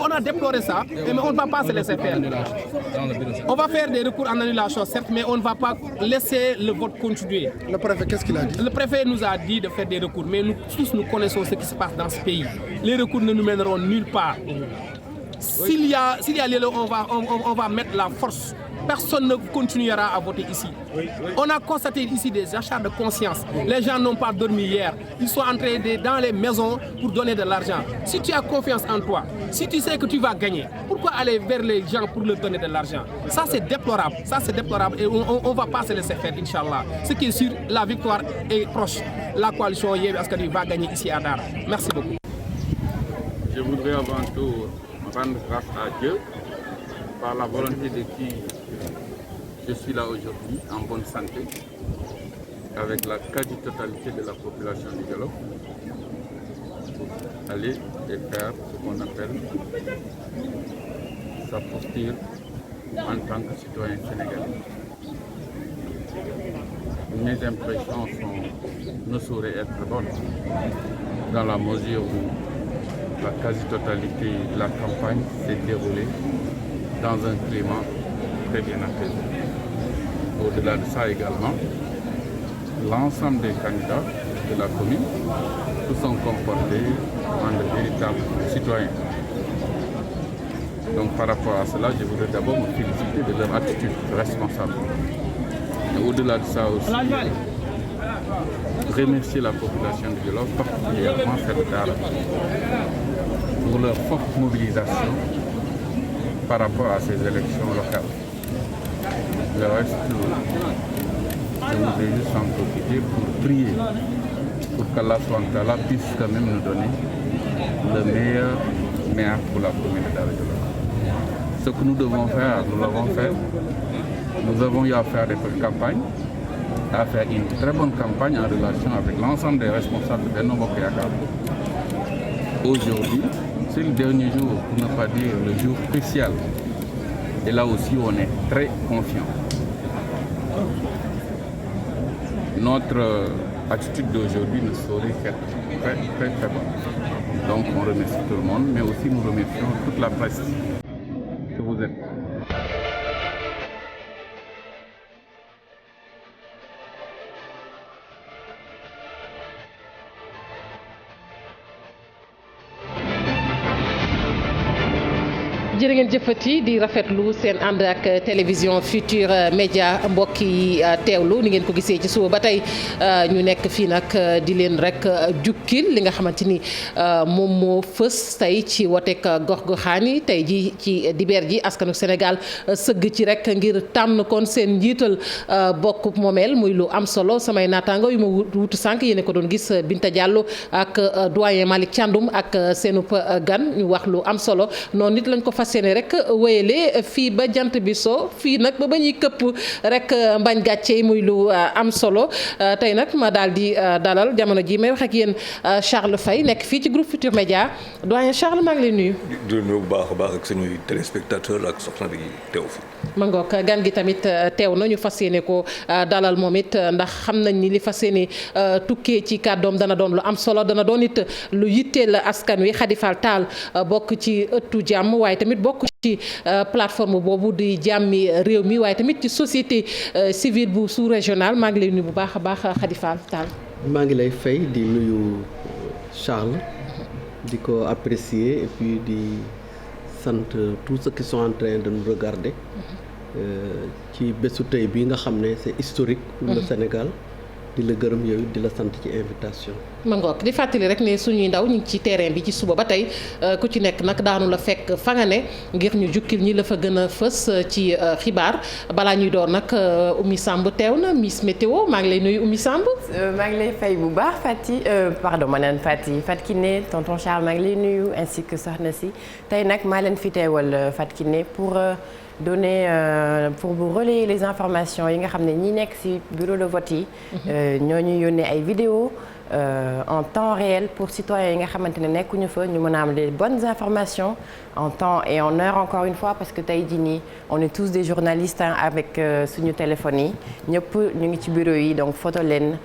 on a déploré ça, mais on ne va pas se laisser faire. On va faire des recours en annulation, certes, mais on ne va pas laisser le vote continuer. Le préfet, qu'est-ce qu'il a dit? Le préfet nous a dit de faire des recours, mais nous tous nous connaissons ce qui se passe dans ce pays. Les recours ne nous mèneront nulle part. S'il y a lieu, on va mettre la force. Personne ne continuera à voter ici. On a constaté ici des achats de conscience. Les gens n'ont pas dormi hier. Ils sont entrés dans les maisons pour donner de l'argent. Si tu as confiance en toi, si tu sais que tu vas gagner, pourquoi aller vers les gens pour leur donner de l'argent? Ça c'est déplorable. Ça c'est déplorable et on ne va pas se laisser faire, Inch'Allah. Ce qui est sûr, la victoire est proche. La coalition Yewwi Askan Wi va gagner ici à Dara. Merci beaucoup. Je voudrais avant tout rendre grâce à Dieu par la volonté de qui je suis là aujourd'hui en bonne santé avec la quasi-totalité de la population du Jolof pour aller et faire ce qu'on appelle sa posture en tant que citoyen sénégalais. Mes impressions ne sauraient être bonnes dans la mesure où la quasi-totalité de la campagne s'est déroulée dans un climat très bien apaisé. Au-delà de ça également, l'ensemble des candidats de la commune se sont comportés en de véritables citoyens. Donc par rapport à cela, je voudrais d'abord me féliciter de leur attitude responsable. Et au-delà de ça aussi, remercier la population de Jolof, particulièrement cette Dara, pour leur forte mobilisation par rapport à ces élections locales. Le reste, je voudrais juste en profiter pour prier pour qu'Allah SWT puisse quand même nous donner le meilleur maire pour la commune de Dara Djolof. Ce que nous devons faire, nous l'avons fait. Nous avons eu à faire des campagnes, à faire une très bonne campagne en relation avec l'ensemble des responsables de Benno Bokk Yakaar. Aujourd'hui, c'est le dernier jour, pour ne pas dire le jour crucial. Et là aussi, on est très confiant. Notre attitude d'aujourd'hui ne saurait être très, très, très bonne. Donc, on remercie tout le monde, mais aussi nous remercions toute la presse que vous êtes. jërë ngeen jëfati di rafetlu seen ànd ak télévision Futurs Médias mbokk yi teewlu ni ngeen ko gisee ci suba ba tey ñu nekk fii nag di leen rek jukkil li nga xamante ni moom moo fës tey ci woteek gox-goxaan yi tey ji ci dibeer ji askanu Sénégal sëgg ci rek ngir tànn kon seen njiital bokk moomeel muy lu am solo samay naataango yu ma wutu sànq yéen ko doon gis Binta Diallo ak doyen Malick Thiandoum ak seenub gan ñu wax lu am solo noonu nit lañ ko fas yéene rek wéyale fii ba jant bi so fii nag ba ñuy këpp rek mbañ gàcce muy lu am solo tey nag ma daal di dalal jamono ji may wax ak yéen Charles Faye nekk fii ci groupe Futurs Médias doyen Charles maa ngi lay nuyu. di nuyu bu baax a baax ak suñuy téléspectateur ak soxna bi teew fi. ma ngoog gan gi tamit teew na ñu fas yéene ko dalal moom it ndax xam nañ ni li fas yéene tukkee ci kàddoom dana doon lu am solo dana doon it lu yitteel askan wi Khady Fall Tall bokk ci ëttu jàmm waaye tamit bokk ci plateforme boobu di jàmmi réew mi waaye tamit ci société civile bu sous-régional maa ngi lay nuyu bu baax a baax Khady Fall Tall. maa ngi lay fay di nuyu Charles di ko apprécier et puis di sant tous ceux qui sont en train de nous regarder ci bésu tey bi nga xam ne c'est historique pour le Sénégal di la gërëm yooyu di la sant ci invitation. ma ngoog di fàttali rek ne suñuy ndaw ñu ngi ci terrain bi ci suba ba tey ku ci nekk nag daanu la fekk fa nga ne ngir ñu jukkil ñi la fa gën a fës ci xibaar balaa ñuy door nag Oumy Samb teew na Miss Météo maa ngi lay nuyu Oumy Samb. maa ngi lay fay bu baax pardon ma naan Fatou Kiné tonton Charles maa ngi lay nuyu ainsi que soxna si tey nag maa leen fi teewal Fatou Kiné pour vous relayer les informations yi nga xam ne ñi nekk ci bureau de vote yi ñoo ñu yónnee ay vidéo en temps réel pour citoyens yi nga xamante ne nekkuñu fa ñu mën a am les bonnes informations en temps et en heure encore une fois parce que tey jii nii on est tous des journalistes avec suñu téléphones yi ñëpp ñu ngi ci bureau yi donc photo leen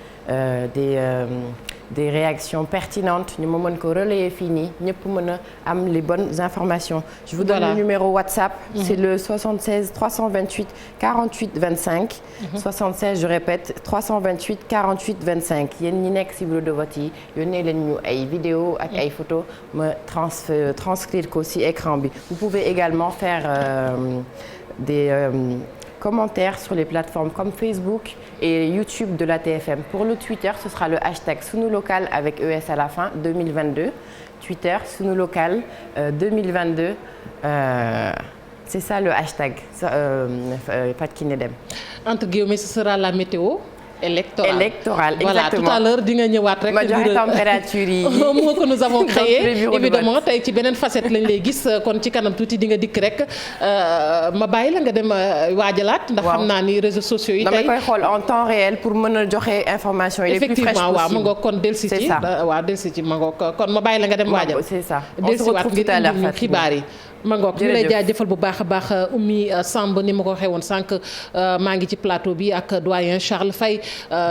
des réactions pertinentes ñu ma mën ko relayer fii nii ñëpp mën a am les bonnes informations. Je vous donne le numéro WhatsApp. C'est le 76 328 48 25. 76 je répète 328 48 25 yéen ñi nekk ci bureau de vote yi yónnee leen ñu ay vidéo ak ay photos ma transcrire ko ci écran bi. Vous pouvez également faire des commentaires sur les plateformes comme Facebook et YouTube de la TFM. Pour le Twitter, ce sera le hashtag Sunulocal avec ES à la fin 2022. Twitter Sunulocal 2022. C'est ça le hashtag Fatou Kiné Deme. Entre guillemets, ce sera la météo. Électorale, exactement. Voilà, tout à l'heure di nga ñëwaat rek. ma joxe température yi. moo que nous avons créé évidemment tey ci beneen facette lañ lay gis kon ci kanam tuuti di nga dikk rek ma bàyyi la nga dem waajalaat. ndax xam naa ni réseaux sociaux yi. tey dama koy xool en temps réel pour mën a joxe information yi les plus fraîches possible. waaw ma ngoog kon delsi ci. waaw delsi ci ma ngoog kon ma bàyyi la nga dem waajal. c'est ça on se retrouve tout à l'heure ngir indi xibaar yi. Mangook ñu lay jaajëfal bu baax a baax Oumy Samb ni ma ko waxee woon sànq maa ngi ci plateau bi ak doyen Charles Faye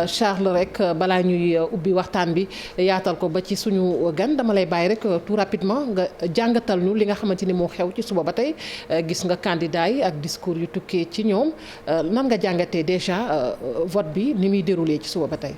Charles rek balaa ñuy ubbi waxtaan bi yaatal ko ba ci suñu gan dama lay bàyyi rek tout rapidement nga jàngatal ñu li nga xamante ni moo xew ci suba ba tey gis nga candidat yi ak discours yu tukkee ci ñoom nan nga jàngatee déjà vote bi ni muy déroulé ci suba ba tey.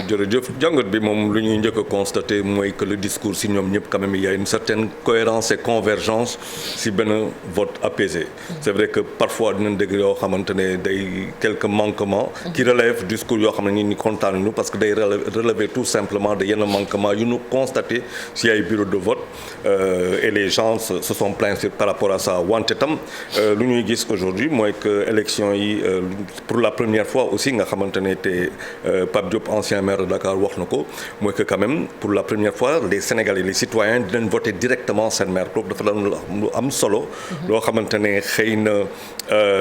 jërëjëf jàngat bi moom lu ñuy njëkk a constater mooy que le discours si ñoom ñëpp quand même il y a une certaine cohérence et convergence si benn vote apaisé. C'est vrai que parfois dinañ dégg yoo xamante ne day quelques manquements qui relèvent discours yoo xam ne nit ñi kontaan ñu parce que day relever tout simplement de yenn manquements yu ñu constaté si ay bureau de vote et les gens se sont plaints par rapport à ça wante tam lu ñuy gis aujourd'hui mooy que élection yi pour la première fois aussi nga xamante ne te Pape Diop ancien maire de Dakar wax na ko mooy que quand même pour la première fois les Sénégalais les citoyens dinañ voter directement seen maire kooku dafa doon lu am solo. loo xamante ne xëy na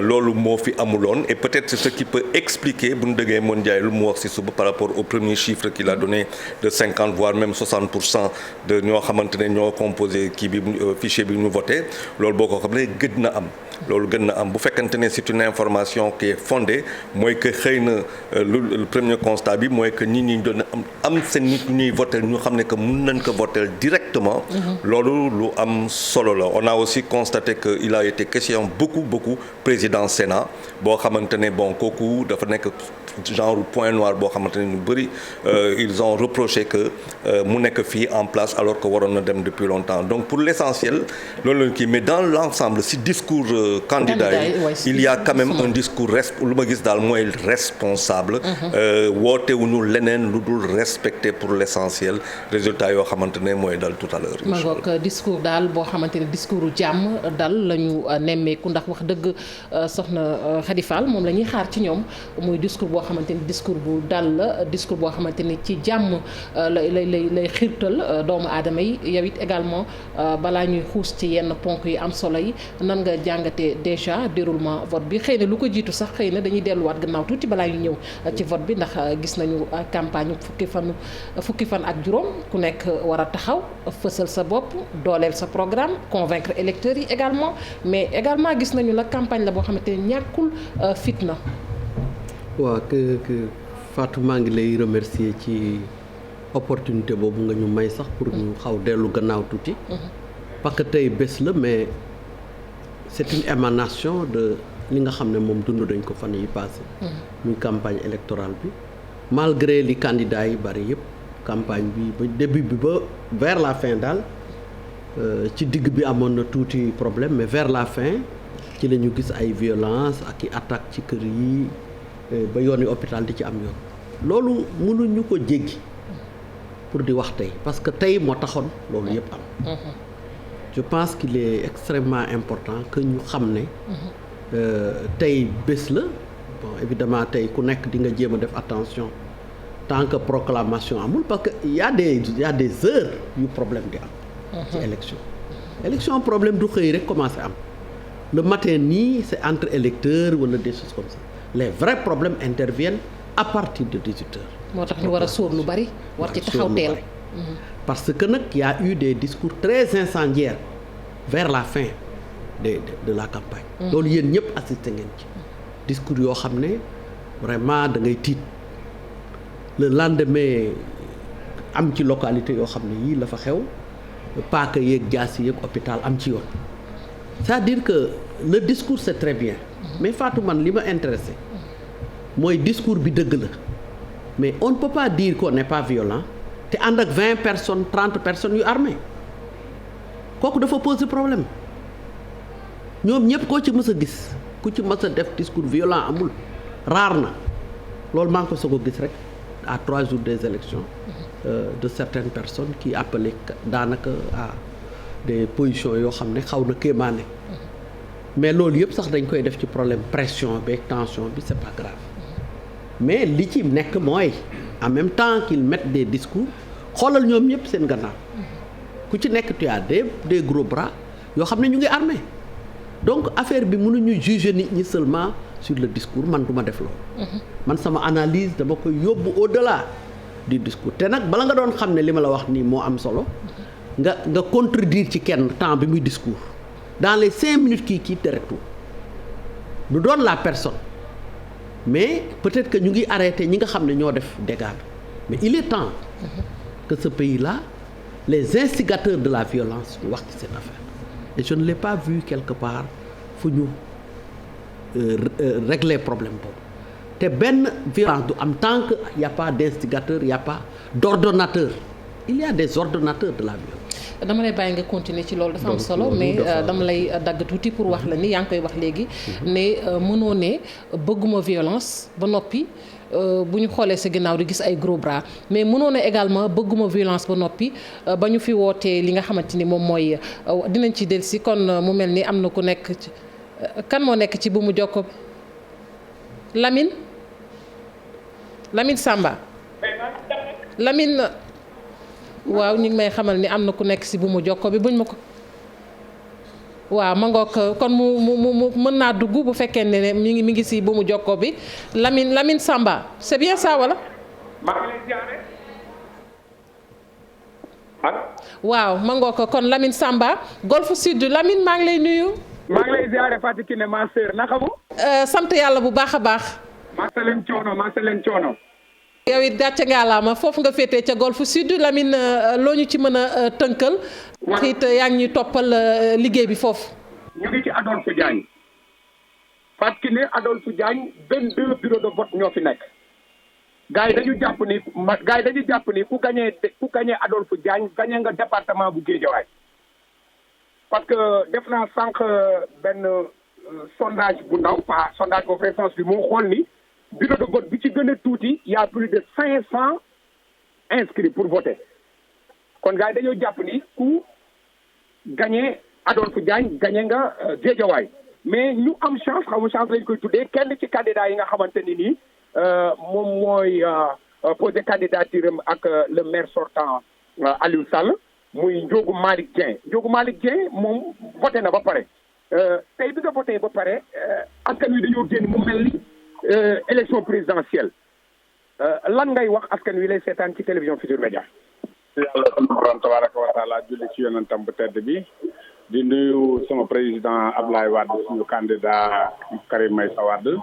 loolu moo fi amuloon et peut-être c'est ce qui peut expliquer bu ñu déggee Modou Ndiaye lu mu wax ci suba par rapport au premier chiffre qu'il a donné de 50 voire même 60% de ñoo xamante ne ñoo composé kii bi fichier bi ñu voté loolu boo ko xam ne gëj na am. loolu gën na am bu fekkente ne c'est une information qui est fondée mooy que xëy na le premier constat bi mooy que nit ñi doon am seen nit ñuy voter ñu xam ne que mën nañ ko voter directement. loolu lu am solo la on a aussi constaté que il a été question beaucoup président Sénat boo xamante ne bon kooku dafa nekk genre point noir boo xamante ne ñu bëri ils ont reproché que mu nekk fii en place alors que waroon na dem depuis longtemps donc pour l'essentiel loolu la kii mais dans l'ensemble si discours candidat yi il y a quand même un discours lu ma gis daal mooy responsable wootewuñu leneen lu dul respecter pour l'essentiel résultat yoo xamante ne mooy dal tout à l'heure ma ngoog discours daal boo xamante ne discours jàmm dal la ñu nemmeeku ndax wax dëgg soxna Khady Fall moom la ñuy xaar ci ñoom muy discours boo xamante ni discours bu dal la discours boo xamante ni ci jàmm lay xiirtal doomu aadama yi yow it également balaa ñuy xuus ci yenn ponk yi am solo yi nan nga jàngatee déjà déroulement vote bi xëy na lu ko jiitu sax xëy na dañuy delluwaat gannaaw tuuti balaa ñu ñëw ci vote bi ndax gis nañu campagne fukki fan ak juróom ku nekk war a taxaw fësal sa bopp dooleel sa programme convaincre électeurs yi également mais également gis nañu la campagne la boo xamante ni ñàkkul fitna. waaw Fatou maa ngi lay remercier ci opportunité boobu nga ñu may sax pour ñu xaw dellu gannaaw tuuti. parce que tey bés la mais c'est une émanation de li nga xam ne moom dund dañ ko fan yi passé muy campagne électorale bi malgré li candidats yi bari yëpp campagne bi ba début bi ba vers la fin daal ci digg bi amoon na tuuti problème mais vers la fin ci la ñu gis ay violence ak i attaque ci kër yi ba yooni hôpital di ci am yoon loolu mënuñu ko jéggi pour di wax tey parce que tey moo taxoon loolu yëpp am je pense qu'il est extrêmement important que ñu xam ne tey bés la bon évidemment tey ku nekk di nga jéem a def attention tant que proclamation amul parce que y a des heures yu problème di am ci élection problème du xëy rek commencer am le matin nii c'est entre électeurs wala des choses comme ça les vrais problèmes interviennent à partir de 18 heures moo tax ñu war a sóor lu bari war ci taxaw teel parce que nag y a eu des discours très incendiaires vers la fin de la campagne loolu yéen ñëpp assisté ngeen ci discours yoo xam ne vraiment da ngay tiit le lendemain am ci localité yoo xam ne yii la fa xew paaka yeeg jaasi yeeg hôpital am ci yoon c'est-à-dire que le discours c'est très bien mais Fatou man li ma intéressé mooy discours bi dëgg la mais on ne peut pas dire qu'on n'est pas violent te ànd ak 20 personnes 30 personnes yu armées kooku dafa poser problème ñoom ñëpp koo ci mës a gis ku ci mës a def discours violent amul raar na loolu maa ngi ko soog a gis rek à 3 jours des élections de certaines personnes qui appelaient daanaka à des positions yoo xam ne xaw na kéemaane mais loolu yëpp sax dañ koy def ci problème pression beeg tension bi c'est pas grave mais li ci nekk mooy en même temps qu'ils mettent des discours xoolal ñoom ñëpp seen gannaaw ku ci nekk tu as des gros bras yoo xam ne ñu ngi armé donc affaire bi mënuñu juger nit ñi seulement sur le discours man du ma def loolu man sama analyse dama koy yóbbu au-delà du discours te nag bala nga doon xam ne li ma la wax nii moo am solo nga contredire ci kenn temps bi muy discours dans les 5 minutes kii tere tout du doon la personne mais peut-être que ñu ngi arrêté ñi nga xam ne ñoo def dégâts mais il est temps que ce pays-là les instigateurs de la violence ñu wax ci cette affaire et je ne l'ai pas vu quelque part fu ñu régler problème boobu te benn violence du am tant que y a pas d'instigateur y a pas d'ordonnateur il y a des ordonnateurs de la violence. dama lay bàyyi nga continuer ci loolu dafa am solo mais dama lay dagg tuuti pour wax la ni yaa ngi koy wax léegi ne mënoo ne bëgguma violence ba noppi bu ñu xoolee sa ginnaaw di gis ay gros bras mais mënoo ne également bëgguma violence ba noppi ba ñu fi wootee li nga xamante ni moom mooy dinañ ci dellusi kon mu mel ni am na ku nekk ci kan moo nekk ci bu mu jokko Lamine Samba Lamine waaw ñu ngi may xamal ni am na ku nekk si bu mu jokko bi buñ ma ko waaw ma ngoog kon mu mën naa dugg bu fekkee ne mi ngi si bu mu jokko bi Lamine Samba c'est bien ça wala. maa ngi lay ziare. waaw ma ngoog kon Lamine Samba Golf Sud Lamine maa ngi lay nuyu. maa ngi lay ziare Fatou Kiné ma sœur naka mu. sant yàlla bu baax a baax. maa sa leen coono. yow it gàcce ngaalaama foofu nga féetee ca Golf Sud Lamine loo ñu ci mën a tënkal. wax it yaa ngi ñuy toppal liggéey bi foofu. ñu ngi ci Adolphe Diagne Fatou Kiné Adolphe Diagne 22 bureaux de vote ñoo fi nekk. gars yi dañu jàpp ni ku gagné Adolphe Diagne gagné nga département bu Guédiawaye parce que def naa sànq benn sondage bu ndaw pas sondage au vrai sens bi moo xool ni bureau de vote bi ci gën a tuuti y a plus de 500 inscrits pour voter kon gars yi dañoo jàpp ni ku gagné Adolphe Diagne gagné nga Guédiawaye mais ñu am chance chance lañ koy tuddee kenn ci candidat yi nga xamante ni nii moom mooy posé candidature am ak le maire sortant Aliou Sall muy Ndiogou Malick Dieng moom voté na ba pare tey bi nga voté ba pare askan wi dañoo génn mu mel ni élection présidentielle lan ngay wax askan wi lay seetaan ci télévision Futurs Médias. yàlla sunu borom tabaraka wa taala julli ci yonentam bu tedd bi di nuyu sama président Ablaye Wade suñu candidat Karim Meïssa Wade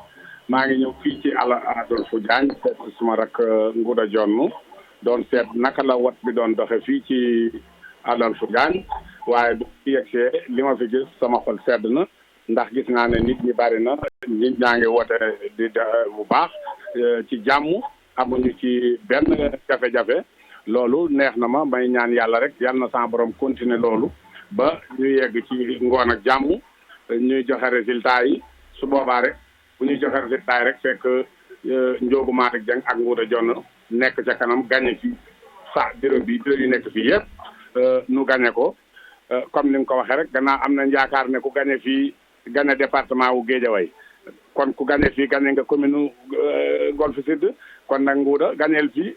maa ngi ñëw fii ci Adolphe Diagne seet suma rak Ngouda Dione doon seet naka la wat bi doon doxe fii ci Adolphe Diagne waaye bu fi yegsee li ma fi gis sama xol sedd na ndax gis naa ne nit ñi bari na nit ñaa ngi woote di bu baax ci jàmm amuñu ci benn jafe-jafe loolu neex na ma may ñaan yàlla rek yal na sa borom continuer loolu ba ñu yegg ci ngoon ak jàmm ñuy joxe résultat yi su boobaa rek bu ñuy joxe résultat yi rek fekk Ndiogou Malick Dieng ak Ngouda Dione nekk ca kanam gagné fi bureau yi nekk fii yëpp nu gagné ko comme ni nga ko waxee rek gannaaw am nañ yaakaar ne ku gagné fii gagné département wu Guédiawaye kon ku gagné fii gagné nga commune Golf Sud kon nag Ngouda gagnéel fii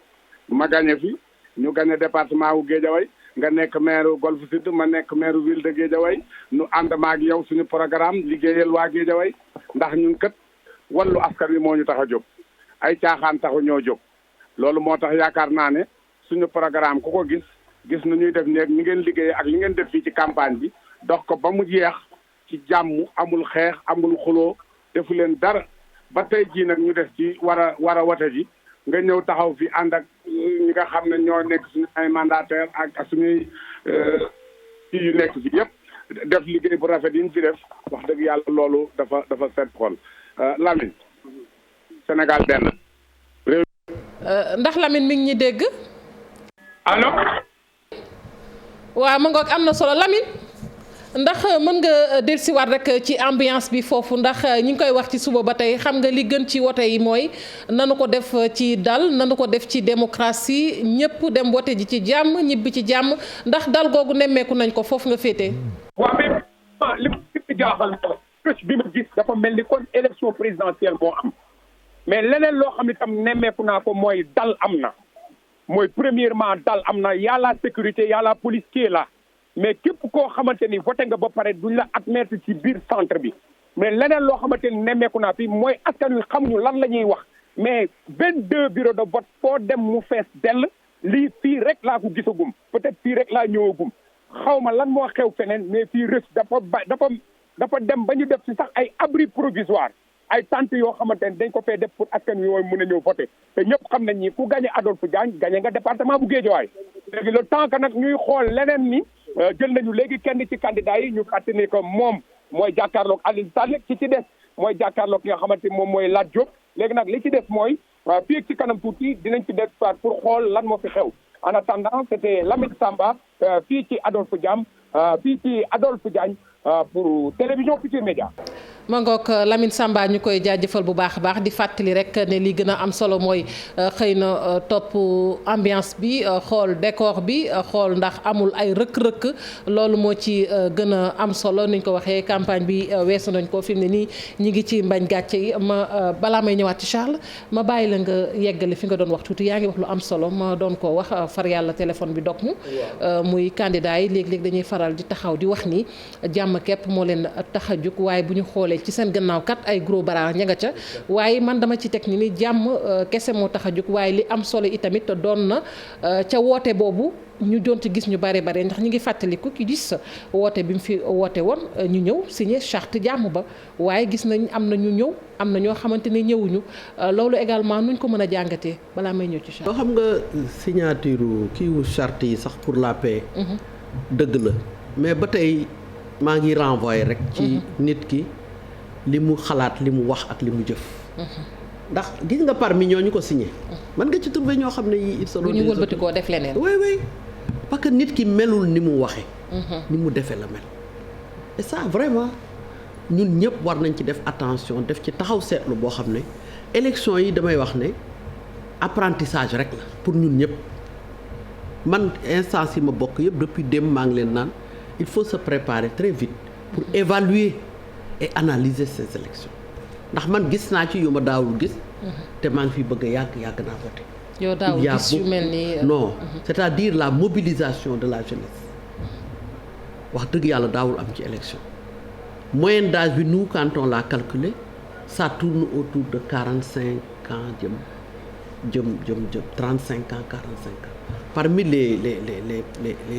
ma gagné fi ñu gagné département wu Guédiawaye nga nekk maire Golf Sud ma nekk maire ville de Guédiawaye nu ànd maag yow suñu programme liggéeyal waa Guédiawaye ndax ñun kat wallu askan wi moo ñu tax a jóg ay caaxaan taxu ñoo jóg loolu moo tax yaakaar naa ne suñu programme ku ko gis nu ñuy def neeg ñi ngeen liggéey ak li ngeen def fii ci campagne bi dox ko ba mu jeex ci jàmm amul xeex amul xuloo defu leen dara ba tey jii nag ñu def ci war a wote ji nga ñëw taxaw fi ànd ak ñi nga xam ne ñoo nekk suñu ay mandataire ak suñuy kii yu nekk fi yëpp def liggéey bu rafet yi ñu fi def wax dëgg yàlla loolu dafa set xol Lamine Sénégal benn réew. ndax Lamine mi ngi ñi dégg. allo. waaw ma ngoog am na solo Lamine. ndax mën nga dellusiwaat rek ci ambiance bi foofu ndax ñi ngi koy wax ci suba ba tey xam nga li gën ci wote yi mooy nanu ko def ci dal nanu ko def ci démocratie ñëpp dem wote ji ci jàmm ñibbi ci jàmm ndax dal googu nemmeeku nañ ko foofu nga féetee. waaw mais li ma jaaxal mooy bi ma gis dafa mel ni kon élection présidentielle moo am mais leneen loo xam ne tam nemmeeku naa ko mooy dal am na mooy premièrement dal am na y a la sécurité y a la police qui est là. mais képp koo xamante ni voté nga ba pare duñ la admettre ci biir centre bi mais leneen loo xamante ni nemmeeku naa fi mooy askan wi xamuñu lan la ñuy wax mais 22 bureaux de vote foo dem mu fees dell lii fii rek laa ko gisagum peut-être fii rek laa ñëwagum xaw ma lan moo xew feneen mais fii rës dafa dem ba ñu def ci sax ay abri provisoire ay tentes yoo xamante ni dañ ko fee def pour askan wi yooyu mën a ñëw voté te ñëpp xam nañ ni ku gagné Adolphe Diagne gagné nga département bu Guédiawaye léegi le temps que nag ñuy xool leneen ni jël nañu léegi kenn ci candidat yi ñu fàttali ne que moom mooy jàkkaarloog Aliou Sall ci des mooy jàkkaarloog ki nga xamante ni moom mooy Lat Diop léegi nag li ci des mooy fii ci kanam tuuti dinañ ci def pour xool lan moo fi xew en attendant c'était Lamine Samba fii ci Adolphe Diagne pour télévision Futurs Médias. ma ngoog Lamine Samba ñu koy jaajëfal bu baax a baax di fàttali rek ne li gën a am solo mooy xëy na topp ambiance bi xool décor bi xool ndax amul ay rëkk-rëkk loolu moo ci gën a am solo ni ñu ko waxee campagne bi weesu nañ ko fi mu ne nii ñi ngi ci mbañ gàcce yi ma balaa may ñëwaat ci Charles ma bàyyi la nga yeggale fi nga doon wax tuuti yaa ngi wax lu am solo ma doon ko wax far yàlla téléphone bi dog ñu muy candidat yi léeg-léeg dañuy faral di taxaw di wax ni jàmm képp moo leen tax a jóg waaye bu ñu xoolee ci seen gannaaw kat ay gros bras ña nga ca waaye man dama ci teg ni jàmm kese moo tax a jóg waaye li am solo itamit doon na ca woote boobu ñu doon ci gis ñu bare bare ndax ñu ngi fàttaliku ki gis woote bi mu fi woote woon ñu ñëw signé charte jàmm ba waaye gis nañ am na ñu ñëw am na ñoo xamante ne ñëwuñu loolu également nuñ ko mën a jàngatee balaa may ñëw ci charte. loo xam nga signature kiiwu charte yi sax pour la paix. dëgg la mais ba tey maa ngi renvoyer rek. ci nit ki li mu xalaat li mu wax ak li mu jëf. ndax gis nga parmi ñooñu ko signé. mën nga ci trouver ñoo xam ne yii. bu ñu wëlbati koo def leneen. oui parce que nit ki melul ni mu waxe ni mu defee la mel. et ça vraiment ñun ñëpp war nañ ci def attention def ci taxaw seetlu boo xam ne élection yi damay wax ne apprentissage rek la pour ñun ñëpp man instance yi ma bokk yëpp depuis démb maa ngi leen naan il faut se préparer très vite pour évaluer et analyser ces élections ndax man gis naa ci yu ma daawul gis. te maa ngi fi bëgg a yàgg naa voté. yow daawul gis yu mel ni non c'est-à-dire la mobilisation de la jeunesse wax dëgg yàlla daawul am ci élection moyenne d'âge bi nous quand on l'a calculé ça tourne autour de 45 ans jëm 35 ans 45 ans parmi les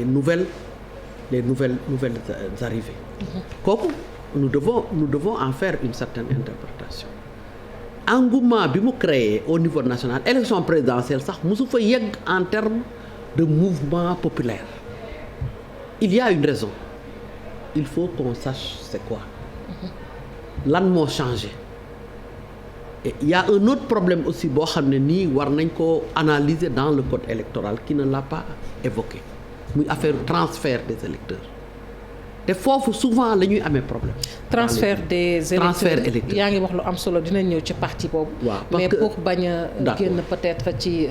nouvelles arrivées. kooku nous devons en faire une certaine interprétation. engouement bi mu créé au niveau national élection présidentielle sax mosu fa yegg en termes de mouvement populaire. il y a une raison il faut qu'on sache c'est quoi lan moo changé et il y a un autre problème aussi boo xam ne nii war nañ ko analyser dans le code électoral qui ne l'a pas évoqué muy affaire transfert des électeurs te foofu souvent la ñuy amee problème. transfert des électeurs yaa ngi wax lu am solo dinañ ñëw ci parti boobu. waaw mais pour bañ a génn peut-être ci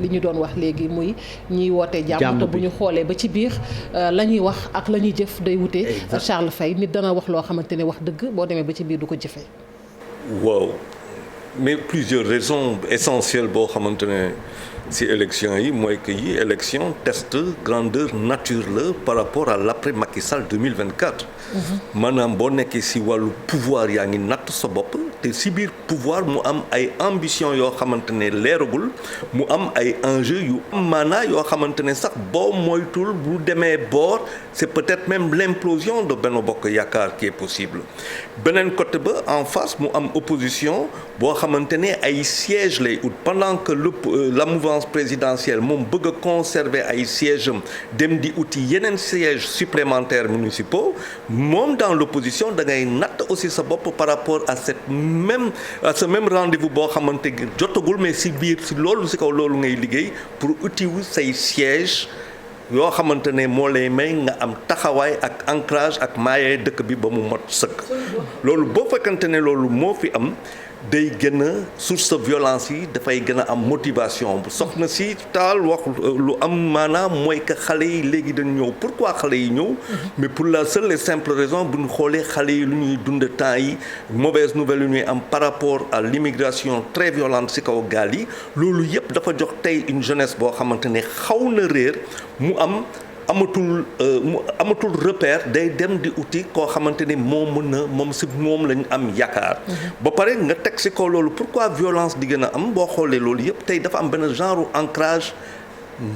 li ñu doon wax léegi muy ñiy woote jàmm te bu ñu xoolee ba ci biir la ñuy wax ak la ñuy jëf day wute. Charles Faye nit dana wax loo xamante ne wax dëgg boo demee ba ci biir du ko jëfee. waaw mais plusieurs raisons essentielles boo xamante ne si élection yi mooy que yi élection test grandeur nature la par rapport à l'après Macky Sall 2024 maanaam boo nekkee si wàllu pouvoir yaa ngi natt sa bopp te si biir pouvoir mu am ay ambition yoo xamante ne leeragul mu am ay enjeux yu am maanaa yoo xamante ne sax boo moytul bu demee boor c'est peut-être même l'implosion de Benno Bokk Yaakaar qui est possible beneen côté ba en face mu am opposition boo xamante ne ay sièges lay ut pendant que la mouvance présidentielle moom bëgg a conserver ay sièges am dem di uti yeneen sièges supplémentaires municipaux moom dans l'opposition da ngay natt aussi sa bopp par rapport à ce même rendez-vous boo xamante ne jotagul mais si biir si loolu si kaw loolu ngay liggéey pour uti wu say sièges yoo xamante ne moo lay may nga am taxawaay ak ancrage ak maayee dëkk bi ba mu mot sëkk loolu boo fekkante ne loolu moo fi am day gën a source de violence yi dafay gën a am motivation bu soxna si taal wax lu am maanaam mooy que xale yi léegi dañ ñëw pourquoi xale yi ñëw mais pour la seule et simple raison bu ñu xoolee xale yi lu ñuy dund temps yi mauvaise nouvelle yu ñuy am par rapport à l'immigration très violente ci kaw gaal yi loolu yépp dafa jox tey une jeunesse boo xamante ne xaw na réer mu amatul repère day dem di uti koo xamante ni moom si moom lañ am yaakaar ba pare nga teg si kaw loolu pourquoi violence di gën a am boo xoolee loolu yëpp tey dafa am benn genre ancrage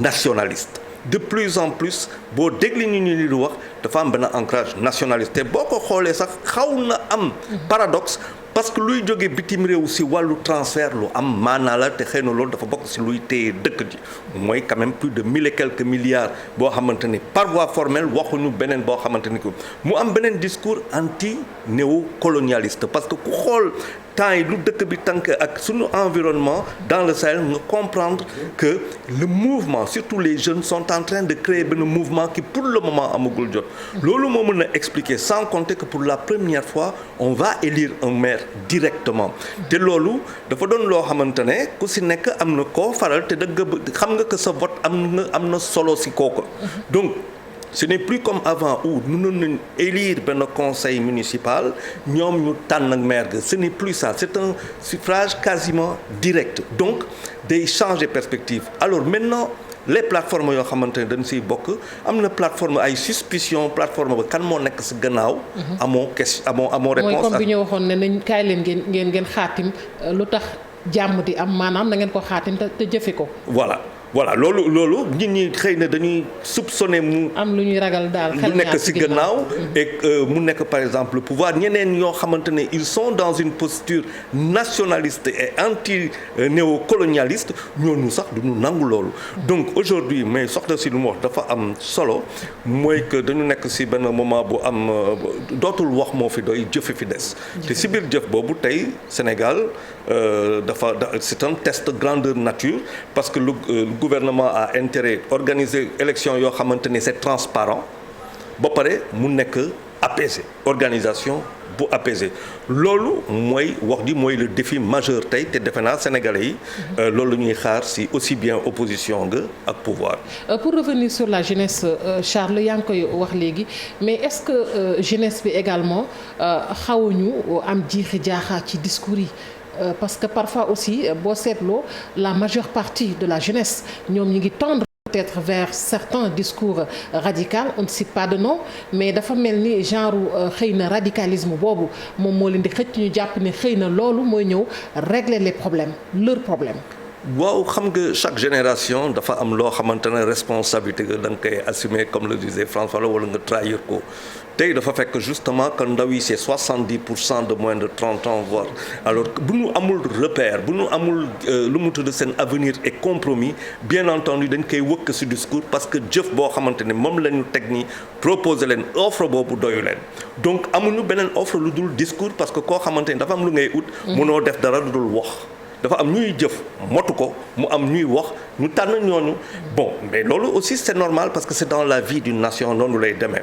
nationaliste de plus en plus boo dégli ñu di wax dafa am benn ancrage nationaliste te boo ko xoolee sax xaw na am paradoxe parce que luy jóge bitim réew si wàllu transfert lu am maanaa la te xëy na loolu dafa bokk si luy téye dëkk ji mooy quand même plus de 1000 et quelques milliards boo xamante ni par voie formelle waxuñu beneen boo xamante ni ko mu am beneen discours anti néocolonialiste parce que ku xool temps yi lu dëkk bi tànk ak suñu environnement dans le Sahel nga comprendre que le mouvement surtout les jeunes sont en train de créer benn mouvement qui pour le moment amagul jot loolu moo mën a expliquer sans compter que pour la première fois on va élire un maire directement te loolu dafa doon loo xamante ne ku si nekk am na koo faral te dëgg xam nga que sa vote am na solo si kooku donc ce n'est plus comme avant où mënoon nañu élire benn conseil municipal ñoom ñu tànn ak maire ga ce n'est plus ça c'est un suffrage quasiment direct donc day changer perspective alors maintenant les plateformes yoo xamante ne dañ siy bokk am na plateforme ay suspicion plateforme ba kan moo nekk si gannaaw amoo réponse mooy comme bi ñu waxoon ne nañ kaay leen ngeen xaatim lu tax jàmm di am maanaam na ngeen ko xaatim te jëfe ko voilà loolu nit ñi xëy na dañuy soupçonner mu am lu ñuy ragal daal xel mu nekk ci gannaaw et mu nekk par exemple le pouvoir ñeneen ñoo xamante ne ils sont dans une posture nationaliste et anti néocolonialiste ñooñu sax duñu nangu loolu donc aujourd'hui mais soxna si lu mu wax dafa am solo mooy que dañu nekk ci benn moment bu am dootul wax moo fi doy jëfe fi des te ci biir jëf boobu tey Sénégal c'est un test grandeur nature parce que le gouvernement a intérêt organiser élection yoo xamante ne c'est transparent ba pare mu nekk apaisé organisation bu apaisé loolu mooy wax ji mooy le défi majeur tey te defe naa sénégalais yi loolu la ñuy xaar si aussi bien opposition nga ak pouvoir. Pour revenir sur la jeunesse Charles yaa ngi koy wax léegi mais est-ce que jeunesse bi également xawuñu am jiixi jaaxa ci discours yi. Parce que parfois aussi boo seetloo la majeure partie de la jeunesse ñoom ñi ngi tendre peut-être vers certains discours radicaux on ne cite pas de nom mais dafa mel ni genre xëy na radicalisme boobu moom moo leen di xëcc ñu jàpp ne xëy na loolu mooy ñëw régler les problèmes leurs problèmes. waaw xam nga chaque génération dafa am loo xamante ne responsabilité que da nga koy assumer comme le disait François wala nga trahir ko tey dafa fekk justement que ndaw yi c'est 70% de moins de 30 ans voire alors bu ñu amul repère bu ñu amul lu mu tudd seen avenir et compromis bien entendu dañ koy wëkk ci discours parce que jëf boo xamante ne moom la ñu teg ni proposer leen offre boobu doyu leen donc amuñu beneen offre lu dul discours parce que koo xamante ne dafa am lu ngay ut mënoo def dara lu dul wax dafa am ñuy jëf motu ko mu am ñuy wax ñu tànn ñooñu bon mais loolu aussi c'est normal parce que c'est dans la vie d'une nation noonu lay demee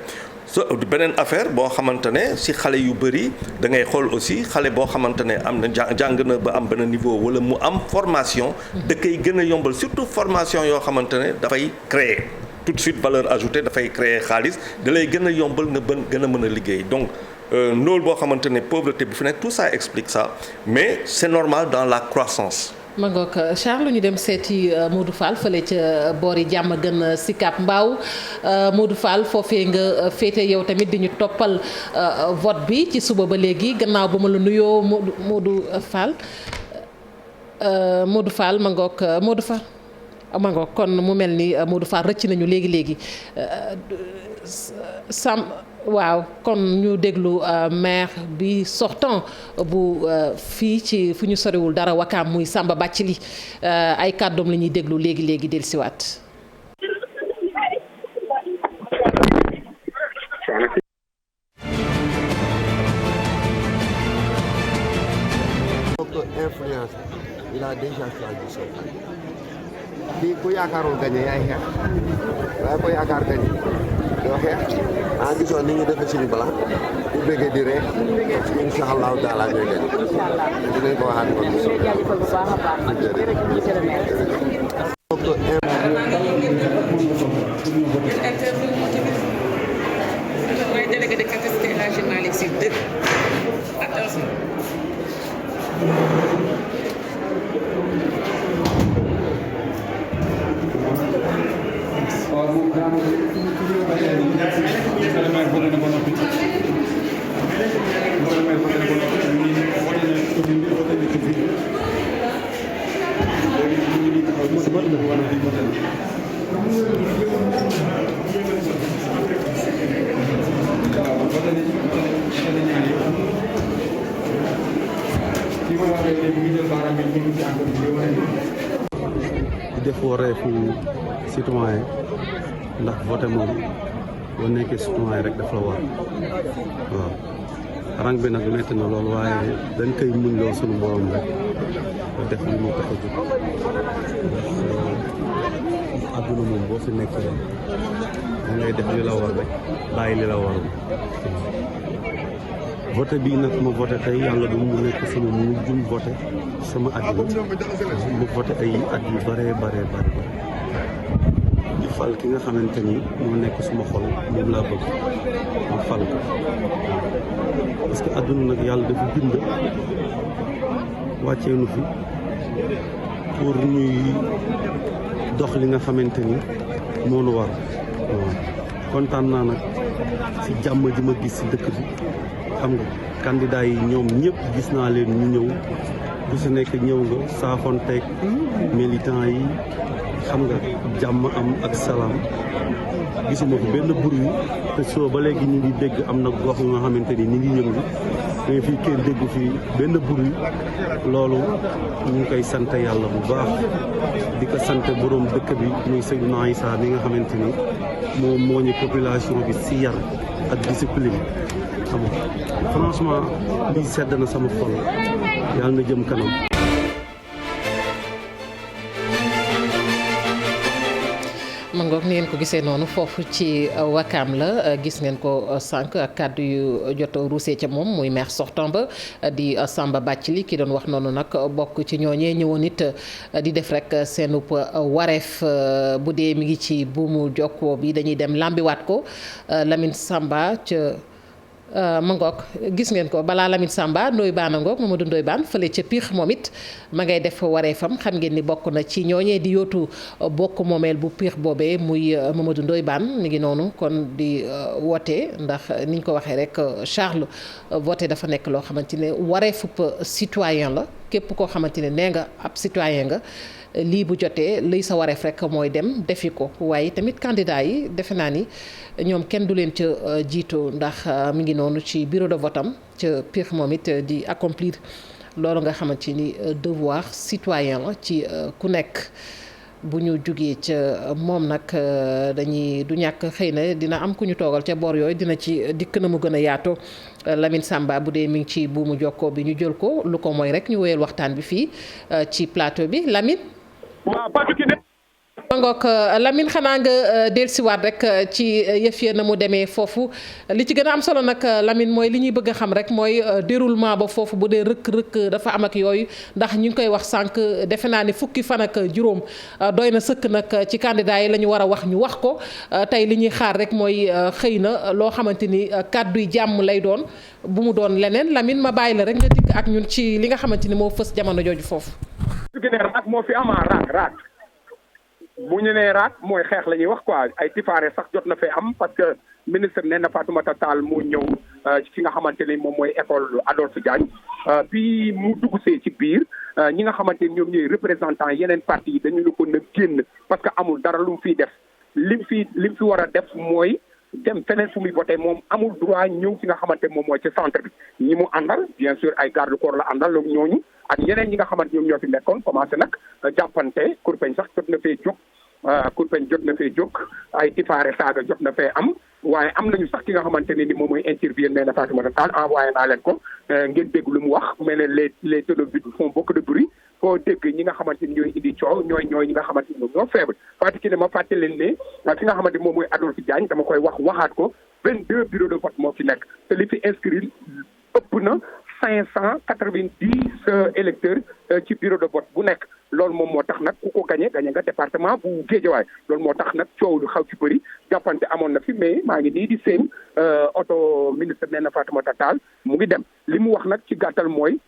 beneen affaire boo xamante ne si xale yu bëri da ngay xool aussi xale boo xamante ne am na jàng na ba am benn niveau wala mu am formation da koy gën a yombal surtout formation yoo xamante ne dafay créer tout de suite valeur ajoutée dafay créer xaalis da lay gën a yombal nga gën a mën a liggéey donc loolu boo xamante ne pauvreté bi fi nekk tout ça explique ça mais c'est normal dans la croissance ma ngoog Charles ñu dem seeti Modou Fall fële ca boori jàmm gën Sicap Mbao Modou Fall foofee nga féete yow tamit di ñu toppal vote bi ci suba ba léegi gannaaw ba ma la nuyoo Modou Fall ma ngoog Modou Fall ma ngoog kon mu mel ni Modou Fall rëcc nañu léegi waaw kon ñu déglu maire bi sortant bu fii ci fu ñu soriwul dara Wakaam muy Samba Bathily ay kàddoom la ñuy déglu léegi dellusiwaat. Influence il a déjà choisi son camp. Fii ku yaakaarul gañe yaay xeex waaye ku yaakaar gañe doo xeex gisoon ni ñu def suñu blanc bu bëggee di rek incha allahu taala ñooy gañe dinañ ko waxaat kon délégué de capacité Hadji Malick Sy 2 attention. di def wareefu citoyen ndax voté moom boo nekkee citoyen rek daf la war waaw rang bi nag metti na loolu waaye dañ koy muñ loo sunu borom rek def li mu tax a jóg adduna moom boo fi nekkee da ngay def li la war rek bàyyi li la warul voté bii nag ma voté tey yàlla du mu nekk sama mujjum voté sama àddina mu voté ay at yu bare di fal ki nga xamante ni moo nekk suma xol moom laa bëgg ma fal ko parce que àdduna nag yàlla dafa bind wàccee nu fi pour ñuy dox li nga xamante ni moo nu war waaw kontaan naa nag ci jàmm ji ma gis ci dëkk bi xam nga candidat yi ñoom ñëpp gis naa leen ñu ñëw ku si nekk ñëw nga saafonteeg militant yi xam nga jàmm am ak salaam gisuma fi benn bruit te soo ba léegi ñu ngi dégg am na gox yu nga xamante ni ñu ngi yëngu mais fii kenn déggu fii benn bruit loolu ñu ngi koy sant yàlla bu baax di ko sant borom dëkk bi muy Seydina Issa mi nga xamante ni moom moo ñu population bi si yar ak discipline xam nga franchement lii sedd na sama xol yàlla na jëm kanam. ma ngoog ni ngeen ko gisee noonu foofu ci Wakaam la gis ngeen ko sànq ak kàddu yu jot ruusee ca moom muy maire sortant ba di Samba Bathily ki doon wax noonu nag bokk ci ñooñee ñëwoon it di def rek seenub wareef bu dee mi ngi ci buumu jokkoo bi dañuy dem lambiwaat ko Lamine Samba ca ma ngoog gis ngeen ko balaa Lamine Samba Ndoye Bane a ngoog Mamadou Ndoye Bane fële ca Pire moom it ma ngay def wareefam xam ngeen ni bokk na ci ñooñee di yootu bokk moomeel bu Pire boobee muy Mamadou Ndoye Bane mi ngi noonu kon di woote ndax niñ ko waxee rek Charles voté dafa nekk loo xamante ne wareefub citoyen la képp koo xamante ne nee nga ab citoyen nga lii bu jotee liy sa wareef rek mooy dem defi ko waaye tamit candidat yi defe naa ni ñoom kenn du leen ca jiitu ndax mi ngi noonu ci bureau de vote am ca Pire moom it di accomplir loolu nga xamante ni devoir citoyen la ci ku nekk bu ñu jugee ca moom nag dañuy du ñàkk xëy na dina am ku ñu toogal ca boor yooyu dina ci dikk na mu gën a yaatoo Lamine Samba bu dee mi ngi ci buumu jokkoo bi ñu jël ko lu ko mooy rek ñu wéyal waxtaan bi fii ci plateau bi Lamine. waaw Fatou Kiné. ma ngoog Lamine xanaa nga dellusiwaat rek ci yëf ya na mu demee foofu li ci gën a am solo nag Lamine mooy li ñuy bëgg a xam rek mooy déroulement ba foofu bu dee rëkk-rëkk dafa am ak yooyu ndax ñu ngi koy wax sànq defe naa ni fukki fan ak juróom doy na sëkk nag ci candidat yi la ñu war a wax ñu wax ko tey li ñuy xaar rek mooy xëy na loo xamante ni kàdduy jàmm lay doon bu mu doon leneen Lamine ma bàyyi la rek nga dikk ak ñun ci li nga xamante ni moo fës jamono jooju foofu. Fatou Kiné raak moo fi am raak bu ñu nee raak mooy xeex la ñuy wax quoi ay tifaare sax jot na fee am parce que ministre nee na Fatoumata Tall moo ñëw ci nga xamante ni moom mooy école Adolphe Diagne bi mu dugg see ci biir ñi nga xamante ni ñoom ñooy représentant yeneen parti yi dañu la ko na génn parce que amul dara lu mu fiy def lim fi war a def mooy dem feneen fu muy voté moom amul droit ñëw ci nga xamante moom mooy ci centre bi ñi mu àndal bien sûr ay garde corps la àndal loolu ñooñu ak ñeneen ñi nga xamante ñoom ñoo fi nekkoon commencé nag jàppante kurpeñ sax jot na fee jóg kurpeñ jot na fee jóg ay tifaare saaga jot na fee am waaye am nañu sax ki nga xamante ne ni moom mooy interview nee na Fatoumata Tall envoyé naa leen ko ngeen dégg lu mu wax mais ne les télévisions font beaucoup de bruit foo dégg ñi nga xamante ni ñooy indi coow ñooy ñi nga xamante ni ñoom ñoo faible Fatou Kiné ma fàtte leen ne fi nga xamante moom mooy Adolphe Diagne dama koy waxaat ko 22 bureaux de vote moo fi nekk te li fi inscrit ëpp na 590 électeurs ci bureau de vote bu nekk loolu moom moo tax nag ku ko gagné nga département bu Guédiawaye loolu moo tax nag coow lu xaw ci bëri jàppante amoon na fi mais maa ngi nii di seen oto ministre nee na Fatoumata Tall mu ngi dem li mu wax nag ci gàttal mooy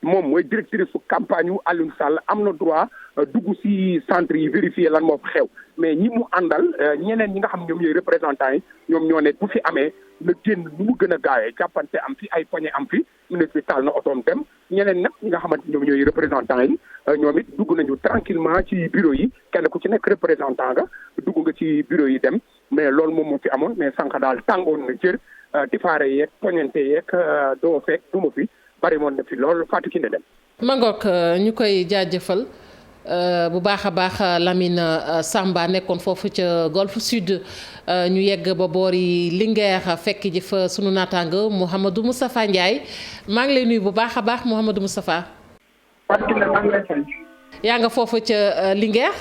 moom mooy directrice su campagne yu Alioune Sall am na droit dugg ci centre yi vérifier lan moo fi xew mais ñi mu àndal ñeneen ñi nga xam ñoom ñooy représentants yi ñoom ñoo ne bu fi amee na génn nu mu gën a gaawee jàppante am fi ay poñe am fi ministre bi taal na otoom dem ñeneen nag ñi nga xamante ñoom ñooy représentants yi ñoom it dugg nañu tranquillement ci bureau yi kenn ku ci nekk représentant nga dugg nga ci bureau yi dem mais loolu moom moo fi amoon mais sànq daal tàngoon na jër tifaare yeeg poñente yeeg doo fekk du ma fi bari moon na fi loolu Fatou Kiné dem. Mangok ñu koy jaajëfal bu baax a baax Lamine Samba nekkoon foofu ca Golfe Sud ñu yegg ba boori Linguère fekk ji fa sunu naataango Mouhamadou Moustapha Ndiaye maa ngi lay nuyu bu baax a baax Mouhamadou Moustapha. Fatou Kiné maa ngi lay fay. yaa nga foofu ca Linguère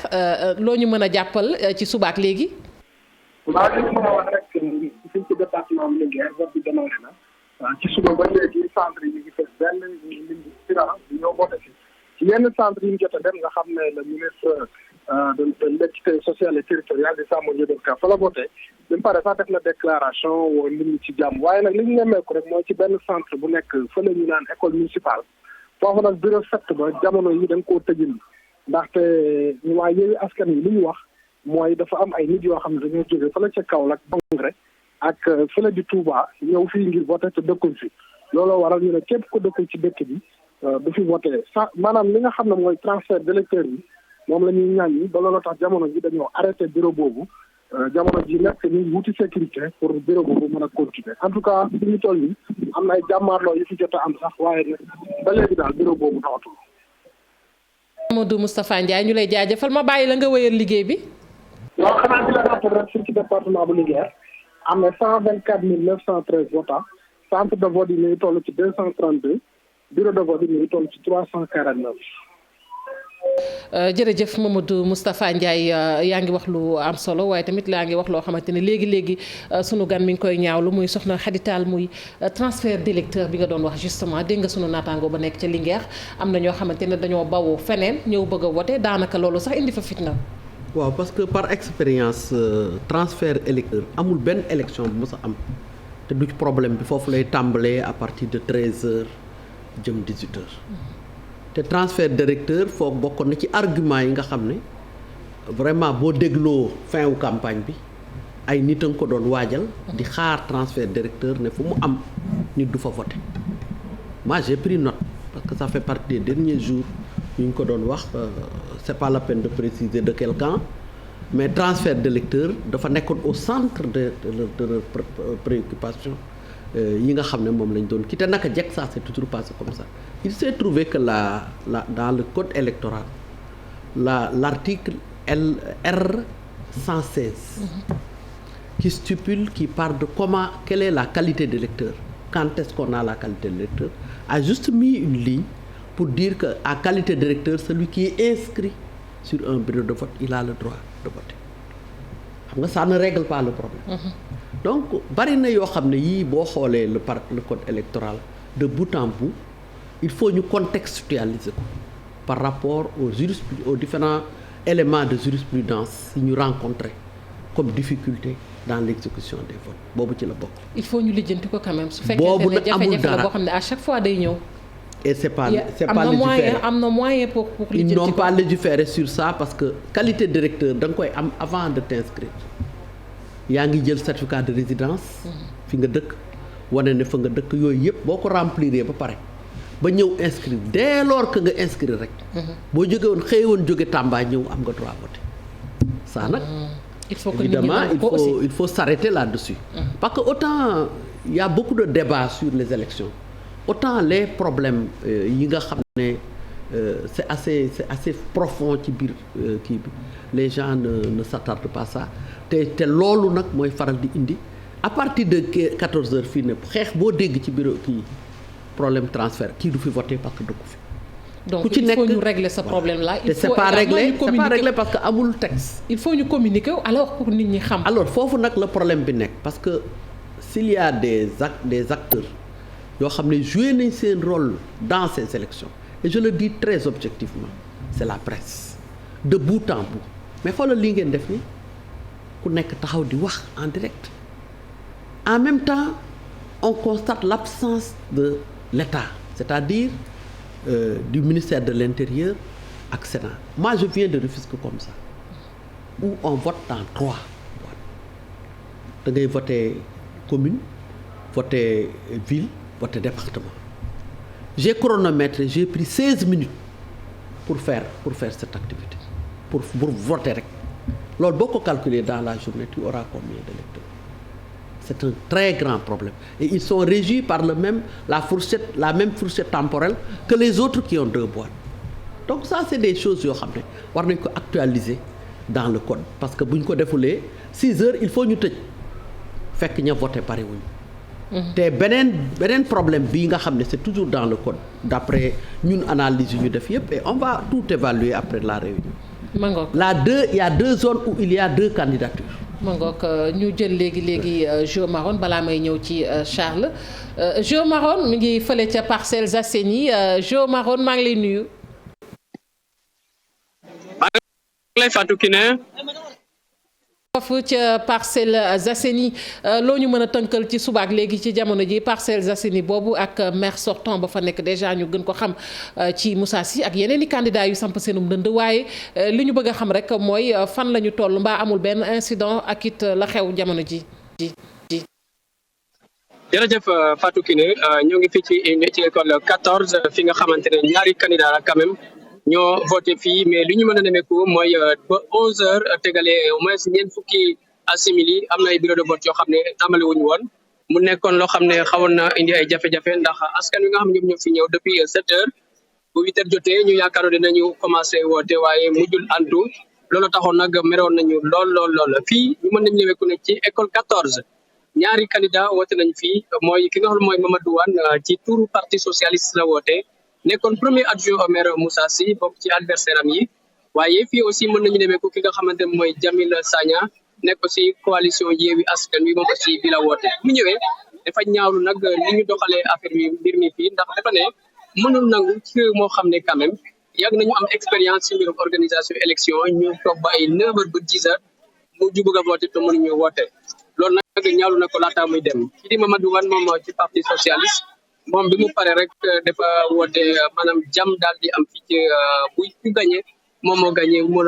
loo ñu mën a jàppal ci subaak léegi. waaw li ñu mën a wax rek fii ci département bu Linguère vote bi démarré na. waaw ci suba ba léegi centre yi ñu ngi fees benn lim bi ñoo voté fi ci yenn centre yi ñu jot a dem nga xam ne le ministre de l'équité sociale et territoriale di Samba Ndiobène Ka fa la voté bi mu pare sax def na déclaration woo nit ñi ci jàmm waaye nag li ñu nemmeeku rek mooy ci benn centre bu nekk fële ñu naan école municipale foofu nag bureau 7 ba jamono yi dañ koo tëjal ndaxte waa Yewwi Askan Wi li ñu wax mooy dafa am ay nit yoo xam ne dañoo jóge fële ca Kaolack Congrès ak fële di Touba ñëw fii ngir voté te dëkkuñ fi looloo waral ñu ne képp ko dëkkul ci dëkk bi du fi voté maanaam li nga xam ne mooy transfert d'électeurs yi moom la ñuy ñaan yi ba looloo tax jamono ji dañoo arrêté bureau boobu jamono ji nekk ñu wuti sécurité pour bureau boobu mën a continuer en tout cas fi ñu toll nii am na ay jàmmaarloo yu fi jot a am sax waaye ba léegi daal bureau boobu doxatul. Amadou Moustapha Ndiaye ñu lay jaajëfal ma bàyyi la nga wéyal liggéey bi. waaw xanaa di la rappel rek fii ci département bu Linguère am na 124 913 votants centre de vote yi ñu ngi toll ci 232 bureau de vote yi ñu ngi toll ci 349. jërëjëf Mamadou Moustapha Ndiaye yaa ngi wax lu am solo waaye tamit laa ngi wax loo xamante ne léegi sunu gan mi ngi koy ñaawlu muy soxna Khady Tall muy transfert d'électeur bi nga doon wax justement dégg nga sunu naataango ba nekk ca Linguère am na ñoo xamante ne dañoo bawoo feneen ñëw bëgg a voter daanaka loolu sax indi fa fitna. waaw parce que par expérience transfert électeur amul benn élection bu mës a am te du ci problème bi foofu lay tàmbalee à partir de 13h jëm 18h. te transfert d'électeur foofu bokkoon na ci argument yi nga xam ne vraiment boo dégloo fin wu campagne bi ay nit a nga ko doon waajal di xaar transfert d'électeur ne fu mu am nit du fa voter moi j'ai pris note parce que ça fait partie des derniers jours ñu ngi ko doon wax c'est pas la peine de préciser de quel camp mais transfert d'électeur dafa nekkoon au centre de leur préoccupation yi nga xam ne moom lañ doon quitté naka jekk ça c'est toujours passé comme ça il s'est trouvé que dans le code électoral l'article R 116 qui stipule, qui parle de quelle est la qualité d'électeur, quand est-ce qu'on a la qualité d'électeur, a juste mis une ligne pour dire que à qualité d'électeur, celui qui est inscrit sur un bureau de vote, il a le droit de voter. Xam nga ça ne règle pas le problème. Donc bari na yoo xam ne yii boo xoolee le code électoral de bout en bout, il faut ñu contextualiser ko par rapport aux différents éléments de jurisprudence yi ñu rencontrer comme difficulté dans l'exécution des votes boobu ci la bokk. il faut ñu lijjanti ko quand même. su fekkee ne jafe-jafe la boo xam ne à chaque fois day ñëw. et c'est pas légiféré am na moyen pour ils n'ont pas légiféré sur ça parce que qualité directeur da nga koy am avant de t'inscrire yaa ngi jël certificat de résidence fi nga dëkk wane ne fa nga dëkk yooyu yëpp boo ko remplir ba pare ba ñëw inscrire dès lors que nga inscrire rek boo jóge woon xëy woon jóge Tamba ñëw am nga droit voter ça nag il faut que évidemment il faut s'arrêter là-dessus parce que autant il y a beaucoup de débats sur les élections autant les problèmes yi nga xam ne c'est assez profond ci biir kii bi les gens ne s'attardent pas ça te loolu nag mooy faral di indi à partir de 14 heures fii ne xeex boo dégg ci bureau kii problème transfert kii du fi voter parce que dëkku fi donc il faut ñu régler ce problème là. il faut c'est pas réglé parce que amul texte. il faut ñu communiquer alors pour nit ñi xam. alors foofu nag la problème bi nekk parce que s'il y a des acteurs yoo xam ne joué nañ seen rôle dans ces élections et je le dis très objectivement c'est la presse de bout en bout mais xoolal li ngeen def ni ku nekk taxaw di wax en direct en même temps on constate l'absence de l'État c'est-à-dire du ministère de l'Intérieur ak Sénat moi je viens de Rufisque comme ça où on vote dans 3 da ngay voter commune voter ville voter département j'ai chronométré j'ai pris 16 minutes pour faire cette activité pour voter rek loolu boo ko calculer dans la journée tu auras combien d'électeurs c'est un très grand problème et ils sont régis par la même fourchette temporelle que les autres qui ont 2 boîtes donc ça c'est des choses yoo xam ne war nañ ko actualiser dans le code parce que bu ñu ko defulee 6 heures il faut ñu tëj fekk ña voté bari wuñu te beneen problème bii nga xam ne c'est toujours dans le code d'après ñun analyse yu ñu def yëpp et on va tout évaluer après la réunion il y a 2 zones où il y a 2 candidatures mangook ñu jël léegi Jo Maron balaa may ñëw ci Charles Jo Maron mi ngi fële ca Parcelles Assainies Jo Maron maa ngi lay nuyu. maa ngi lay Fatou Kiné. foofu ca Parcelles Assainies loo ñu mën a tënkal ci subaak léegi ci jamono ji Parcelles Assainies boobu ak maire sortant ba fa nekk déjà ñu gën ko xam ci Moussa Sy ak yeneen i candidats yu samp seenum dënd waaye li ñu bëgg a xam rek mooy fan la ñu toll mbaa amul benn incident ak it la xew jamono ji. jërëjëf Fatou Kiné ñoo ngi fii ci école 14 fi nga xamante ne ñaari candidats la quand même ñoo voté fii mais li ñu mën a nemeeku mooy ba 11 heures tegale au moins ñeent fukki simili am na ay bureau de vote yoo xam ne tàmbali wuñu woon mu nekkoon loo xam ne xawoon na indi ay jafe-jafe ndax askan wi nga xam ne ñoom ñoo fi ñëw depuis 7 heures bu 8 heures jotee ñu yaakaaroon dinañu commencé woote waaye mujjul antu loolu taxoon nag meroon nañu lool fii ñu mën nañu nemeeku ne ci école 14 ñaari candidat woote nañ fii mooy ki nga xam ne mooy Mamadou Wane ci turu parti socialiste la woote nekkoon premier adjoint au maire Moussa Sy bokk ci adversaire am yi waaye fii aussi mën nañu demee ko ki nga xamante ne mooy Jamil Sagna nekk aussi coalition Yewwi Askan Wi moom aussi bi la woote mu ñëwee dafa ñaawlu nag li ñu doxalee affaire bi mbir mi fii ndax dafa ne mënul nangu ci réew moo xam ne quand même yàgg nañu am expérience ci mbirum organisation élection ñu toog ba ay 9 heures ba 10 heures mu jubëgg a woote te mënuñu woote loolu nag ñaawlu na ko laata muy dem ki di Mamadou Wane moom ci parti socialiste moom bi mu pare rek dafa woote maanaam jàmm daal di am fii ci bu gagné moom moo gagné mu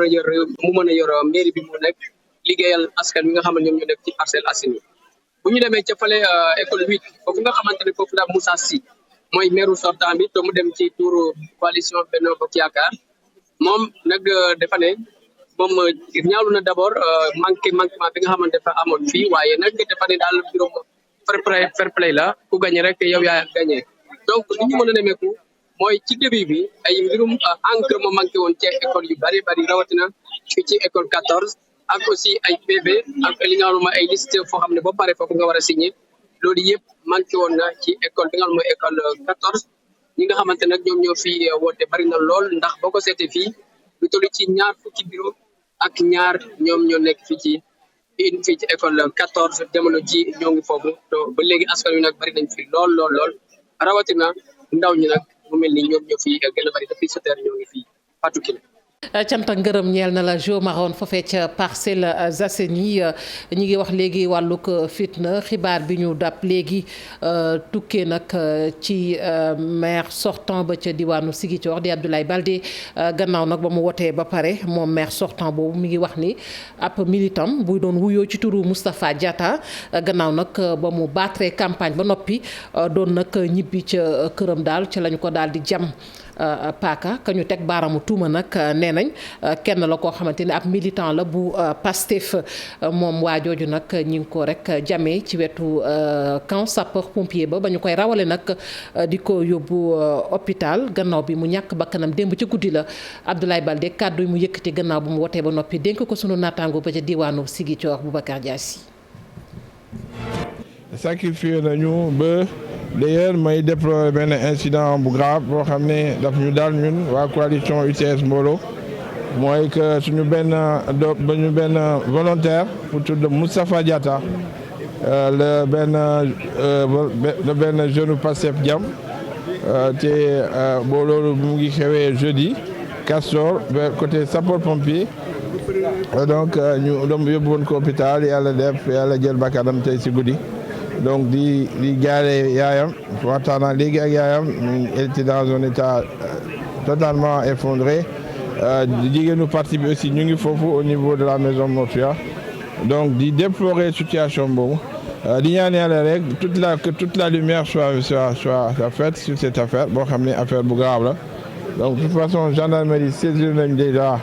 mën a yor mairie bi mu nekk liggéeyal askan wi nga xam ne ñoom ñu nekk ci Parcelles Assainies bu ñu demee ca fale école 8 foofu nga xamante ne foofu la Moussa Sy mooy maire sortant bi te mu dem ci tour coalition Benno Bokk Yaakaar moom nag dafa ne moom ñaawlu na d'abord manquement bi nga xamante dafa amoon fii waaye nag dafa ne daal bureau fair play la ku gagné rek yow yaa gagné donc li ñu mën a nemeeku mooy ci début bi ay mbirum encre moo manqué woon ci école yu bari rawatina fii ci école 14 ak aussi ay PV ak li nga xam ne mooy ay liste foo xam ne boo pare foofu nga war a signé loolu yëpp manqué woon na ci école bi nga xam ne mooy école 14 ñi nga xamante nag ñoom ñoo fi woote bari na lool ndax boo ko seetee fii lu toll ci 2 fukki bureau ak 2 ñoom ñoo nekk fii ci école 14 jamono ji ñoo ngi foofu to ba léegi askan wi nag bari nañ fi lool rawatina ndaw ñi nag mu mel ni ñoom ñoo fi gën a bari depuis 7 heures ñoo ngi fii Fatou Kiné cant ak ngërëm ñeel na la Jo Maroon foofee ca Parcelles Assainies ñi ngi wax léegi wàllug fitna xibaar bi ñu dab léegi tukkee nag ci maire sortant ba ca diwaanu Ziguinchor di Abdoulaye Baldé gannaaw nag ba mu wotee ba pare moom maire sortant boobu mi ngi wax ni ab militant buy doon wuyoo ci turu Moustapha Diatta gannaaw nag ba mu battre campagne ba noppi doon nag ñibbi ca këram daal ca lañu ko daal di jam paaka ka ñu teg baaramu tuuma nag nee nañ kenn la koo xamante ni ab militant la bu Pastef moom waa jooju nag ñi ngi ko rek jamee ci wetu camp sapeur pompier ba ñu koy rawale nag di ko yóbbu hôpital gannaaw bi mu ñàkk bakkanam démb ci guddi la Abdoulaye Baldé kàddu yi mu yëkkati gannaaw bu mu wotee ba noppi dénk ko sunu naataango ba ca diwaanu Ziguinchor Boubacar Diassi. sacrifié nañu ba d'ailleurs may déplorer benn incident bu grave boo xam ne daf ñu daal ñun waa coalition UCS Mbolo mooy que suñu benn volontaire pour tudd Moustapha Diatta le benn jeune Pastef jam te boo loolu mu ngi xewee jeudi Castor côté sapeur pompier donc ñu doon yóbbu woon ko hôpital yàlla jël bakkanam tey si guddi. donc di jaale yaayam waxtaan léegi ak yaayam elle était dans un état totalement effondré jigéenu parti bi aussi ñu ngi foofu au niveau de la maison mortuaire donc di déplorer situation boobu di ñaan yàlla rek que toute la lumière soit faite sur cette affaire boo xam ne affaire bu grave la donc de toute façon gendarmerie saisir nañ déjà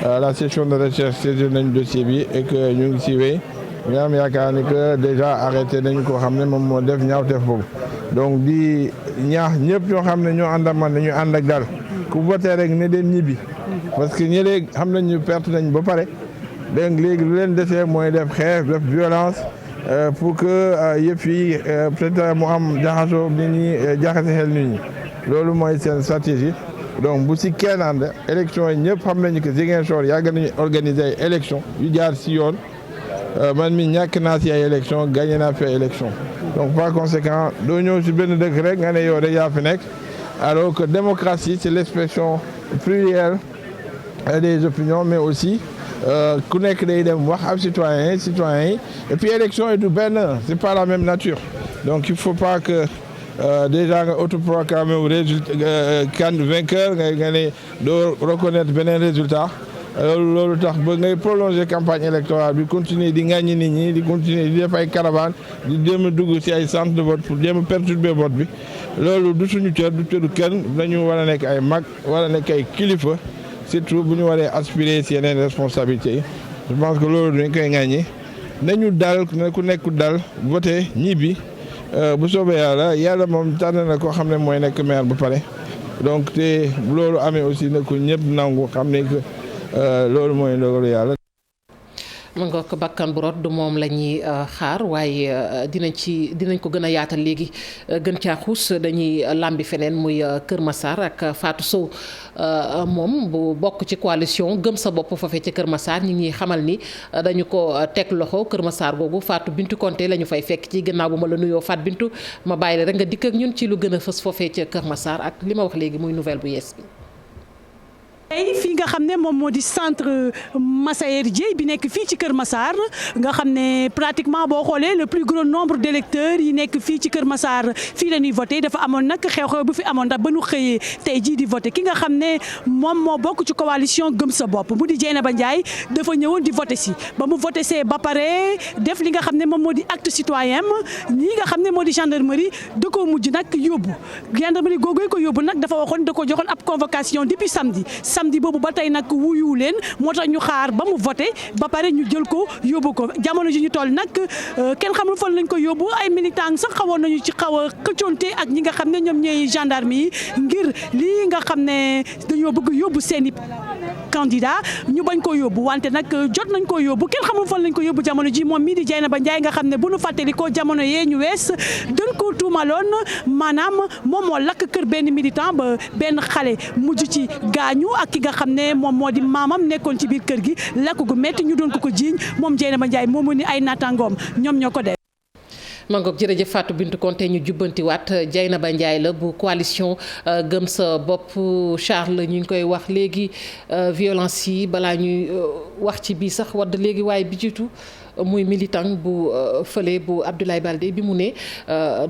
la section de recherche saisir nañ dossier bi et que ñu ngi si wéy ñu am yaakaar ni que déjà arrêté nañu ko xam ne moom moo def ñaawteef boobu donc di ñaax ñëpp ñoo xam ne ñoo ànd ak man nañu ànd ak dal ku voté rek ne leen ñibbi parce que ñëlee xam nañ ñu perte nañ ba pare donc léegi lu leen desee mooy def xeex def violence pour que yëpp yi peut-être mu am jaxasoo nit ñi jaxase xel nit ñi loolu mooy seen stratégie donc bu si kenn ànd élection yi ñëpp xam nañu que Ziguinchor yàgg nañu organiser ay élection yu jaar si yoon man mi ñàkk naa si ay élection gagné naa fi ay élection donc par conséquent doo ñëw si benn dëkk rek nga ne yow rek yaa fi nekk alors que démocratie c'est l'expression plurielle des opinions mais aussi ku nekk day dem wax ak citoyens yi et puis élection yi du benn c'est pas la même nature donc il faut pas que déjà nga autoproclamé wu résultat vainqueur nga ne doo reconnaître beneen résultat loolu tax ba ngay prolonger campagne électorale bi continuer di ŋàññi nit ñi di continuer di def ay caravane di jéem a dugg ci ay centre de vote pour jéem a perturber vote bi loolu du suñu cër du cëru kenn dañu war a nekk ay mag war a nekk ay kilifa surtout bu ñu waree aspirer ci yeneen responsabilités yi je pense que loolu dañ koy ŋàññi nañu dal ku nekk dal voté ñibbi bu soobee yàlla moom tànn na koo xam ne mooy nekk maire ba pare donc te loolu amee aussi ne ko ñëpp nangu xam ne que loolu mooy ndogalu yàlla. ma nga ko bakkan bu rot du moom la ñuy xaar waaye dinañ ko gën a yaatal léegi gën caa xuus dañuy làmbi feneen muy Kër Massar ak Fatou Sow moom bu bokk ci coalition gëm sa bopp foofee ci Kër Massar ñi ngi xamal ni dañu ko teg loxo Kër Massar googu Fatou Bintou Konté la ñu fay fekk ci gannaaw bu ma la nuyoo Fatou Bintou ma bàyyi la rek nga dikk ak ñun ci lu gën a fës foofee ci Kër Massar ak li ma wax léegi muy nouvelle bu yees bi. fii nga xam ne moom moo di centre Massaër Dieye bi nekk fii ci Kër Massar nga xam ne pratiquement boo xoolee le plus grand nombre d'électeurs yi nekk fii ci Kër Massar fii la ñuy voté dafa amoon nag xew-xew bu fi amoon ndax ba nu xëyee tey jii di voté ki nga xam ne moom moo bokk ci coalition gëm sa bopp mu di Dieynaba Ndiaye dafa ñëwoon di voté si ba mu voté see ba pare def li nga xam ne moom moo di acte citoyen ñi nga xam ne moo di gendarmerie da koo mujj nag yóbbu gendarmerie googu ko yóbbu nag dafa waxoon da ko joxoon ab convocation depuis samedi boobu ba tey nag wuyu leen moo tax ñu xaar ba mu voté ba pare ñu jël ko yóbbu ko jamono ji ñu toll nag kenn xamul fan lañ ko yóbbu ay militants sax xawoon nañu ci xaw a xëccoonte ak ñi nga xam ne ñoom ñooy gendarme yi ngir lii nga xam ne dañoo bëgg yóbbu seeni candidat ñu bañ koo yóbbu wante nag jot nañ koo yóbbu kenn xamul fan lañ ko yóbbu jamono ji moom mii di Dieynaba Ndiaye nga xam ne bu nu fàttali ko jamono yee ñu wees dañ ko tuumaloon maanaam moom moo lakk kër benn militant ba benn xale mujj ci gaañu ak ki nga xam ne moom moo di maamam nekkoon ci biir kër gi lakk gu metti ñu doon ko jiiñ moom Dieynaba Ndiaye moomu ni ay naataangoom ñoom ñoo ko def. ma ngoog jërëjëf Fatou Bintou Konté ñu jubbantiwaat Dieynaba Ndiaye la bu coalition gëm sa bopp. Charles ñu ngi koy wax léegi violence yi balaa ñuy wax ci bii sax wadd léegi waaye bi jiitu muy militant bu fële bu Abdoulaye Baldé bi mu ne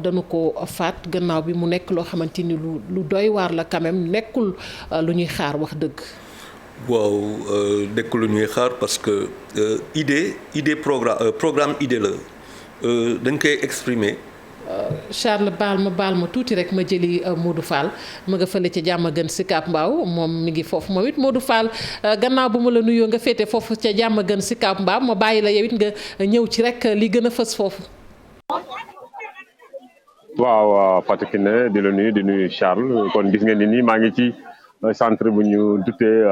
dañu ko faat gannaaw bi mu nekk loo xamante ni lu doy waar la quand même nekkul lu ñuy xaar wax dëgg. waaw nekkul lu ñuy xaar parce que idée programme idée la dañ koy exprimer. Charles baal ma tuuti rek ma jëli Modou Fall ma nga fële ca jàmm gën Sicap Mbao moom mi ngi foofu moom it Modou Fall gannaaw bu ma la nuyoo nga féete foofu ca jàmm gën Sicap Mbao ma bàyyi la yow it nga ñëw ci rek li gën a fës foofu. waaw Fatou Kiné di la nuyu di nuyu Charles kon gis ngeen ni nii maa ngi ci centre bu ñu tuddee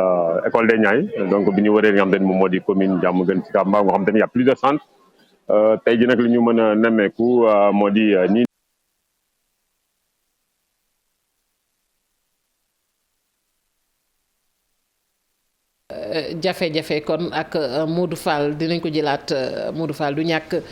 école des Niayes donc bi ñu waree nga xam te ne moom moo di commune jàmm gën Sicap Mbao nga xam te ne y a plusieurs centres. tey ji nag li ñu mën a nemmeeku moo di nii jafe-jafe kon ak Modou Fall dinañ ko jëlaat Modou Fall du ñàkk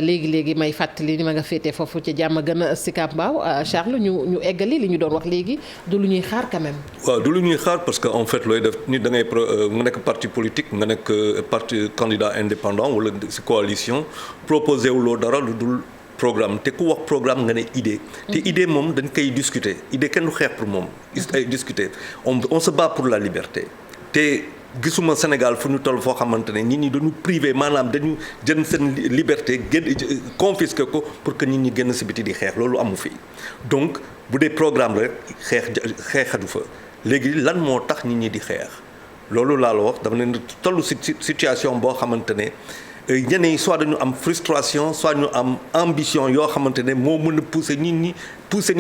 léegi may fàttali ni ma nga féetee foofu ca jàmm gën a Sicap Mbao Charles ñu eggali li ñu doon wax léegi du lu ñuy xaar quand même. waaw du lu ñuy xaar parce que en fait looy def nit da ngay nga nekk parti politique nga nekk parti candidat indépendant wala si coalition proposé wuloo dara lu dul programme te ku wax programme nga ne idée. te idée moom dañ koy discuter idée kenn du xeex pour moom. ay discuter on se bat pour la liberté te. gisuma Sénégal fu ñu toll foo xamante ne nit ñi dañu privé maanaam dañu jël seen liberté confisqué ko pour que nit ñi génn si biti di xeex loolu amu fi donc bu dee programme rek xeexatu fa léegi lan moo tax nit ñi di xeex loolu laa la wax dafa ne toll si situation boo xamante ne ñeneen yi soit dañu am frustration soit ñu am ambition yoo xamante ne moo mën a pousser nit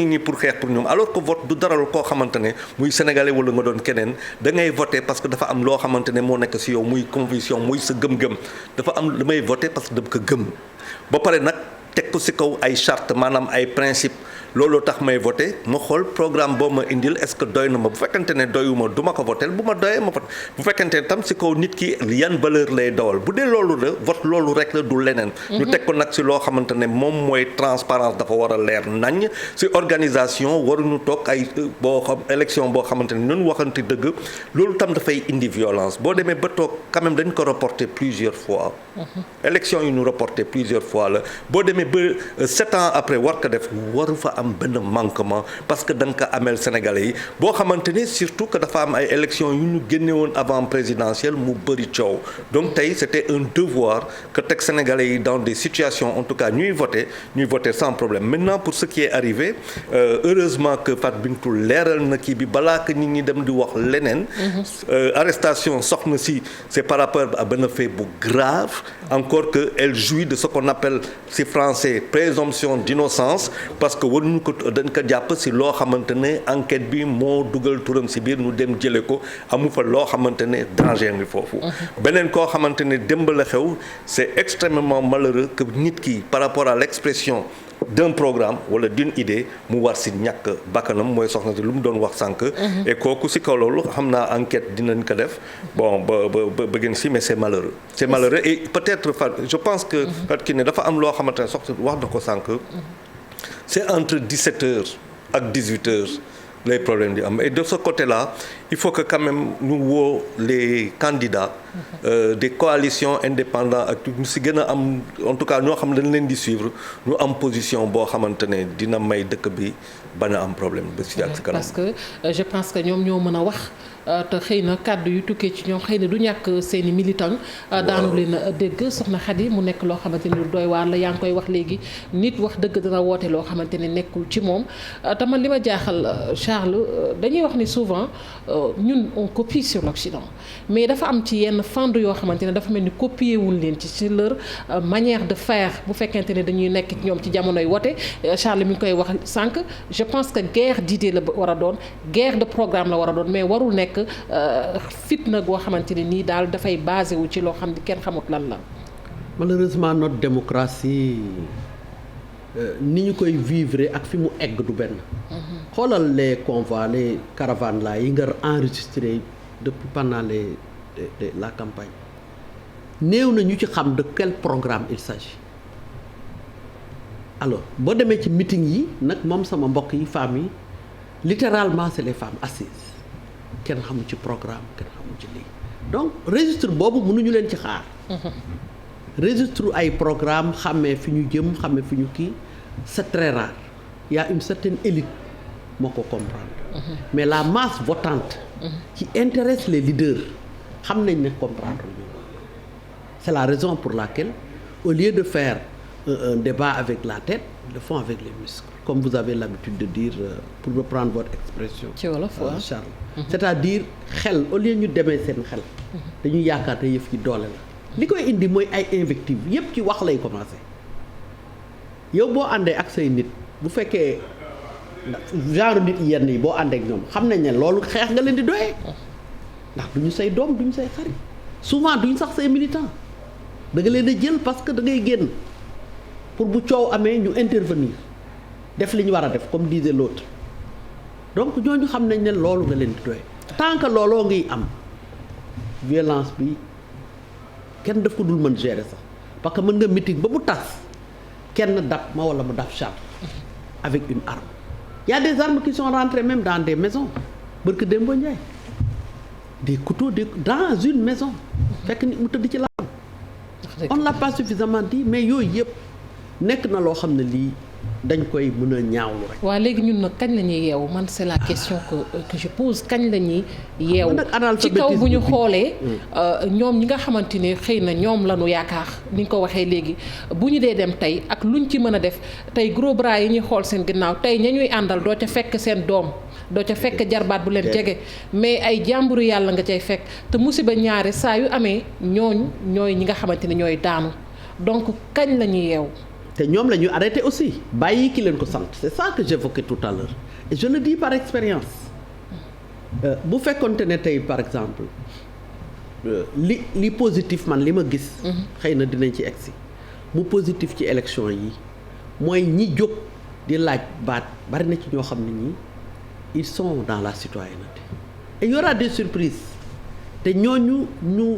ñi pour xeex pour ñoom alors que vote du daral koo xamante ne muy sénégalais wala nga doon keneen da ngay voter parce que dafa am loo xamante ne moo nekk ci yow muy conviction muy sa gëm-gëm dafa am damay voter parce que dama ko gëm ba pare nag teg ko ci kaw ay charte maanaam ay principe looloo tax may voté ma xool programme boo ma indil est-ce que doy na ma bu fekkente ne doyuma du ma ko voté bu ma doyee ma voté bu fekkente ne tam ci kaw nit ki yan valeur lay dawal bu dee loolu la vote loolu rek la du leneen. ñu teg ko nag ci loo xamante ne moom mooy transparence dafa war a leer nañ ci organisation waruñu toog ay boo xam élection boo xamante ne ñun waxante dëgg loolu tam dafay indi violence boo demee ba toog quand même dañ ko reporté plusieurs fois. élection yi ñu reporté plusieurs fois la boo demee ba 7 ans après war ko def waru fa am benn manquement parce que da nga ko ameel Sénégalais yi boo xamante ne surtout que dafa am ay élections yu ñu génne woon avant présidentielle mu bëri coow donc tey c'était un devoir que teg Sénégalais yi dans des situations en tout cas ñuy voter sans problème maintenant pour ce qui est arrivé heureusement que Fatou Bintou leeral na kii bi balaa que nit ñi dem di wax leneen arrestation soxna si c'est par rapport à benn fait bu grave encore que elle jouit de ce qu'on appelle ci français présomption d'innocence parce que waruñu ko dañ ko jàpp ci loo xamante ne enquête bi moo dugal turam ci biir ñu dem jële ko amu fa loo xamante ne danger ngi foofu beneen koo xamante ne démb la xew c'est extrêmement malheureux que nit ki par rapport à l'expression d'un programme wala d'une idée mu war ci ñàkk bakkanam mooy soxna si lu mu doon wax sànq et kooku ci kaw loolu xam naa enquête dinañ ko def bon ba gën ci mais c'est malheureux et peut-être je pense que Fatou Kiné dafa am loo xamante ne soxna wax na ko sànq c'est entre 17h ak 18h les problèmes di am et de ce côté-là il faut que quand même ñu woo les candidats des coalitions indépendantes ak ñu ci gën a am en tout cas ñoo xam ne dañ leen di suivre ñu am position boo xamante ne dina may dëkk bi bañ a am problème ba ci ak ci kanam. parce que je pense que ñoom ñoo mën a wax te xëy na kàddu yu tukkee ci ñoom xëy na du ñàkk seeni militant daanu leen dégg soxna Khady mu nekk loo xamante ni lu doy waar la yaa ngi koy wax léegi nit wax dëgg dana woote loo xamante ne nekkul ci moom te man li ma jaaxal Charles dañuy wax ni souvent ñun on copie sur l'Occident mais dafa am ci yenn fànn yoo xamante ne dafa mel ni copier wul leen ci leur manière de faire bu fekkente ne dañuy nekk ñoom ci jamonoy wote Charles mi ngi koy wax sànq je pense que guerre d'idées la war a doon guerre de programme la war a doon mais warul nekk fitna goo xamante ne nii daal dafay basé wu ci loo xam ne kenn xamut lan la. malheureusement notre démocratie ni ñu koy vivre ak fi mu egg du benn. xoolal les convois les caravanes là yi nga enregistré depuis pendant la campagne néew na ñu ci xam de quel programme il s'agit alors boo demee ci meeting yi nag moom sama mbokk yi femmes yi littéralement c'est les femmes assises kenn xamu ci programme kenn xamu ci lii donc registre boobu mënuñu leen ci xaar. registre ay programme xàmmee fi ñu jëm xàmmee fi ñu kii c'est très rare il y a une certaine élite moo ko comprendre. mais la masse votante. qui intéresse les leaders xam nañ ne comprendre ñu. c'est la raison pour laquelle au lieu de faire un débat avec la tête ils le font avec les muscles comme vous avez l'habitude de dire pour reprendre votre expression. ci wolof waaw Charles. c'est-à-dire xel au lieu ñu demee seen xel. dañuy yaakaar te yëf yi doole la. li koy indi mooy ay invectives yépp ci wax lay commencer yow boo àndee ak say nit bu fekkee genre nit yenn yi boo àndee ak ñoom xam nañ ne loolu xeex nga leen di doyee ndax duñu say doom duñu say xarit souvent duñu sax say militants da nga leen a jël parce que da ngay génn pour bu coow amee ñu intervenir def li ñu war a def comme disait l'autre donc ñooñu xam nañ ne loolu nga leen di doyee tant que looloo ngiy am violence bi kenn daf ko dul mën gérer sax parce que mën nga meeting ba mu tas kenn dab ma wala mu dab Charles avec une arme il y a des armes qui sont rentrées même dans des maisons barke Demba Ndiaye des couteaux dans une maison fekk nit mu tëdd ci la on l'a pas suffisamment dit mais yooyu yëpp nekk na loo xam ne lii dañ koy mën a ñaawlu rek. waaw léegi ñun nag kañ la ñuy yeewu man c'est la question que je pose kañ la ñuy yeewu ci kaw bu ñu xoolee ñoom ñi nga xamante ne xëy na ñoom la ñu yaakaar ni nga ko waxee léegi bu ñu dee dem tey ak luñ ci mën a def tey gros bras yi ñuy xool seen ginnaaw tey ña ñuy àndal doo ca fekk seen doom doo ca fekk jarbaat bu leen jege mais ay jàmburu yàlla nga cay fekk te musiba ñaare saa yu amee ñooy ñi nga xamante ne ñooy daanu donc kañ la ñuy yeewu. te ñoom la ñuy arrêté aussi bàyyi ki leen ko sant c'est ça que j'évoquais tout à l'heure et je le dis par expérience bu fekkonte ne tey par exemple li positif man li ma gis xëy na dinañ ci egsi mu positif ci élection yi mooy ñi jóg di laaj baat bari na ci ñoo xam ne ñi ils sont dans la citoyenneté et il y aura des surprises te ñooñu ñu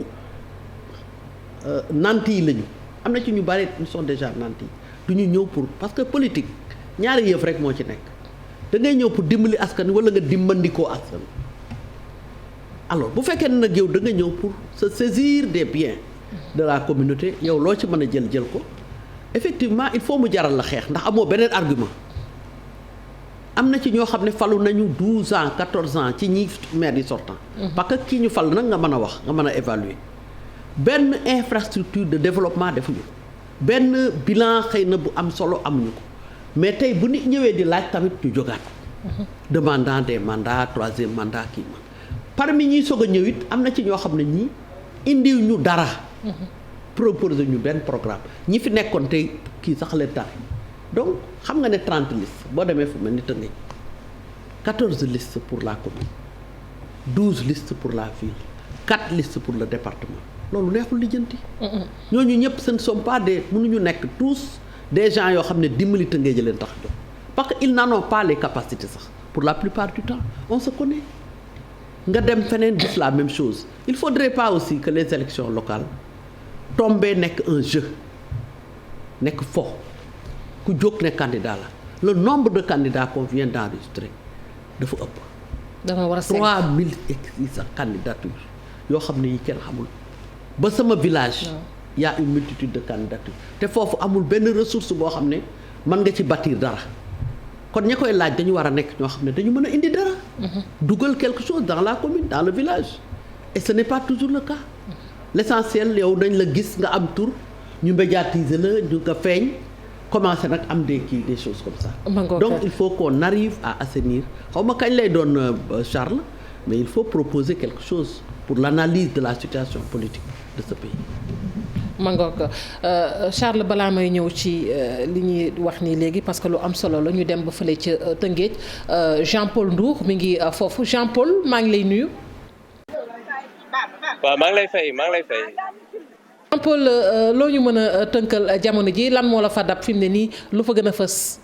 nanti yi lañu am na ci ñu bari ils sont déjà nanti du ñu ñëw pour parce que politique ñaari yëf rek moo ci nekk da ngay ñëw pour dimbali askan wala nga dimbandikoo askan alors bu fekkee ne nag yow da nga ñëw pour se saisir des biens de la communauté yow loo ci mën a jël ko effectivement il faut mu jaral la xeex ndax amoo beneen argument am na ci ñoo xam ne falu nañu 12 ans 14 ans ci ñi maire yi sortant parce que kii ñu fal nag nga mën a wax nga mën a évaluer benn infrastructure de développement defuñu benn bilan xëy na bu am solo amuñu ko mais tey bu nit ñëwee di laaj tamit ñu jógaat demandant des mandats 3e mandat kii man parmi ñiy soog a ñëw it am na ci ñoo xam ne ñii indiw ñu dara proposer ñu benn programme ñi fi nekkoon tey kii sax leen tar donc xam nga ne 30 listes boo demee fu mel ni Tëngéej 14 listes pour la commune 12 listes pour la ville 4 listes pour le département loolu neexul lijjanti. ñooñu ñëpp ce ne sont pas des mënuñu nekk tous des gens yoo xam ne dimbali Tëngéej leen tax jox parce que ils n'en ont pas les capacités sax pour la plupart du temps on se connaît nga dem feneen gis la même chose il faudrait pas aussi que les élections locales tombent nekk un jeu nekk fo ku jóg ne candidat la le nombre de candidats qu'on vient d'enregistrer dafa ëpp. dama war a 3600 candidatures yoo xam ne yi kenn xamul. ba sama village y a une multitude de candidatures te foofu amul benn ressource boo xam ne mën nga ci bâtir dara kon ña koy laaj dañu war a nekk ñoo xam ne dañu mën a indi dara dugal quelque chose dans la commune dans le village et ce n'est pas toujours le cas l'essentiel yow dañ la gis nga am tour ñu médiatiser la ñu nga feeñ commencer nag am des choses comme ça donc il faut qu'on arrive à assainir xaw ma kañ lay doon Charles mais il faut proposer quelque chose pour l'analyse de la situation politique de ce pays. Mangook Charles balaa may ñëw ci li ñuy wax nii léegi parce que lu am solo la ñu dem ba fële ca Tëngéej Jean-Paul Ndour mi ngi foofu Jean-Paul maa ngi lay nuyu. waaw maa ngi lay fay. Jean-Paul loo ñu mën a tënkal jamono ji lan moo la fa dab fi mu ne nii lu fa gën a fës.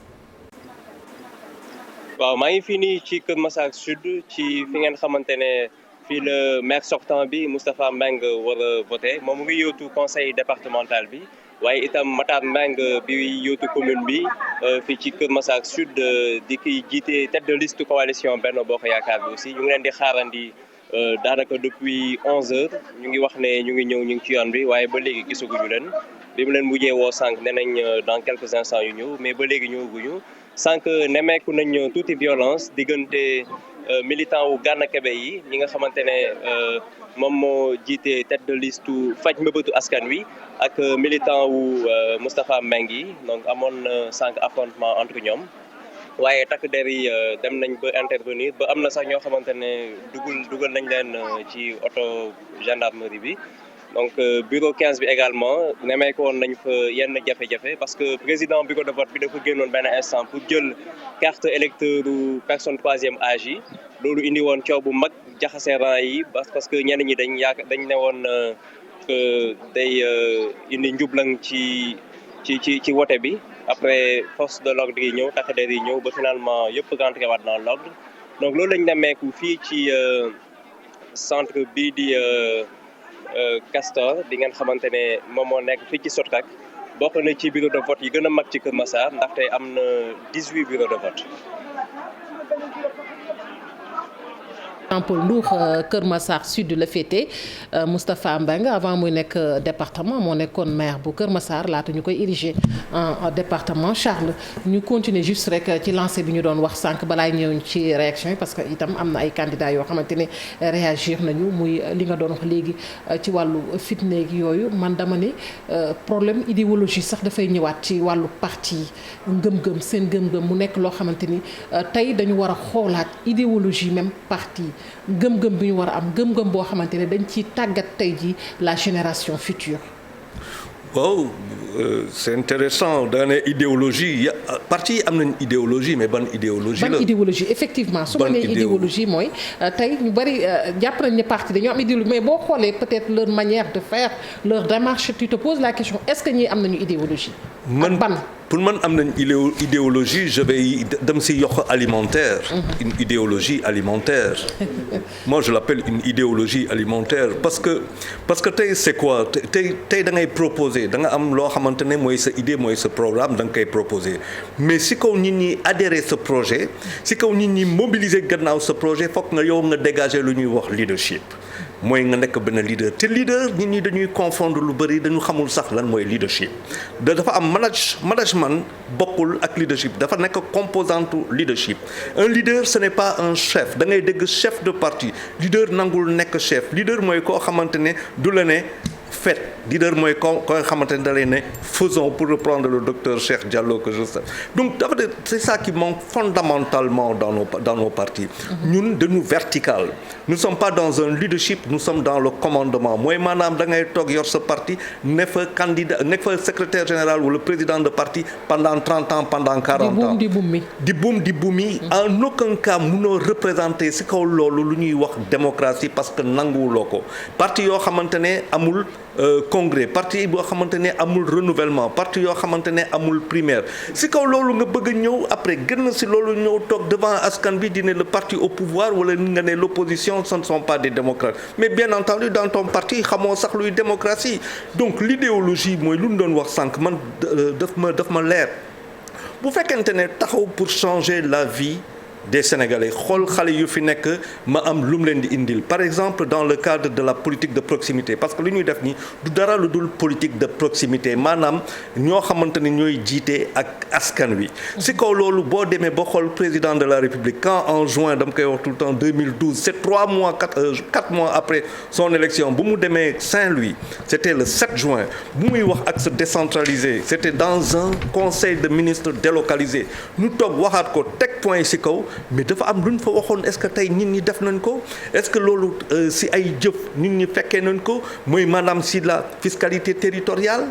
waaw maa ngi fii nii ci Kër Massar Sud ci fi ngeen xamante ne. fii le maire sortant bi Moustapha Mbengue war a voté moom mu ngi yóotu conseil départemental bi waaye itam Matar Mbengue bi yóotu commune bi fii ci Kër Massar Sud di kiy jiite tête de liste coalition Benno Bokk Yaakaar bi aussi ñu ngi leen di xaarandi daanaka depuis 11h ñu ngi wax ne ñu ngi ñëw ñu ngi ci yoon bi waaye ba léegi gisaguñu leen bi mu leen mujjee woo sànq nee nañ dans quelques instants yu ñëw mais ba léegi ñëwaguñu sànq nemmeeku nañ tuuti violence diggante militant wu Gana Kebe yi ñi nga xamante ne moom moo jiite tête de liste faj mbëbëtu askan wi ak militant wu Moustapha Mbengue yi donc amoon sànq affrontement entre ñoom waaye takk der yi dem nañ ba intervenir ba am na sax ñoo xamante ne dugal nañ leen ci oto gendarmerie bi donc bureau 15 bi également nemmeeku woon nañ fa yenn jafe-jafe parce que président bureau de vote bi dafa génnoon benn instant pour jël carte électeur u personne troisième âge yi loolu indi woon coow bu mag jaxase rang yi parce que ñenn ñi dañ ne woon que day indi njublang ci wote bi après force de l'ordre yi ñëw takk der yi ñëw ba finalement yëpp rentré waat dans l'ordre donc loolu lañ nemmeeku fii ci centre bii di Castor di ngeen xamante ne moom moo nekk fii ci Sotrac bokk na ci bureau de vote yi gën a mag ci Kër Massar ndaxte am na 18 bureaux de vote. Paul Ndour Kër Massar Sud la féete Moustapha Mbengue avant muy nekk département moo nekkoon maire bu Kër Massar laata ñu koy ériger en département. Charles ñu continuer juste rek ci lancé bi ñu doon wax sànq balaay ñëw ci réaction yi parce que itam am na ay candidats yoo xamante ne réagir nañu muy li nga doon wax léegi ci wàllu fitna yooyu man dama ne problème idéologie sax dafay ñëwaat ci wàllu parti ngëm-ngëm seen ngëm-ngëm mu nekk loo xamante ni tey dañu war a xoolaat idéologie même parti gëm-gëm bi ñu war a am gëm-gëm boo xamante ne dañ ciy tàggat tey ji la génération future. waaw c'est intéressant da ne idéologie parti yi am nañ idéologie mais ban idéologie la. ban idéologie effectivement su ma nee idéologie mooy tey ñu bari jàpp nañ ne parti dañoo am idéologie mais boo xoolee peut-être leur manière de faire leur démarche tu te poses la question est-ce que ñii am nañu idéologie. man ban pour man am nañ idéologie je vais dem si yokk alimentaire. une idéologie alimentaire. moi je l'appelle une idéologie alimentaire parce que tey c'est quoi tey da ngay proposer da nga am loo xamante ne mooy sa idée mooy sa programme da nga koy proposer mais si kaw nit ñi adhérer ce projet si kaw nit ñi mobiliser gannaaw ce projet fokk nga yow nga dégager lu ñuy wax leadership. mooy nga nekk benn leader te leader nit ñi dañuy confondre lu bëri dañu xamul sax lan mooy leadership dafa am management bokkul ak leadership dafa nekk composante leadership un leader ce n'est pas un chef da ngay dégg chef de parti leader nangul nekk chef leader mooy koo xamante ne du la ne fait leader mooy ko xamante ne da lay ne faisons pour reprendre le docteur Cheikh Diallo que je sais donc dafa de c'est ça qui manque fondamentalement dans nos partis ñun dañu vertical nous sommes pas dans un leadership nous sommes dans le commandement mooy maanaam da ngay toog yor sa parti ne fa candidat ne fa secrétaire général ou le président de parti pendant 30 ans pendant 40 ans di buumi en aucun cas mënoo représenter ci kaw loolu lu ñuy wax démocratie parce que nanguwuloo ko parti yoo xamante ne amul congrès parti boo xamante ne amul renouvellement parti yoo xamante ne amul primaire si kaw loolu nga bëgg a ñëw après gën si loolu ñëw toog devant askan bi di ne le parti au pouvoir wala nga ne l'opposition ce ne sont pas des démocrates mais bien entendu dans ton parti xamoo sax luy démocratie donc l'idéologie mooy lu ñu doon wax sànq man daf ma leer bu fekkente ne taxaw pour changer la vie des Sénégalais xool xale yu fi nekk ma am lu mu leen di indil par exemple dans le cadre de la politique de proximité parce que lu ñuy def nii du dara lu dul politique de proximité maanaam ñoo xamante ne ñooy jiite ak askan wi. si kaw loolu boo demee ba xool président de la République quand en juin dama koy wax tout le temps 2012 c'est 4 mois après son élection bu mu demee Saint-Louis c'était le 7 juin bu muy wax axe décentralisé c'était dans un conseil de ministres délocalisé ñu toog waxaat ko teg point si kaw. mais dafa am lu ñu fa waxoon est-ce que tey nit ñi def nañ ko est-ce que loolu si ay jëf nit ñi fekkee nañ ko mooy maanaam si la fiscalité territoriale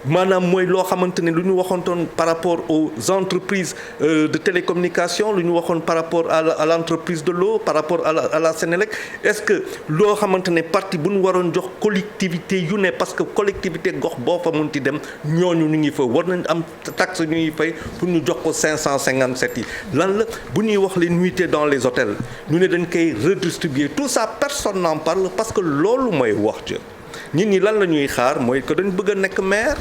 maanaam mooy loo xamante ne lu ñu waxoontoon par rapport aux entreprises de télécommunication lu ñu waxoon par rapport à l'entreprise de l'eau par rapport à la Sénélec est-ce que loo xamante ne parti bu ñu waroon jox collectivité yu ne parce que collectivité gox boo fa mënti dem ñooñu ñu ngi fa war nañ am taxe ñuy fay pour ñu jox ko 557 yi lan la bu ñuy wax les nuitées dans les hôtels ñu ne dañ koy redistribuer tout ça personne n'en parle parce que loolu mooy wax ja nit ñi lan la ñuy xaar mooy que dañ bëgg a nekk maire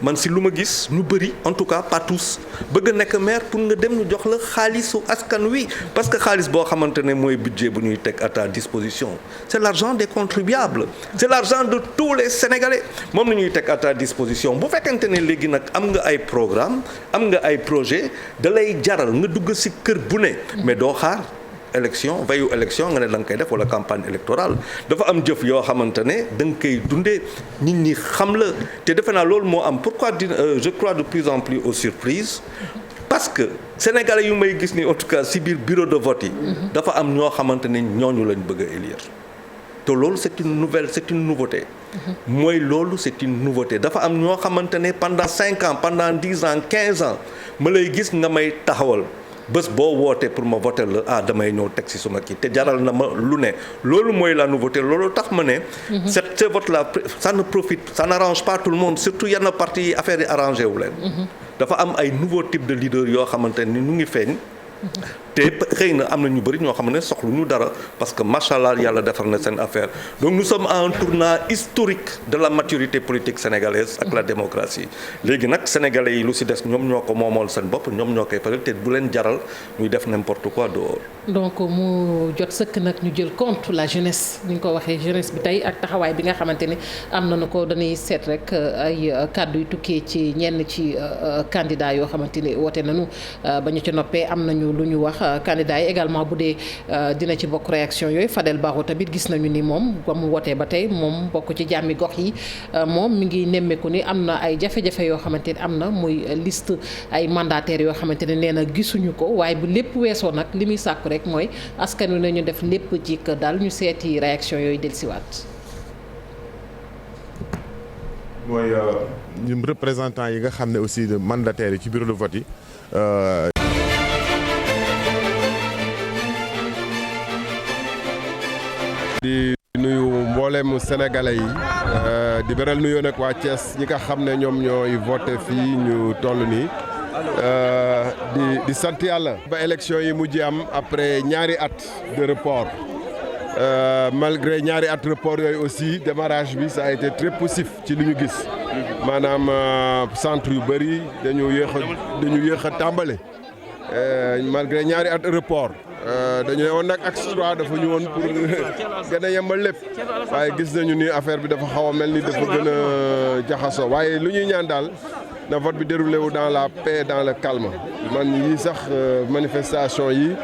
man si lu ma gis ñu bëri en tout cas pas tous bëgg a nekk maire pour nga dem ñu jox la xaalisu askan wi parce que xaalis boo xamante ne mooy budget bu ñuy teg à ta disposition c'est l'argent des contribuables c'est l'argent de tous les Sénégalais moom la ñuy teg à ta disposition bu fekkente ne léegi nag am nga ay programme am nga ay projet da lay jaral nga dugg si kër bu ne mais doo xaar élection veillu élection nga ne da nga koy def wala campagne électorale dafa am jëf yoo xamante ne da nga koy dundee nit ñi xam la te defe naa loolu moo am pourquoi je crois de plus en plus aux surprises parce que sénégalais yu may gis ni en tout cas si biir bureau de vote yi dafa am ñoo xamante ne ñooñu lañ bëgg a élire te loolu c'est une nouvelle c'est une nouveauté mooy loolu c'est une nouveauté dafa am ñoo xamante ne pendant 5 ans pendant 10 ans 15 ans ma lay gis nga may taxawal bés boo wootee pour ma voter la damay ñëw teg ci suma kii te jaral na ma lu ne loolu mooy la nouveauté loolu tax ma ne ce vote là ça ne profite ça n'arrange pas tout le monde surtout yenn parti yi affaire yi arrangé wu leen dafa am ay nouveau type de leader yoo xamante ni ñu ngi feeñ te xëy na am na ñu bëri ñoo xam ne soxlu ñu dara parce que machallah yàlla defar na seen affaire donc nous sommes à un tournant historique de la maturité politique sénégalaise ak la démocratie léegi nag sénégalais yi lu ci des ñoom ñoo ko moomool seen bopp ñoom ñoo koy faral te bu leen jaral ñuy def n'importe quoi dehors. donc mu jot sëkk nag ñu jël compte la jeunesse ni nga ko waxee jeunesse bi tey ak taxawaay bi nga xamante ni am nañu ko dañuy seet rek ay kàddu yu tukkee ci ñenn ci candidat yoo xamante ni woote nañu ba ñu ca noppee am nañu lu ñu wax candidat yi également bu dee dina ci bokk réaction yooyu Fadel Barro tamit gis nañu ni moom ba mu wootee ba tey moom bokk ci jàmmi gox yi moom mi ngi nemmeeku ni am na ay jafe-jafe yoo xamante ni am na muy liste ay mandataires yoo xamante ne nee na gisuñu ko waaye bu lépp weesoo nag li muy sàkku rek mooy askan wi nañu def lépp ci que daal ñu seeti réaction yooyu dellusiwaat. mooy ñun représentant yi nga xam ne aussi de mandataires yi ci bureau de vote yi. di nuyu mboolemu sénégalais yi di beral nuyoo nag waa Thiès ñi nga xam ne ñoom ñooy voté fii ñu toll nii di sant yàlla. ba élection yi mujj am après ñaari at de report malgré ñaari at report yooyu aussi démarrage bi ça a été très poussif ci li ñu gis maanaam centre yu bëri dañu yéex a tàmbale malgré ñaari at report. dañu ne woon nag acte 3 dafa ñu woon pour gën a yembal lépp waaye gis nañu ni affaire bi dafa xaw a mel ni dafa gën a jaxasoo waaye lu ñuy ñaan daal na vote bi déroulé wu dans la paix dans le calme man yii sax manifestation yi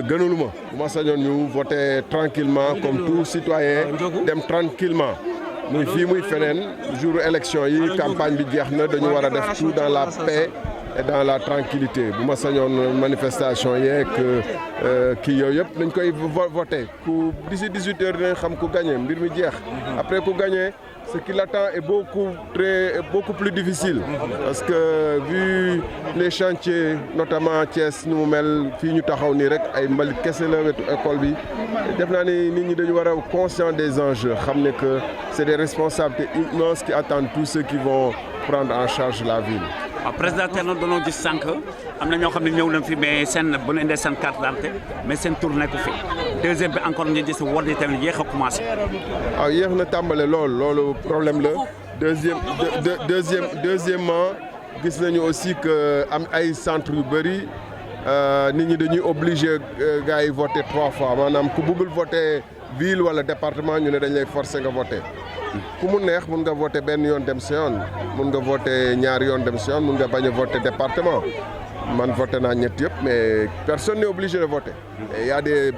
gënaluma bu ma sañoon ñu voter tranquillement comme tout citoyen dem tranquillement muy fii muy feneen jour élection yi campagne bi jeex na dañu war a def tout dans la paix et dans la tranquillité bu ma sañoon manifestation yeeg kii yooyu yëpp dañ koy voté ku d'ici 18 heures dinañ xam ku gagné mbir mi jeex après ku gagné ce qui l'attend est beaucoup plus difficile parce que vu les chantiers notamment Thiès nu mu mel fii ñu taxaw nii rek ay mbalit kese la wetu école bi def naa ni nit ñi dañu war a conscient des enjeux xam ne que c'est des responsabilités immenses qui attendent tous ceux qui vont prendre en charge la ville. waaw président Thierno dañoo gis sànq am na ñoo xam ne ñëw nañ fi mais seen bu ñu indee seen carte d'identité mais seen tour nekku fi deuxième bi encore ñu gis war di tamit yéex a commencé. waaw yéex na tàmbale loolu problème la deuxièmement gis nañu aussi que am ay centre yu bëri nit ñi dañuy obligé gars yi voter 3 fois maanaam ku bëggul voter ville wala département ñu ne dañ lay forcer nga voter. ku mu neex mun nga voter benn yoon dem sa yoon mun nga voter ñaari yoon dem sa yoon mun nga bañ a voter département man voter naa ñett yëpp mais personne n'est obligé de voter. Et il y a des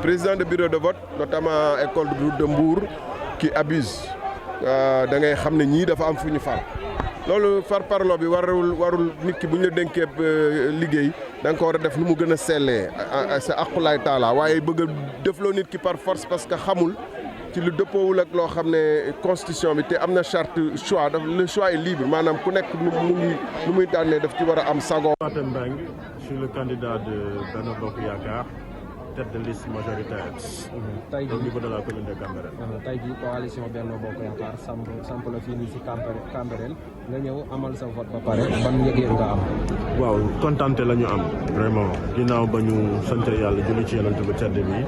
présidents de bureau de vote notamment école de Mbour qui abusent da ngay xam ne ñii dafa am fu ñu far loolu farparloo bi warul nit ki bu ñu la dénkee liggéey da nga ko war a def nu mu gën a sellee sa aqulaay taala waaye bëgg a defloo nit ki par force parce que xamul. ci lu dëppoowul ak loo xam ne constitution bi te am na charte choix le choix est libre maanaam ku nekk nu muy tànnee daf ci war a am sago. Fatou Mbengue, je suis le candidat de Benno Bokk Yaakaar, tête de liste majoritaire au niveau de la commune de Cambérène. tey jii coalition Benno Bokk Yaakaar samp la fii nii si Cambérène nga ñëw amal sa vote ba pare ban yëg-yëg nga am. waaw kontante la ñu am vraiment ginnaaw ba ñu sant yàlla julli ci yonent bu tedd bi.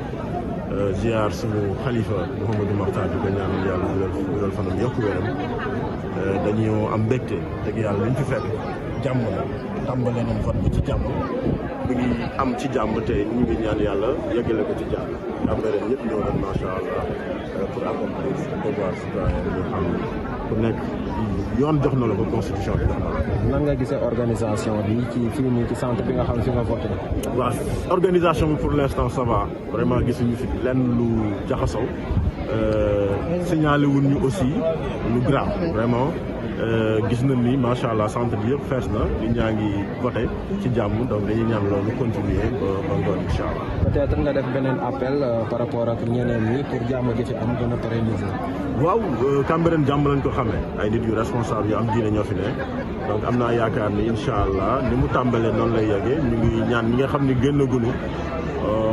ziar suñu xalifa Mouhamadou Makhtar di ko ñaanal yàlla wéral fanam yokku wéram dañoo am mbégte dëgg yàlla liñ fi fekk jàmm la tàmbale nañ vote bi ci jàmm mi ngi am ci jàmm te ñu ngi ñaan yàlla yeggale ko ci jàmm Cambérène ñëpp ñëw nañ macha allah pour accomplir devoir citoyen bi ñu xam ku nekk yoon jox na la ko constitution bi jox na la. nan nga gisee organisation bi ci fii nii ci centre bi nga xam fi nga voté. waaw organisation bi pour l'instant ça va vraiment gisuñu fi lenn lu jaxasoo signalé wuñ ñu aussi lu grave vraiment gis nañ ni macha allah centre bi yëpp fees na nit ñaa ngi voté ci jàmm donc dañuy ñaan loolu continuer ba ngoon incha allah. peut-être nga def beneen appel par rapport ak ñeneen ñi pour jàmm ji fi am gën a pérenniser. waaw Cambérène jàmm lañ ko xamee ay nit yu responsable yu am diine ñoo fi ne donc am naa yaakaar ni incha allah ni mu tàmbalee noonu lay yeggee ñu ngi ñaan ñi nga xam ni génn gunu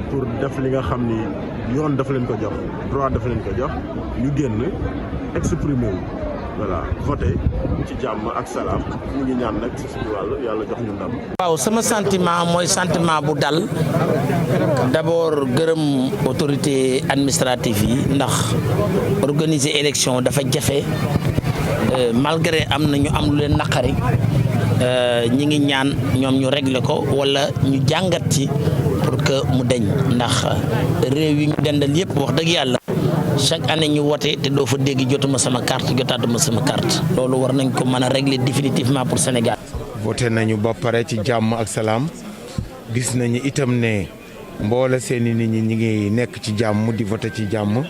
pour def li nga xam ni yoon dafa leen ko jox droit dafa leen ko jox ñu génn exprimer wu voilà voté ci jàmm ak salaam ñu ngi ñaan nag ci suñu wàll yàlla jox ñu ndam. waaw sama sentiment mooy sentiment bu dal d'abord gërëm autorité administrative yi ndax organiser élection dafa jafe malgré am na ñu am lu leen naqari ñi ngi ñaan ñoom ñu régler ko wala ñu jàngat ci pour que mu deñ ndax réew yi ñu dendal yëpp wax dëgg yàlla chaque année ñu wote te doo fa dégg jotuma sama carte jotaatuma sama carte loolu war nañ ko mën a régler définitivement pour Sénégal. voté nañu ba pare ci jàmm ak salaam gis nañu itam ne mboole seeni nit ñi ngi nekk ci jàmm di voté ci jàmm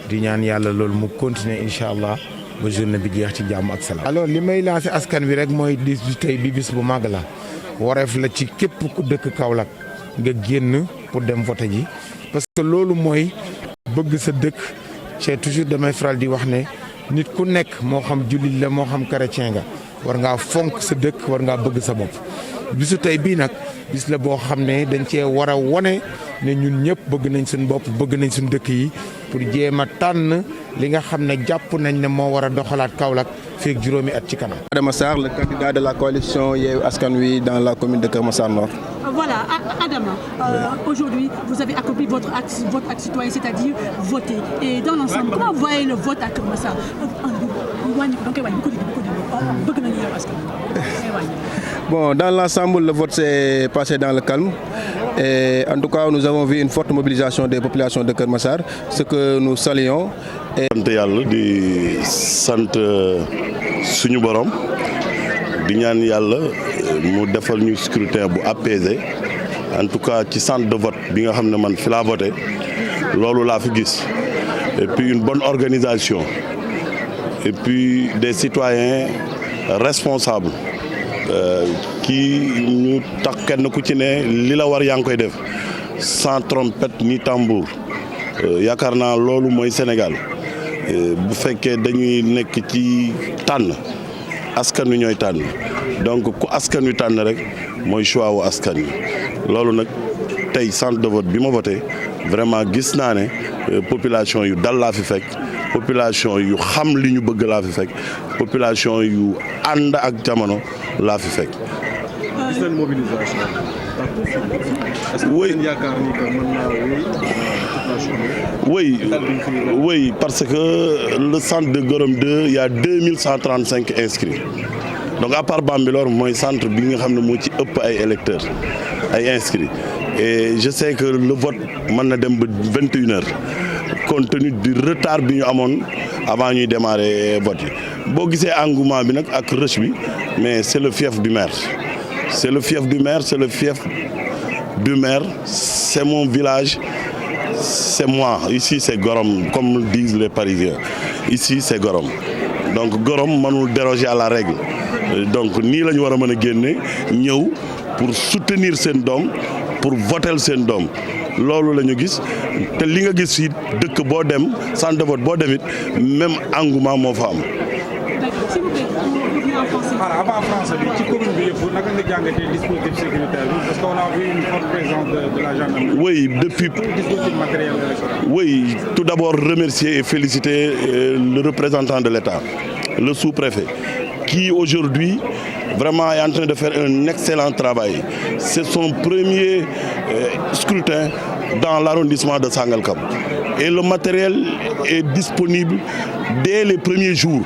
di ñaan yàlla loolu mu continuer incha allah ba journée bi jeex ci jàmm ak salaam. alors li may lancé askan wi rek mooy bis bi tey bi bis bu màgg la wareef la ci képp ku dëkk Kaolack nga génn pour dem voté ji parce que loolu mooy bëgg sa dëkk. c'est toujours damay faral di wax ne nit ku nekk moo xam jullit la moo xam chrétien nga war ngaa fonk sa dëkk war ngaa bëgg sa bopp bisu tey bii nag bis la boo xam ne dañ cee war a wone ne ñun ñëpp bëgg nañ suñu bopp bëgg nañ suñu dëkk yi pour jéem a tànn li nga xam ne jàpp nañ ne moo war a doxalaat Kaolack feek juróomi at ci kanam. Adama Sarr, le candidat de la coalition Yewwi Askan Wi dans la commune de Keur Massar Nord. Voilà, Adama, aujourd'hui, vous avez accompli votre acte citoyen, c'est-à-dire voter. Et dans l'ensemble, comment vous voyez le vote à Keur Massar? Bon, dans l'ensemble, le vote s'est passé dans le calme. Et en tout cas, nous avons vu une forte mobilisation des populations de Keur Massar, ce que nous saluons. sant yàlla di sant suñu borom di ñaan yàlla mu defal ñu scrutin bu apaisé en tout cas ci centre de vote bi nga xam ne man fi laa voté loolu laa fi gis et puis une bonne organisation et puis des citoyens responsables qui ñu tax kenn ku ci ne li la war yaa ngi koy def sans trompette ni tambour yaakaar naa loolu mooy Sénégal bu fekkee dañuy nekk ci tànn askan wi ñooy tànn donc ku askan wi tànn rek mooy choix wu askan wi loolu nag tey centre de vote bi ma voté vraiment gis naa ne population yu dal laa fi fekk population yu xam li ñu bëgg laa fi fekk population yu ànd ak jamono laa fi fekk. gis nañ mobilisation. oui oui parce que le centre de Gorom 2 il y a 2135 inscrits donc à part Bambilor mooy centre bi nga xam ne moo ci ëpp ay électeurs ay inscrits et je sais que le vote mën na dem ba 21h compte tenu du retard bi ñu amoon avant ñuy démarrer vote yi boo gisee engouement bi nag ak rush bi mais c'est le fief du maire c'est le fief du maire c'est le fief du maire c'est mon village c'est moi ici c'est Gorom comme disent les Parisiens ici c'est Gorom donc Gorom mënul déroger à la règle donc nii la ñu war a mën a génne ñëw pour soutenir seen doom pour voter seen doom loolu la ñu gis te li nga gis fii dëkk boo dem centre de vote boo demit même engouement moo fa am. avant France bi ci commune bi yëpp naka nga jàngatee dispositif sécuritaire bi parce qu'on a vu une forte présence de la gendarmerie. Oui, depuis. Dispositif matériel électoral. Oui, tout d'abord remercier et féliciter le représentant de l'État, le sous-préfet, qui aujourd'hui vraiment est en train de faire un excellent travail. C'est son premier scrutin dans l'arrondissement de Sangalkam. Et le matériel est disponible dès les premiers jours.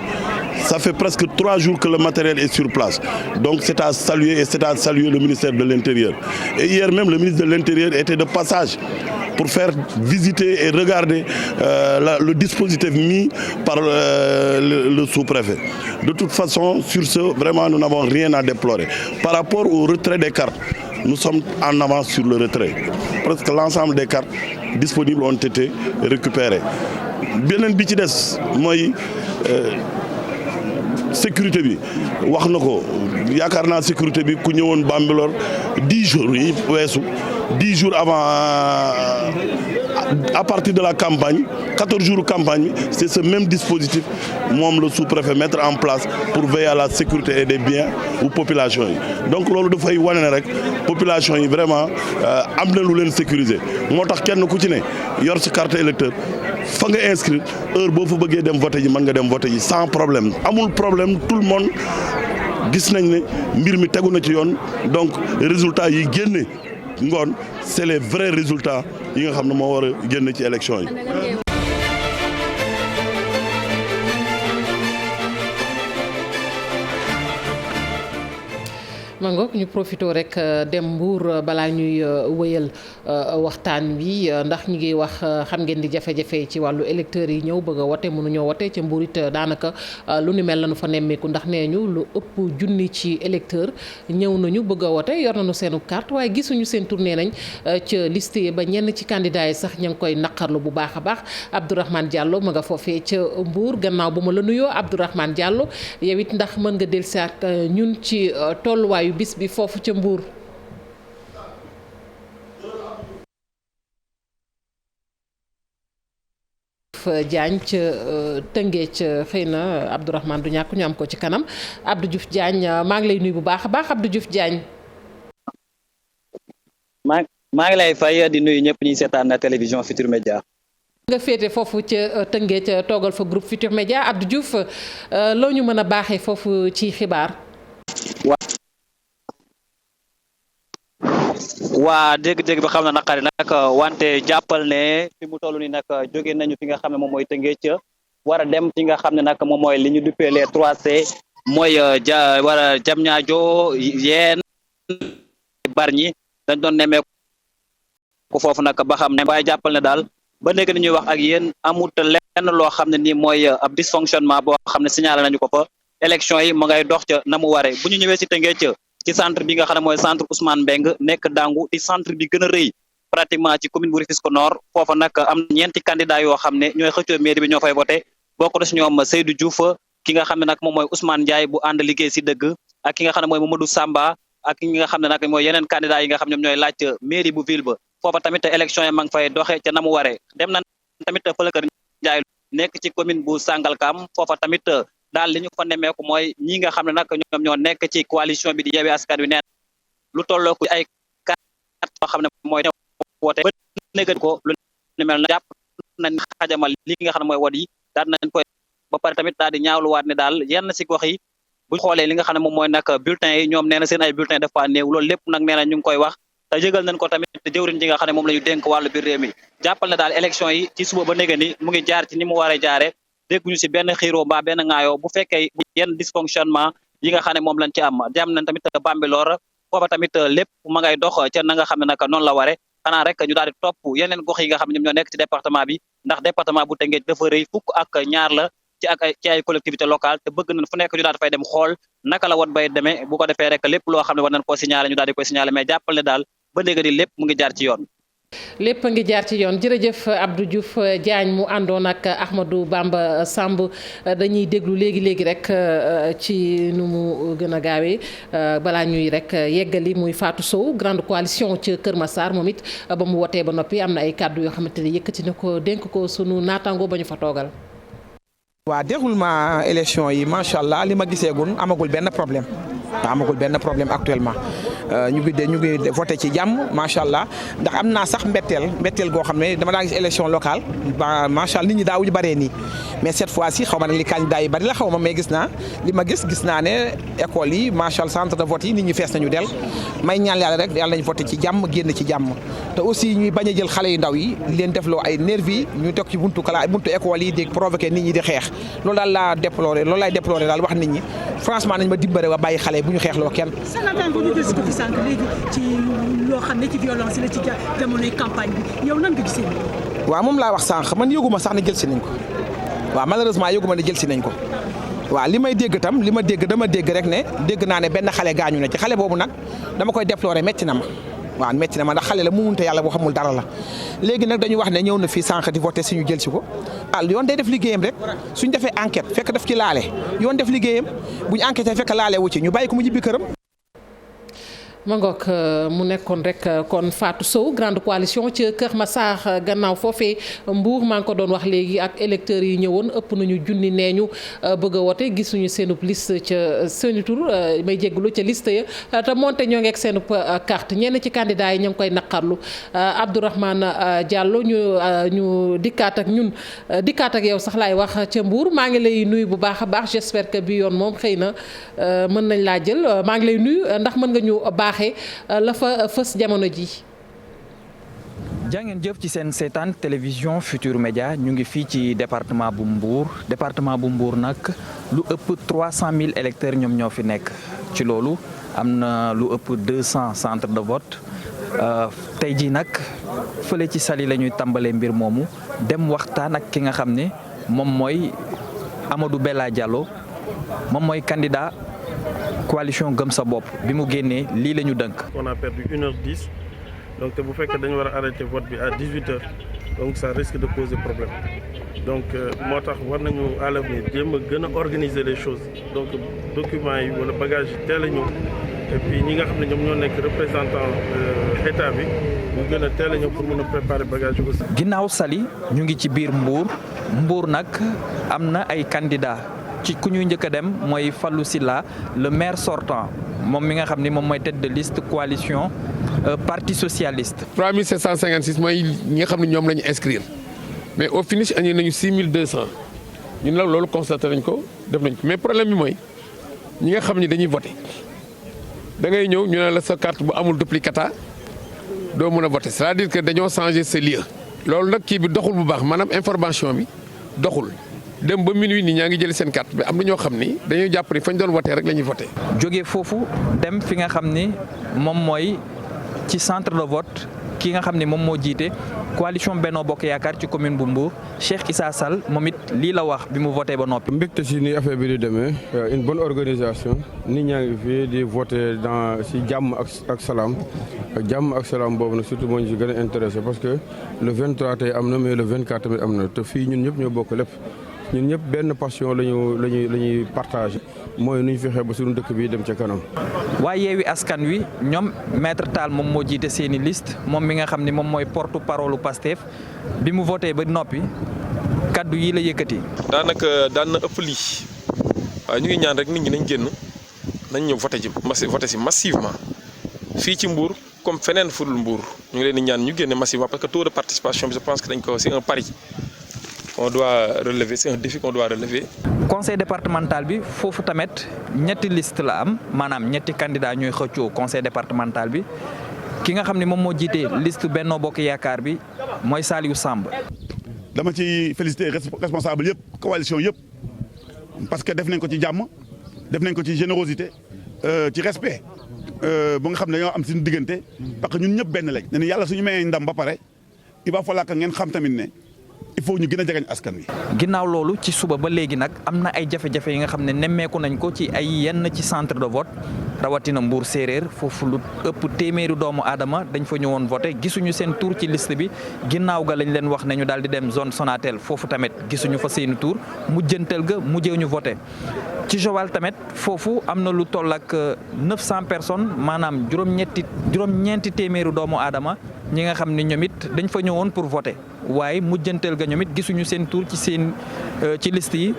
Ça fait presque 3 jours que le matériel est sur place. Donc c'est à saluer et c'est à saluer le ministère de l'Intérieur. Et hier même, le ministre de l'Intérieur était de passage pour faire visiter et regarder le dispositif mis par le sous-préfet. De toute façon, sur ce, vraiment, nous n'avons rien à déplorer. Par rapport au retrait des cartes, nous sommes en avance sur le retrait. Presque l'ensemble des cartes disponibles ont été récupérées. Beneen bi ci des mooy sécurité bi wax na ko yaakaar naa sécurité bi ku ñëwoon Bambilor 10 jours yi weesu 10 jours avant à partir de la campagne 14 jours campagne c'est ce même dispositif moom le sous-préfet mettre en place pour veiller à la sécurité et des biens ou population yi donc loolu dafay wane ne rek population yi vraiment am na lu leen sécuriser moo tax kenn ku ci ne yor ci carte électeur fa nga inscrire heure boo fa bëggee dem voter ji mën nga dem voter ji sans problème amul problème tout le monde gis nañ ne mbir mi tegu na ci yoon donc résultats yi génne ngoon c'est les vrais résultats yi nga xam ne moo war a génn ci élection yi. mangook ñu profité rek dem Mbour balaa ñuy wëyal waxtaan wi ndax ñu ngi wax xam ngeen di jafe-jafe ci wàllu électeurs yi ñëw bëgg a wote mënuñoo wote ca Mbour it daanaka lu ni mel lañu fa nemmeeku ndax nee ñu lu ëpp junni ci électeur ñëw nañu bëgg a wote yor nañu seenu carte waaye gisuñu seen tournée nañ ca liste ba ñenn ci candidats yi sax ña ngi koy naqarlu bu baax a baax Abdourahmane Diallo ma nga foofee ca Mbour gannaaw bu ma la nuyoo Abdourahmane Diallo yow it ndax mën nga dellusi ak ñun ci tolluwaayu bis bi foofu ca Mbour. Diagne ca Tëngéej xëy na Abdourahmane du ñàkk ñu am ko ci kanam Abdou Diouf Diagne maa ngi lay nuyu bu baax a baax Abdou Diouf Diagne. maa ngi lay fay di nuyu ñëpp ñuy seetaan na télévision Futur Média. nga féete foofu ca Tëngéej toogal fa groupe Futur Média Abdou Diouf loo ñu mën a baaxee foofu ci xibaar. waa dégg-dégg bi xam na naqari nag wante jàppal ne fi mu toll nii nag jóge nañu fi nga xam ne moom mooy Tëngéej war a dem fi nga xam ne nag moom mooy li ñu duppee les 3C mooy war a Diamniadio yeen Bargny dañ doon nemmeeku ko foofu nag ba xam ne waaye jàppal ne daal ba léegi ni ñuy wax ak yéen amut lenn loo xam ne nii mooy ab dysfonctionnement boo xam ne signalé nañu ko fa élection yi mu ngay dox ca na mu waree bu ñu ñëwee si Tëngéej ci centre bi nga xam ne mooy centre Ousmane Mbeng nekk Dangu di centre bi gën a rëy pratiquement ci commune bu Rufisque Nord foofa nag am na ñeenti candidat yoo xam ne ñooy xëccoo mairie bi ñoo fay voté bokk na si ñoom Seydou Diouf ki nga xam ne nag moom mooy Ousmane Ndiaye bu ànd liggéey si dëgg ak ki nga xam ne mooy Mamadou Samba ak ki nga xam ne nag mooy yeneen candidat yi nga xam ne ñoom ñooy laaj mairie bu ville ba foofa tamit élection yi ma ngi fay doxe ca na mu waree dem na tamit fële kër Ndiaye nekk ci commune bu Sangalkam foofa tamit daal li ñu fa nemmeeku mooy ñi nga xam ne nag ñoom ñoo nekk ci coalition bi di Yewwi Askan Wi neen lu tolloo ko ay carte yoo xam ne mooy woote ba négat ko lu ni mel na jàpp nañ xajamal li nga xam ne mooy wot yi daal nañ koy ba pare tamit daal di ñaawluwaat ne daal yenn si gox yi buñ xoolee li nga xam ne moom mooy nag bulletin yi ñoom nee na seen ay bulletin dafa néew loolu lépp nag nee na ñu ngi koy wax te yëgal nañ ko tamit jëwriñ ji nga xam ne moom la ñu dénk wàllu biir réew mi jàppal ne daal élection yi ci suba ba néga ni mu ngi jaar ci ni mu waree jaare dégguñu si benn xiiroo mbaa benn ŋaayoo bu fekkee yenn dysfonctionnement yi nga xam ne moom lañ ci am dem nañ tamit Bambilor foofa tamit lépp ma ngay dox ca na nga xam ne nag noonu la ware xanaa rek ñu daal di topp yeneen gox yi nga xam ne ñoom ñoo nekk ci département bi ndax département bu Tëngéej dafa rëy fukk ak ñaar la ci ay collectivité locale te bëgg nañ fu nekk ñu daal di fay dem xool naka la wot bay demee bu ko defee rek lépp loo xam ne war nañ koo signalé ñu daal di koy signalé mais jàppal ne daal ba léegi lépp mu ngi jaar ci yoon. lépp ngi jaar ci yoon jërëjëf Abdou Diouf Diagne mu àndoon ak Ahmadou Bamba Samb dañuy déglu léegi rek ci nu mu gën a gaawee balaa ñuy rek yeggali muy Fatou Sow grande coalition ca Kër Massar moom it ba mu wotee ba noppi am na ay kàddu yoo xamante ne yëkkati na ko dénk ko sunu naataango ba ñu fa toogal. waa déroulement élection yi macha allah li ma gisee gun amagul benn problème actuellement ñu ngi voté ci jàmm macha allah ndax am naa sax mbetteel goo xam ne dama daa gis élection locale ba macha allah nit ñi daawuñu bëree nii mais cette fois ci xaw ma nag li candidat yi bari la xaw ma mais gis naa ne école yi macha allah centre de vote yi nit ñi fees nañu del may ñaan yàlla rek yàlla nañu voté ci jàmm génn ci jàmm te aussi ñuy bañ a jël xale yu ndaw yi leen defloo ay nervi ñu toog ci buntu école yi di provoqué nit ñi di xeex loolu daal laa déploré daal wax nit ñi franchement nañ ma dimbale wa bàyyi xale bu ñu xeexloo kenn. sa naataango ñu jël si ko fi sànq léegi ci loo xam ne ci violence la ci jamonoy campagne bi yow nan nga gisee. waaw moom laa wax sànq man yëguma sax ne jël si nañ ko waaw malheureusement yëguma ne jël si nañ ko waaw li ma dégg rek ne dégg naa ne benn xale gaañu na ci xale boobu nag dama koy déploré métti na ma waaw métti na ma ndax xale la mu munte yàlla boo xamul dara la léegi nag dañu wax ne ñëw na fii sànq di voté si ñu jël si ko yoon day def liggéeyam rek suñ defee enquête fekk daf ci laale yoon def liggéeyam buñ enquêté fekk laale wu ci ñu bàyyi ko mu ñibbi këram. ma ngoog mu nekkoon rek kon Fatou Sow grande coalition ci Kër Massar gannaaw foofee Mbour maa ngi ko doon wax léegi ak électeurs yi ñëwoon ëpp nañu junni nee ñu bëgg a wote gisuñu seenub liste ca seeni tur may jégalu ca liste ya te moonte ñoo ngi ak seenub carte ñenn ci candidats yi ñoo ngi koy naqarlu Abdourahmane Diallo ñu dikkaat ak yow sax laay wax ca Mbour maa ngi lay nuyu bu baax a baax j'espère que bi yoon moom xëy na mën nañ laa jël maa ngi lay nuyu ndax mën nga ñu la fa fës jamono ji. jàngeen jëf ci seen seetaan télévision Futur Média ñu ngi fii ci département bu Mbour nag lu ëpp 300 000 électeurs ñoom ñoo fi nekk ci loolu am na lu ëpp 200 centres de vote tey jii nag fële ci Saly la ñuy tàmbalee mbir moomu dem waxtaan ak ki nga xam ne moom mooy Amadou Bella Diallo moom mooy candidat coalition Gëm sa bopp bi mu génnee lii la ñu dënk. on a perdu 1h10 donc te bu fekkee dañu war a arrêter vote bi à 18h donc ça risque de poser problème donc moo tax war nañu à l'avenir jéem a gën a organiser les choses donc documents yi wala bagages yi teel a ñëw et puis ñi nga xam ne ñoom ñoo nekk représentant état bi ñu gën a teel a ñëw pour mën a préparer bagages yi aussi. ginnaaw Saly ñu ngi ci biir Mbour nag am na ay candidats. ci ku ñuy njëkk a dem mooy Fallou Silla le maire sortant moom mi nga xam ni moom mooy tête de liste coalition parti socialiste. 3756 mooy ñi nga xam ne ñoom la ñu inscrire mais au finish andi nañu 6200 ñun nag loolu constaté nañ ko def nañ ko mais problème bi mooy ñi nga xam ni dañuy voté da ngay ñëw ñu ne la sa carte bu amul duplicata doo mën a voté c'est-à-dire que dañoo changé ce lieu. loolu nag kii bi doxul bu baax maanaam information bi doxul. dem ba minuit nii ñaa ngi jël seen carte bi am na ñoo xam ni dañuy jàpp ni fañ doon voté rek la ñuy voté. jóge foofu dem fi nga xam ni moom mooy ci centre de vote ki nga xam ni moom moo jiite coalition Benno Bokk Yaakaar ci commune bu Mbour Cheikh Issa Sall moom it lii la wax bi mu voté ba noppi. mbégte si ni affaire bi di demee une bonne organisation nit ñaa ngi fi di voté si jàmm ak salaam ak jàmm ak salaam boobu nag surtout moo ñu si gën a intéressé parce que le 23 tey am na mais le 24 tamit am na te fii ñun ñëpp ñoo bokk lépp. ñun ñëpp benn passion la ñuy partagé mooy nu ñu fexee ba suñu dëkk bi dem ca kanam. waaye Yewwi Askan Wi ñoom maître Tall moom moo jiite seeni liste moom mi nga xam ni moom mooy porte parole Pastef bi mu voté ba noppi kaddu yi la yëkkati. daanaka daan na ëpp lii waaye ñu ngi ñaan rek nit ñi nañ génn nañ ñëw voté si massivement fii ci Mbour comme feneen fudul Mbour ñu ngi leen di ñaan ñu génne massivement parce que taux de participation bi je pense que dañ ko c'est un pari. on doit relever c'est un défi qu'on doit relever. conseil départemental bi foofu tamit ñetti liste la am maanaam ñetti candidat ñooy xëccoo conseil départemental bi ki nga xam ne moom moo jiite liste Benno Bokk Yaakaar bi mooy Saliou Samb. dama ci féliciter responsable yëpp coalition yëpp parce que def nañ ko ci jàmm def nañ ko ci générosité ci respect bu nga xam ne dañoo am suñu diggante parce que ñun ñëpp benn lañ. ne yàlla suñu mayee ndam ba pare il va falloir que ngeen xam tamit ne. il faut ñu gën a jegeñ askan wi. ginnaaw loolu ci suba ba léegi nag am na ay jafe-jafe yi nga xam ne nemmeeku nañ ko ci ay yenn ci centre de vote rawatina Mbour séeréer foofu lu ëpp téeméeri doomu aadama dañ fa ñëwoon voté gisuñu seen tour ci liste bi ginnaaw ga lañ leen wax ne ñu daal di dem zone Sonatel foofu tamit gisuñu fa seeni tour mujjantal ga mujjee ñu voté. ci Joal tamit foofu am na lu toll ak 900 personnes maanaam juróom-ñeenti téeméeri doomu aadama ñi nga xam ne ñoom it dañ fa ñëwoon pour voter waaye mujjanteel ga ñoom it gisuñu seen tour ci liste yi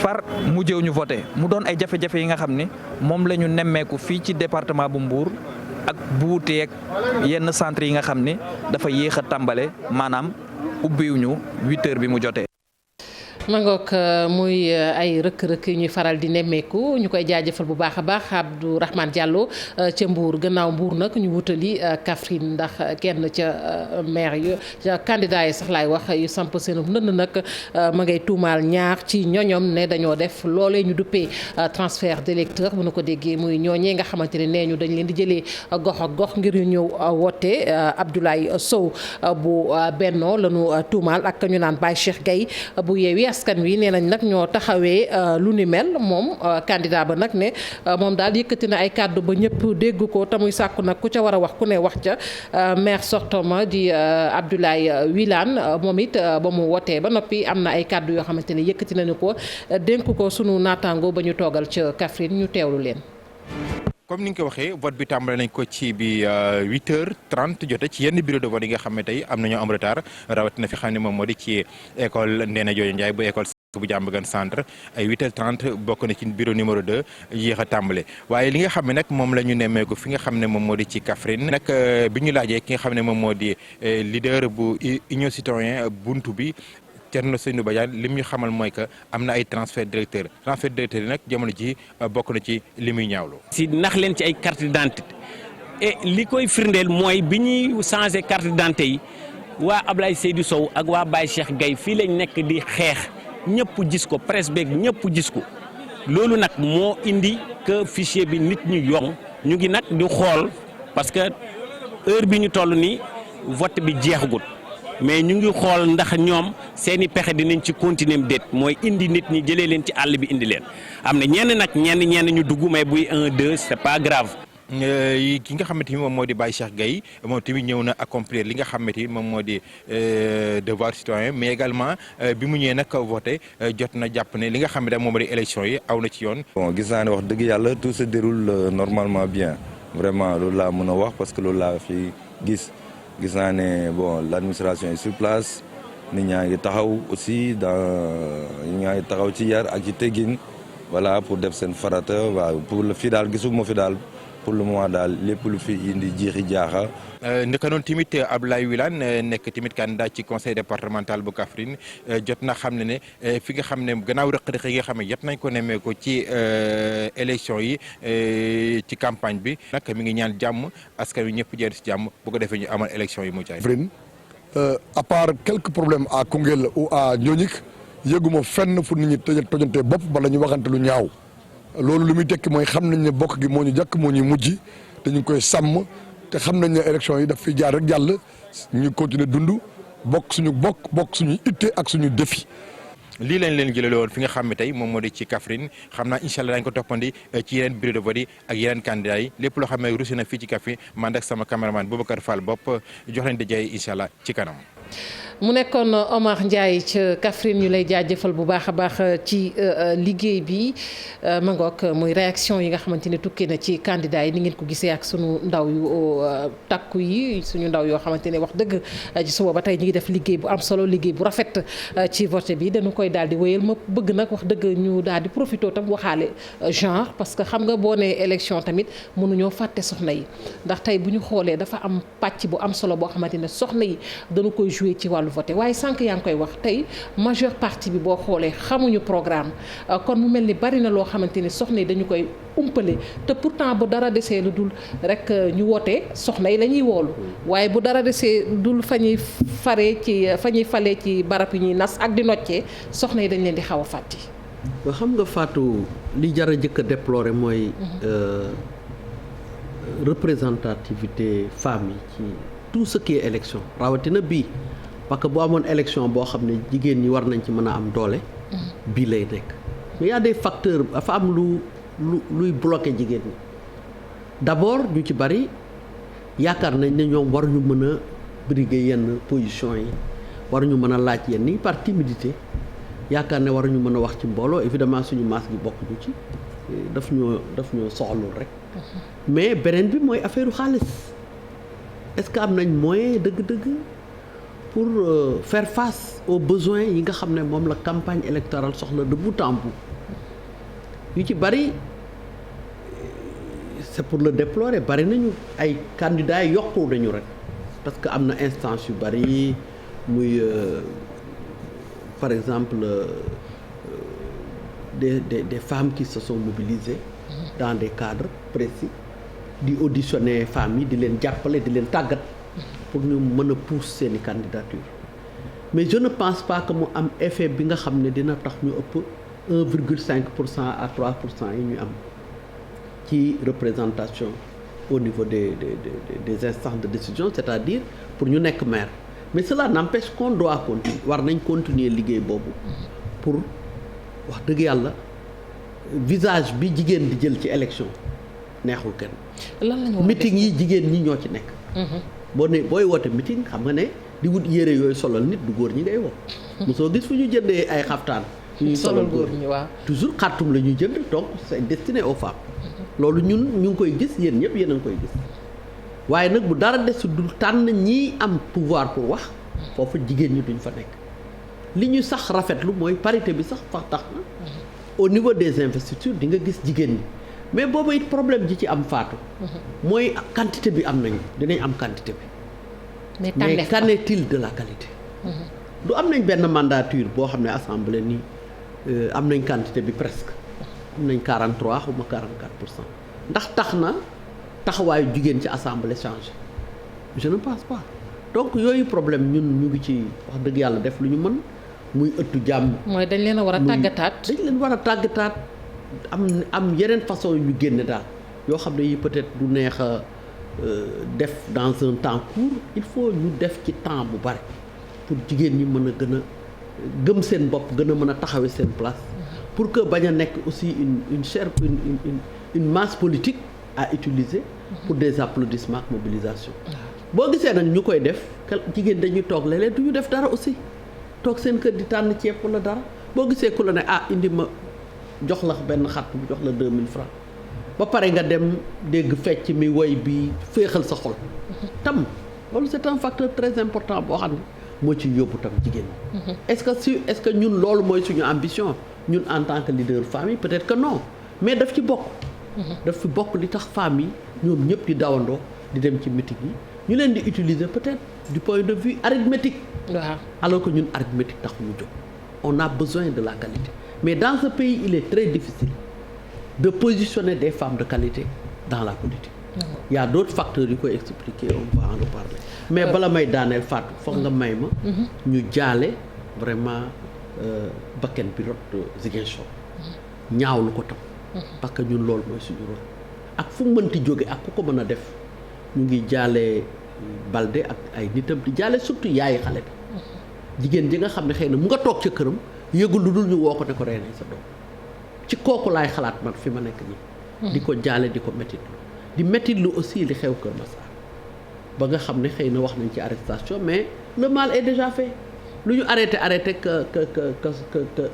far mujjew ñu voter mu doon ay jafe-jafe yi nga xam ne moom la ñu nemmeeku fii ci département bu Mbour ak buuteeg yenn centre yi nga xam ne dafa yéex a tàmbale maanaam ubbiwuñu 8h bi mu jotee. mangook muy ay rëkk-rëkk yu ñuy faral di nemmeeku ñu koy jaajëfal bu baax a baax Abdourahmane Diallo ca Mbour gannaaw Mbour nag ñu wutali Kaffrine ndax kenn ca maire yu ca candidat yi sax laay wax yu samp seen nënd nag ma ngay tuumaal ñaar ci ñoñom ne dañoo def loolee ñu duppee transfert d'électeurs bu nu ko déggee muy ñooñee nga xamante ne nee ñu dañ leen di jëlee gox ak gox ngir ñu ñëw woote Abdoulaye Sow bu Benno lañu tuumaal ak ñu naan Baye Cheikh Gaye bu Yewwi Askan Wi nee nañ nag ñoo taxawee lu ni mel moom candidat ba nag ne moom daal yëkkati na ay kàddu ba ñëpp dégg ko te muy sàkku nag ku ca war a wax ku ne wax ca maire sortant di Abdoulaye Wilane moom it ba mu wotee ba noppi am na ay kàddu yoo xamante ne yëkkati nañu ko dénk ko sunu naataango ba ñu toogal ca Kaffrine ñu teewlu leen. comme ni nga ko waxee vote bi tàmbale nañ ko ci bi 8h30 jote ci yenn bureau de vote yi nga xam ne tey am nañoo am retard rawatina fi xam ne moom moo di ci école Ndéné Diop Ndiaye bu école bu Diamaguène centre ay 8h30 bokk na ci bureau numéro 2 yéex a tàmbale waaye li nga xam ne nag moom la ñu nemmeeku fi nga xam ne moom moo di ci Kaffrine nag bi ñu laajee ki nga xam ne moom moo di leader bu Union Citoyen buntu bi Thierno Seydou Badiane lim ñu xamal mooy que am na ay transfert directeur yi nag jamono ji bokk na ci li muy ñaawlu. si nax leen ci ay carte d'identité et li koy firndeel mooy bi ñuy changé carte d'identité yi waa Ablaye Seydou Sow ak waa Baye Cheikh Gaye fii lañ nekk di xeex ñëpp gis ko presse beeg ñëpp gis ko loolu nag moo indi que fichier bi nit ñu yomb ñu ngi nag di xool parce que heure bi ñu toll nii vote bi jeexagut. mais ñu ngi xool ndax ñoom seeni pexe dinañ ci continuer déet mooy indi nit ñi jëlee leen ci àll bi indi leen am na ñenn ñu dugg mais buy 1-2 c'est pas grave. ki nga xamante ni moom moo di Baye Cheikh Gaye moom tamit ñëw na accomplir li nga xamante ni moom moo di devoir citoyen mais également bi mu ñëwee nag voté jot na jàpp ne li nga xam ne moom moo di élection yi aw na ci yoon. bon gis naa ne wax dëgg yàlla tout se déroule normalement bien vraiment loolu laa mën a wax parce que loolu laa fi gis naa ne bon l'administration est sur place nit ñaa ngi taxaw aussi ñaa ngi taxaw ci yar ak ci teggin voilà pour def seen farata waaw pour le fii daal gisuma fi daal pour le moment daal lépp lu fi indi jiixi jaaxa. naka noonu tamit Abdoulaye Wilane nekk tamit candidat ci conseil départemental bu Kaffrine jot na xam ne fi nga xam ne gannaaw rëq-rëq yi nga xam ne jot nañ ko nemmee ko ci élection yi ci campagne bi nag mi ngi ñaan jàmm askan wi ñëpp jeex ci jàmm bu ko defee ñu amal élection yi mu caay. à part quelques problèmes à Koungheul ou à Nionick yëguma fenn fu nit ñi tojante bopp bala ñu waxante lu ñaaw loolu lu muy tekki mooy xam nañ ne bokk gi moo ñu jàkk moo ñuy mujj te ñu ngi koy sàmm te xam nañ ne élection yi daf fi jaar rek jàll ñu continuer dund bokk suñu itte ak suñu défi. lii lañ leen jëlale woon fi nga xam ne tey moom moo di ci Kaffrine xam naa incha allah dañ ko toppandi ci yeneen bureau de vote yi ak yeneen candidats yi lépp loo xam ne rusi na fii ci Kaffrine man ak sama caméraman Boubacar Fall bopp jox leen di jaay incha allah ci kanam. mu nekkoon Omar Ndiaye ca Kaffrine ñu lay jaajëfal bu baax a baax ci liggéey bi ma ngoog muy réaction yi nga xamante ne tukkee na ci candidat yi ni ngeen ko gisee ak sunu ndaw yu takku yi suñu ndaw yoo xamante ne wax dëgg ci suba ba tey ñu ngi def liggéey bu am solo liggéey bu rafet ci vote bi dañu koy daal di wéyal ma bëgg nag wax dëgg ñu daal di profité tam waxaale genre parce que xam nga boo nee élection tamit mënuñoo fàtte soxna yi ndax tey bu ñu xoolee dafa am pàcc bu am solo boo xamante ne soxna yi dañu koy joué ci wàllu voté waaye sànq yaa ngi koy wax tey majeure partie bi boo xoolee xamuñu programme kon mu mel ni bari na loo xamante ni soxna yi dañu koy umpale te pourtant bu dara desee lu dul rek ñu wootee soxna yi la ñuy woolu waaye bu dara desee dul fa ñuy falee ci barab yi ñuy nas ak di noccee soxna yi dañ leen di xaw a fàtti. ba xam nga Fatou li jar a jëkk a déplorer mooy représentativité femmes yi ci tout ce qui est élection rawatina bii parce que bu amoon élection boo xam ne jigéen ñi war nañ ci mën a am doole bii lay nekk mais y a des facteurs dafa am luy bloqué jigéen ñi d'abord ñu ci bari yaakaar nañ ne ñoom waruñu mën a briguer yenn position yi waruñu mën a laaj yenn yi par timidité yaakaar ne waruñu mën a wax ci mbooloo évidemment suñu maas gi bokkuñu ci daf ñoo soxlul rek mais beneen bi mooy affaire xaalis est-ce que am nañ moyen dëgg-dëgg pour faire face aux besoins yi nga xam ne moom la campagne électorale soxla de bout en bout yu ci bari c'est pour le déplorer bari nañu ay candidats yokku nañu rek parce que am na instance yu bari muy par exemple des femmes qui se sont mobilisées dans des cadres précis di auditionner femmes yi di leen jàppale di leen tàggat pour ñu mën a pousser seeni candidature mais je ne pense pas que mu am effet bi nga xam ne dina tax ñu ëpp 1,5% à 3% yi ñu am ci représentation au niveau des instances de décision c'est-à-dire pour ñu nekk maire mais cela n'empêche qu'on doit continuer war nañ continuer liggéey boobu pour wax dëgg yàlla visage bi jigéen di jël ci élection neexul kenn. lan la ñu war a meeting yi jigéen ñi ñoo ci nekk. booy woote meeting xam nga ne di wut yére yooyu solal nit du góor ñi ngay woo. mosoo gis fu ñu jëndee ay xaftaan. ñuy solal góor ñi waaw toujours xartum la ñuy jënd donc c'est destiné aux femmes. loolu ñun ñu ngi koy gis yéen ñëpp yéen a ngi koy gis waaye nag bu dara des du tànn ñii am pouvoir pour wax foofu jigéen ñi duñ fa nekk li ñu sax rafetlu mooy parité bi sax fa tax na au niveau des investitures di nga gis jigéen ñi mais boobu it problème ji ci am faatu mooy quantité bi am nañu dinañ am quantité bi mais qu'en est-il de la qualité du am nañ benn mandature boo xam ne assemblée nii am nañ quantité bi presque am nañ 43 ou 44% ndax tax na taxawaayu jigéen ci assemblée changé je ne pense pas donc yooyu problème ñun ñu ngi ci wax dëgg yàlla def lu ñu mën muy ëttu jàmm. mooy dañ leen a war a tàggataat. dañ leen war a tàggataat am yeneen façon yu génne daal yoo xam ne yi peut-être du neex a def dans un temps court il faut ñu def ci temps bu bari pour jigéen ñi mën a gën a gëm seen bopp gën a mën a taxawee seen place. pour que bañ a nekk aussi une masse politique à utiliser pour des applaudissements ak mobilisation boo gisee nag ñu koy def jigéen dañuy toog léeg-léeg du ñu def dara aussi toog seen kër di tànn ceeb wala dara boo gisee ku la ne indi ma jox la benn xat bu jox la 2000 francs ba pare nga dem dégg fecc mi woy bi féexal sa xol tam loolu c'est un facteur très important boo xam ne moo ci yóbbu tam jigéen ñi est-ce que ñun loolu mooy suñu ambition ñun en tant que leader famille peut-être que non mais daf ci bokk daf fi bokk li tax femmes yi ñoom ñëpp di dawandoo di dem ci meeting yi ñu leen di utiliser peut-être du point de vue arithmétique waaw alors que ñun arithmétique tax ñu jóg on a besoin de la qualité mais dans ce pays il est très difficile de positionner des femmes de qualité dans la politique il y a d'autres facteurs yu koy expliquer on va en reparler mais bala may daaneel Fatou foog nga may ma ñu jaale vraiment bakken bi rot Ziguinchor ñaawlu ko tam parce que ñun loolu mooy suñu rôle ak fu mu mënti jóge ak ku ko mën a def ñu ngi jaale Balde ak ay nitam di jaale surtout yaayi xale bi jigéen ji nga xam ne xëy na mu nga toog ca këram yëgul lu dul ñu woo ko ne ko rey nañ sa doom ci kooku laay xalaat man fi ma nekk nii di ko jaale di ko métitlu di métitlu aussi li xew Kër Massar ba nga xam ne xëy na wax nañ ci arrestation mais le mal est déjà fait lu ñu arrêté que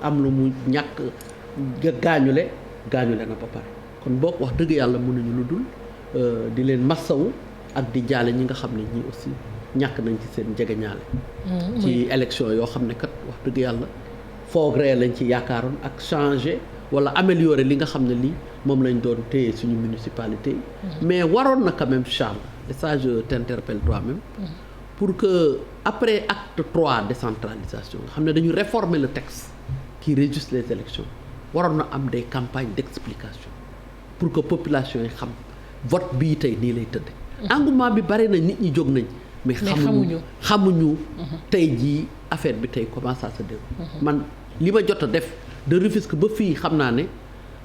am lu mu ñàkk gaañule na ba pare kon boo wax dëgg yàlla mënuñu lu dul di leen massawu ak di jaale ñi nga xam ne ñii aussi ñàkk nañ ci seen jegeñaale ci élection yoo xam ne kat wax dëgg yàlla foog ree lañ ci yaakaaroon ak changer wala améliorer li nga xam ne lii moom lañ doon téye suñu municipalité yi mais waroon na quand même Charles et ça je t'interpelle toi-même pour que après acte 3 décentralisation nga xam ne dañu réformer le texte qui régisse les élections waroon na am des campagnes d'explication pour que population yi xam vote bii tey nii lay tëdd engouement bi bari na nit ñi jóg nañ mais xamuñu tey jii affaire bi tey comment ça se déroule man li ma jot a def de Rufisque ba fii xam naa ne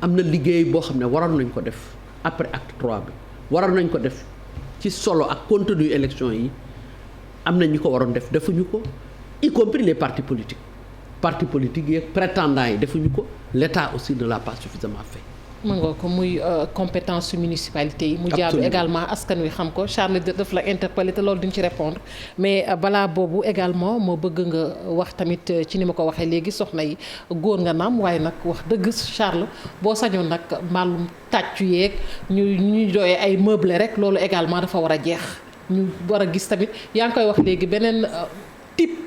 am na liggéey boo xam ne waroon nañ ko def après acte 3 bi waroon nañ ko def ci solo ak contenu élection yi am na ñu ko waroon def defuñu ko y compris les partis politiques yi prétendants yi defuñu ko l'État aussi ne l'a pas suffisamment fait ma nga ko muy compétence su municipalité yi mu jaadu également askan wi xam ko Charles daf la interpellé te loolu duñ ci répondre mais balaa boobu également moo bëgg nga wax tamit ci ni ma ko waxee léegi soxna yi góor nga naam waaye nag wax dëgg Charles boo sañoon nag màllum tàccu yeeg ñuy doyee ay meublé rek loolu également dafa war a jeex ñu war a gis tamit yaa ngi koy wax léegi beneen type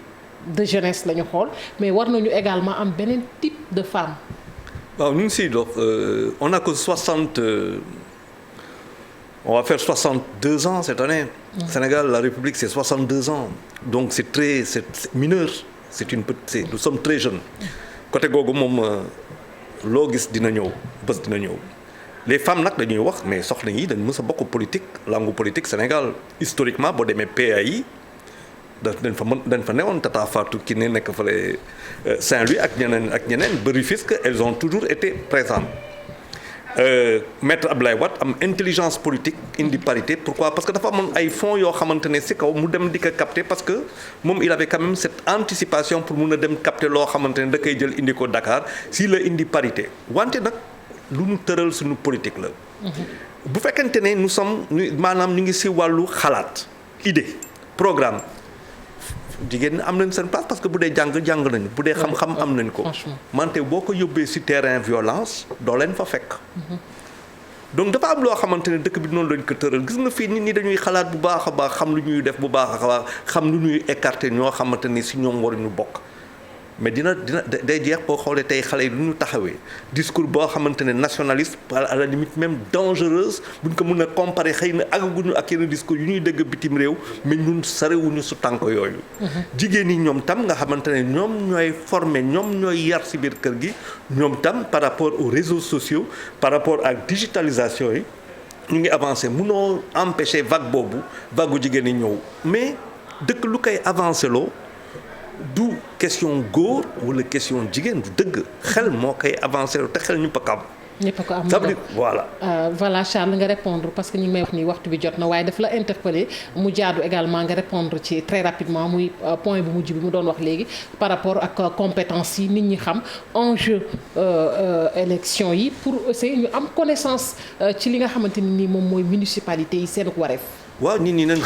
de jeunesse la ñu xool mais war nañu également am beneen type de femme. waaw ñu ngi siy dox on a que 60 On va faire 62 ans cette année. Sénégal, la République, c'est 62 ans. Donc c'est mineur. Nous sommes très jeunes. Côté googu moom loo gis dina ñëw bés dina ñëw. Les femmes nag dañuy wax mais soxna yi dañ mës a bokk politique langue politique Sénégal historiquement boo demee PAI dañ fa newoon Tata Fatou Kiné nekk fële Saint-Louis ak ñeneen ba Rufisque elles ont toujours été présentes. Maître Abdoulaye Wade am intelligence politique indi parité pourquoi parce que dafa amoon ay fonds yoo xamante ne si kaw mu dem di ko capter parce que moom il avait quand même cette anticipation pour mun a dem capter loo xamante ne da koy jël indi ko Dakar si la indi parité wante nag lu ñu tëral suñu politique la. bu fekkente ne maanaam ñu ngi si wàllu xalaat idée programme jigéen am nañ seen place parce que bu dee jàng nañu bu dee xam-xam am nañ ko. mante boo ko yóbbee si terrain violence doo leen fa fekk. donc dafa am loo xamante ne dëkk bi noonu lañ ko tëral gis nga fii nit ñi dañuy xalaat bu baax a baax xam lu ñuy def bu baax a baax xam lu ñuy écarter ñoo xamante ni si ñoom waruñu bokk. mais day jeex boo xoolee tey xale yi lu ñu taxawee discours boo xamante ne nationaliste à la limite même dangereuse buñ ko mën a comparer xëy na agaguñu ak yenn discours yu ñuy dégg bitim réew mais ñun sarewuñu su tànk yooyu. jigéen ñi ñoom tam nga xamante ne ñoom ñooy former ñoom ñooy yar si biir kër gi ñoom tam par rapport aux réseaux sociaux par rapport ak digitalisation yi ñu ngi avancé mënoo empêcher vague jigéen ñi ñëw mais dëkk lu koy avancé loo. du question góor wala question jigéen du dëgg xel moo koy avancé te xel ñu ko am. ñëpp ko am voilà. Voilà Charles nga répondre parce que ñu ngi may wax ni waxtu bi jot na waaye daf la interpeller mu jaadu également nga répondre ci très rapidement muy point bu mujj bi mu doon wax léegi par rapport ak compétence yi nit ñi xam enjeu élection yi pour aussi ñu am connaissance ci li nga xamante ni moom mooy municipalité yi seen wareef. waaw nit ñi nañ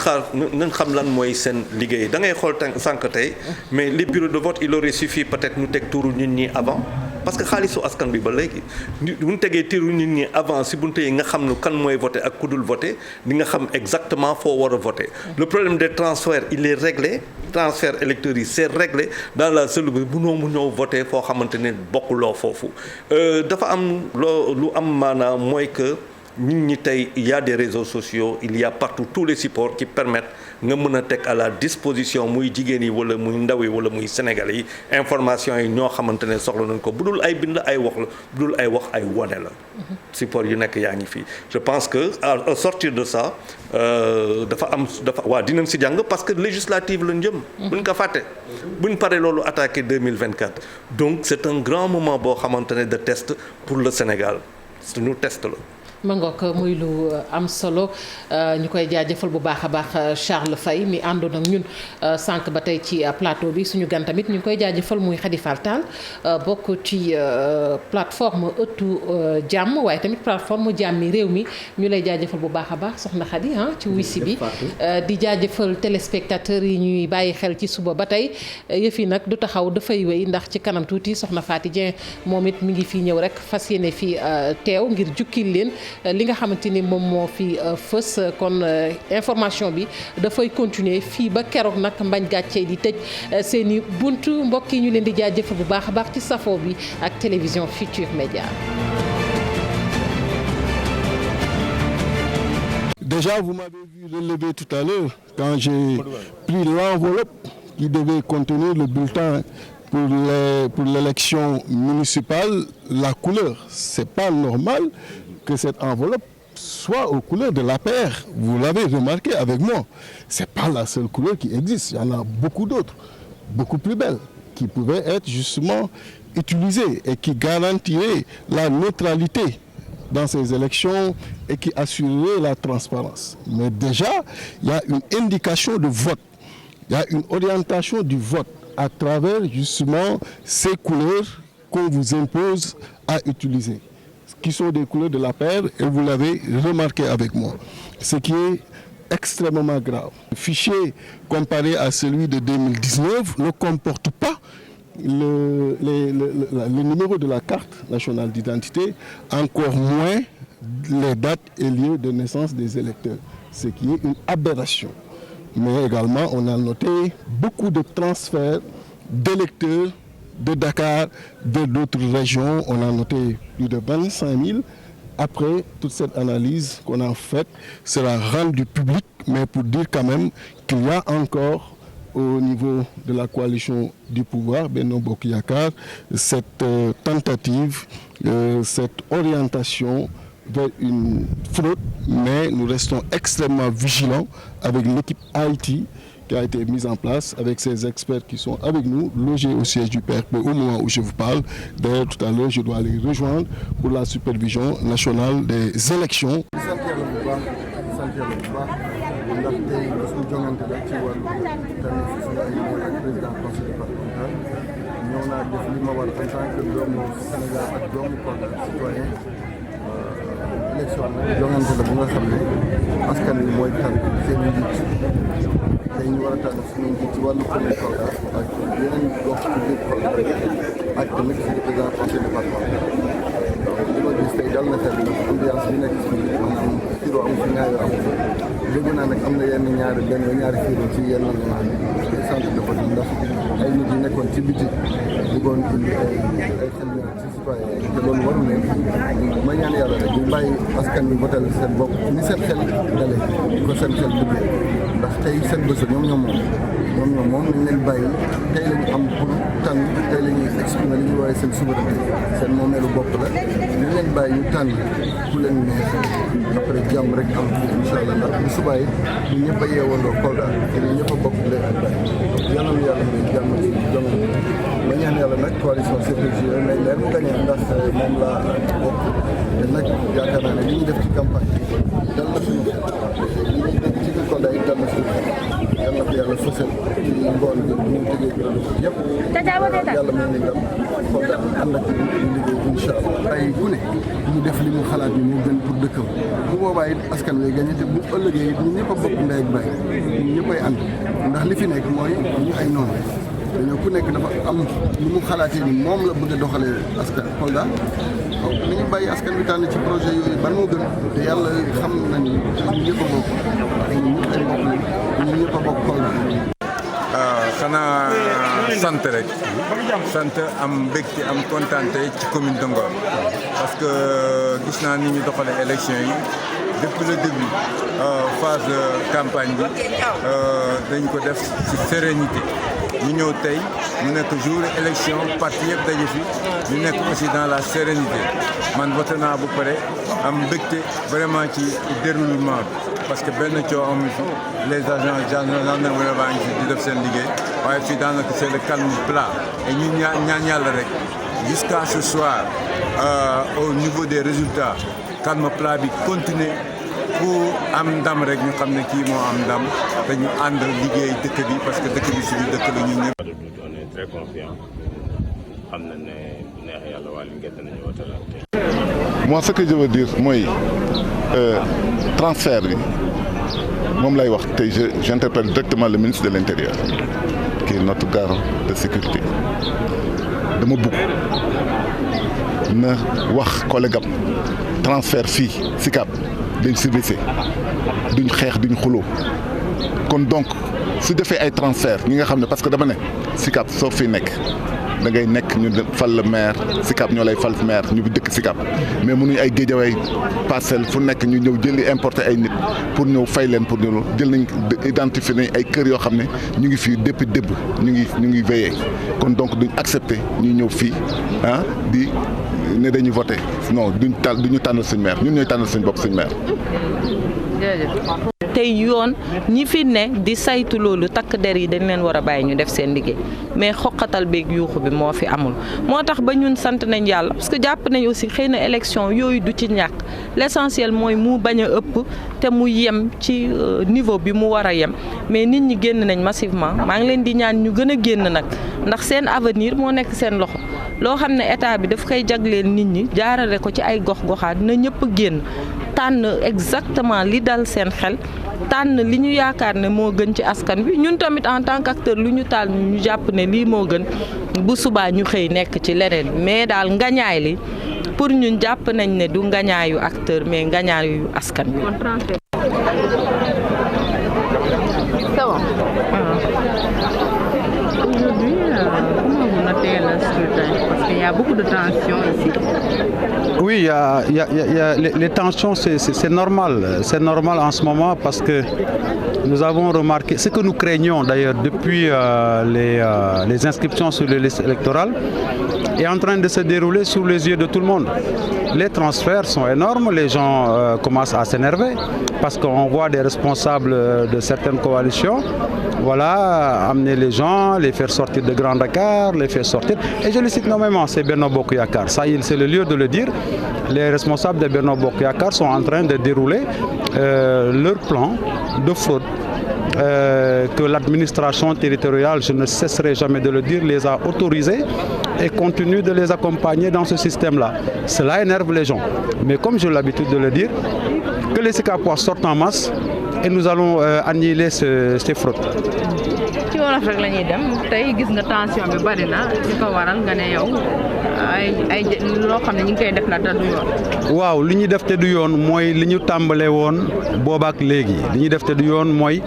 xam lan mooy seen liggéey da ngay xool sànq tey mais les bureaux de vote il aurait suffi peut-être ñu teg tuuru nit ñi avant parce que xaalisu askan bi ba léegi bu ñu tegee tuuru nit ñi avant si bunte yi nga xam ne kan mooy voté ak ku dul voté di nga xam exactement foo war a voté. Le problème des transferts il est réglé transfert électeurs yi c'est réglé dans la seule bi munoo mu ñëw voté foo xamante ne bokkuloo foofu dafa am lu am maanaam mooy que. nit ñi tey il y a des réseaux sociaux il y a partout tous les supports qui permettent nga mën a teg à la disposition muy jigéen yi wala muy ndaw yi wala muy sénégalais yi information yi ñoo xamante ne soxla nañ ko bu dul ay bind ay wax la bu dul ay wax ay wone la support yu nekk yaa ngi fii je pense que à sortir de ça dafa dinañ si jàng parce que législative lañ jëm buñ ko fàtte buñ paree loolu attaqué 2024 donc c'est un grand moment boo xamante ne de test pour le Sénégal suñu test la ma ngoog muy lu am solo ñu koy jaajëfal bu baax a baax Charles Faye mi àndoon ak ñun sànq ba tey ci plateau bi suñu gan tamit ñu ngi koy jaajëfal muy Khady Fall Tall bokk ci plateforme ëttu jàmm waaye tamit plateforme jàmmi réew mi ñu lay jaajëfal bu baax a baax soxna Khady ci wisi bi di jaajëfal téléspectateurs yi ñuy bàyyi xel ci suba ba tey yëf yi nag du taxaw dafay wéy ndax ci kanam tuuti soxna Faty Dieng moom it mi ngi fii ñëw rek fas yéene fii teew ngir jukkil leen li nga xamante ni moom moo fi fës kon information bi dafay continuer fii ba keroog nag mbañ gàccee di tëj seeni buntu mbokk yi ñu leen di jaajëfal bu baax a baax ci safoo bi ak télévision Futurs Médias. Déjà, vous m'avez vu relever tout à l'heure quand j'ai pris l'enveloppe qui devait contenir le bulletin pour l'élection municipale, la couleur. C'est pas normal que cette enveloppe soit aux couleurs de l'APR. Vous l'avez remarqué avec moi. C'est pas la seule couleur qui existe. Il y en a beaucoup d'autres, beaucoup plus belles, qui pouvaient être justement utilisées et qui garantiraient la neutralité dans ces élections et qui assurerait la transparence. Mais déjà, il y a une indication de vote. Il y a une orientation du vote à travers justement ces couleurs qu'on vous impose à utiliser, qui sont des couleurs de la paire, et vous l'avez remarqué avec moi, ce qui est extrêmement grave. Le fichier comparé à celui de 2019 ne comporte pas le numéro de la carte nationale d'identité, encore moins les dates et lieux de naissance des électeurs, ce qui est une aberration. Mais également, on a noté beaucoup de transferts d'électeurs de Dakar, de d'autres régions. On a noté plus de 25 000 après, toute cette analyse qu'on a faite sera rendue publique, mais pour dire quand même qu'il y a encore au niveau de la coalition du pouvoir, Benno Bokk Yakaar, cette tentative, cette orientation vers une fraude, mais nous restons extrêmement vigilants avec l'équipe IT qui a été mise en place, avec ces experts qui sont avec nous, logés au siège du PRP au moment où je vous parle. D'ailleurs, tout à l'heure, je dois les rejoindre pour la supervision nationale des élections. élection nag jongante la bu nga xam ne askan wi mooy tànn seen njiit tey ñu war a tànn suñu njiit ci wàllu commune Kolda ak yeneen gox ci biir Kolda ak tamit suñu président conseil départemental donc li ma gis tey dal na xel ndax ambiance bi nekk ci maanaam xiro am fi ñaari am dégg naa nag am na yenn ñaari xiro ci yenn centre de vote ndax ay nit yi nekkoon ci biti bëggoon indi ay xel ñaar ci citoyen te loolu waru ne ma ñaan yàlla rek ñu bàyyi askan wi votal seen bopp ni seen xel dale di ko seen xel bëggee ndax tey seen bés ñoom nañ leen bàyyi tey la ñu am pour tànn tey la ñuy exprimer li ñuy woowee seen souveraineté seen moomeelu bopp la ñu leen bàyyi ñu tànn ku leen neex après jàmm rek am fii incha allah ndax bu subaa it ñu ñëpp a yeewandoo Kolda te ñu ñëpp a bokk leen yal na yàlla may jàmm ci jamono ma ñaan yàlla nag coalition CPJ may leer mu gañe ndax moom laa bokk te nag yaakaar naa ne li ñuy def ci campagne bi dal na suñu xel li ñuy def ci biir Kolda it dal na suñu xel yal na ko yàlla fësal ci ngoon bi bu ñu tegee gërëm yëpp yàlla may ni ndam Kolda ànd ak ñu liggéey incha allah ay ku ne ñu def li mu xalaat ni moo gën pour dëkkam bu boobaa it askan wi gañe te bu ëllëgee it ñun ñëpp a bokk ndey ak baay ñun ñëpp ay ànd ndax li fi nekk mooy ñu ay noonu dañoo ku nekk dafa am lu mu xalaatee ni moom la bëgg a doxalee askan Kolda donc nañu bàyyi askan wi tànn ci projet yooyu ban moo gën te yàlla xam nañu ñun ñëpp a bokk ñun ñëpp ay bokk ñun ñëpp a bokk Kolda. xanaa sant rek sant am mbégte am kontaante ci commune de Ngor parce que gis naa ni ñu doxalee élection yi depuis le début phase campagne bi dañ ko def ci sérénité ñu ñëw tey mu nekk jour élection parti yëpp daje fi ñu nekk aussi dans la sérénité man voté naa bu pare am mbégte vraiment ci déroulement bi parce que benn coow amu fi les agents gendarmerie baa ngi fi di def seen liggéey waaye fii daanaka c'est le calme plat et ñu ñaan yàlla rek jusqu'à ce soir au niveau des résultats calme plat bi continuer pour am ndam rek ñu xam ne kii moo am ndam te ñu ànd liggéey dëkk bi parce que dëkk bi suñu dëkk la ñun ñëpp. on est très confiant xam na ne bu neexee yàlla waa Linguère danañu wote la. Moi ce que je veux dire mooy transfert bi moom lay wax tey j'interpelle directement le ministre de l'Intérieur qui est notre garant de sécurité dama bëgg na wax collègue am transfert fii Sicap dañ service duñ xeex duñ xuloo kon donc su defee ay transfert ñi nga xam ne parce que dama ne Sicap soo fi nekk da ngay nekk ñu fal la maire Sicap ñoo lay fal maire ñu dëkk Sicap mais mënuñ ay Guédiawaye Parcelles fu nekk ñu ñëw jëli importer ay nit pour ñëw fay leen pour ñëw jël nañ identifier nañ ay kër yoo xam ne ñu ngi fii depuis démb ñu ngi veillé kon donc duñ accepter ñu ñëw fii di ne dañuy voté non duñu tànnal suñ maire ñun ñooy tànnal suñ bopp suñ maire. tey yoon ñi fi ne di saytu loolu takk der yi dañ leen war a bàyyi ñu def seen liggéey mais xoqatal beeg yuuxu bi moo fi amul moo tax ba ñun sant nañ yàlla parce que jàpp nañ aussi xëy na élection yooyu du ci ñàkk l'essentiel mooy mu bañ a ëpp te mu yem ci niveau bi mu war a yem mais nit ñi génn nañ massivement maa ngi leen di ñaan ñu gën a génn nag ndax seen avenir moo nekk seen loxo loo xam ne état bi daf koy jagleel nit ñi jaarale ko ci ay gox-goxaat na ñëpp génn tànn exactement li dal seen xel tànn li ñu yaakaar ne moo gën ci askan bi ñun tamit en tant qu'acteur lu ñu tànn ñu jàpp ne lii moo gën bu subaa ñu xëy nekk ci leneen mais daal ngañaay li pour ñun jàpp nañ ne du ngañaayu acteur mais ngañaayu askan bi. Aujourd'hui, comment vous notez le scrutin? Parce qu'il y a beaucoup beaucoup de tensions ici. Oui, il y a les tensions, c'est normal. C'est normal en ce moment parce que nous avons remarqué, ce que nous craignons d'ailleurs depuis les inscriptions sur les listes électorales, est en train de se dérouler sous les yeux de tout le monde. Les transferts sont énormes, les gens commencent à s'énerver parce qu'on voit des responsables de certaines coalitions, voilà, amener les gens, les faire sortir de Grand Dakar, les faire sortir. Et je le cite nommément, c'est Benno Bokk Yakaar. Ça, c'est le lieu de le dire. Les responsables de Benno Bokk Yakaar sont en train de dérouler leur plan de fraude. Que l'administration territoriale, je ne cesserai jamais de le dire, les a autorisés et continue de les accompagner dans ce système-là. Cela énerve les gens. Mais comme j'ai l'habitude de le dire, que les Sikapois sortent en masse et nous allons annihiler ces fraudes. ci wolof rek la ñuy dem tey gis nga tension bi bari na li ko waral nga ne yow ay loo xam ne ñu ngi koy def la te du yoon. waaw li ñuy def te du yoon mooy li ñu tàmbalee woon boobaak léegi li ñuy def te du yoon mooy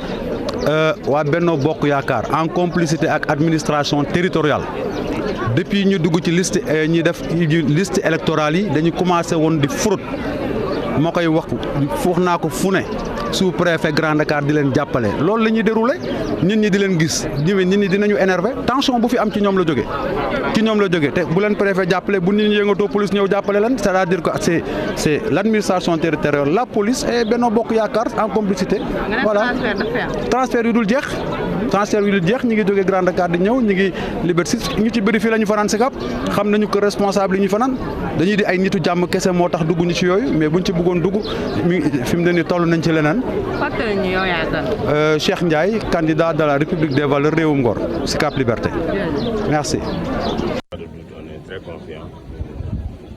waa Benno Bokk Yaakaar en complicité ak administration territoriale depuis ñu dugg ci liste ñi def liste électorale yi dañu commencé woon di fraude moo koy wax naa ko fu ne sous-préfet Grand Dakar di leen jàppale loolu la ñuy déroulé nit ñi di leen gis nit ñi dinañu énervé tension bu fi am ci ñoom la jógee te bu leen préfet jàppale bu nit ñi yëngatoo police ñëw jàppale leen c'est-à-dire que c'est l'administration territoriale la police et Benno Bokk Yaakaar en complicité. voilà transfert yu dul jeex ñi ngi jógee Grand Dakar di ñëw ñi ngi Liberté 6 ñu ci bëri fii la ñu fanaan Sicap xam nañu que responsable yi ñu fanaan dañuy di ay nitu jàmm kese moo tax dugg ñu ci yooyu mais buñ ci bëggoon dugg fi mu ne nii toll nañ ci leneen. fàttali ñu yow yaa kan. Cheikh Ndiaye candidat de la République des valeurs Réewum Ngor Sicap Liberté merci. On est très confiant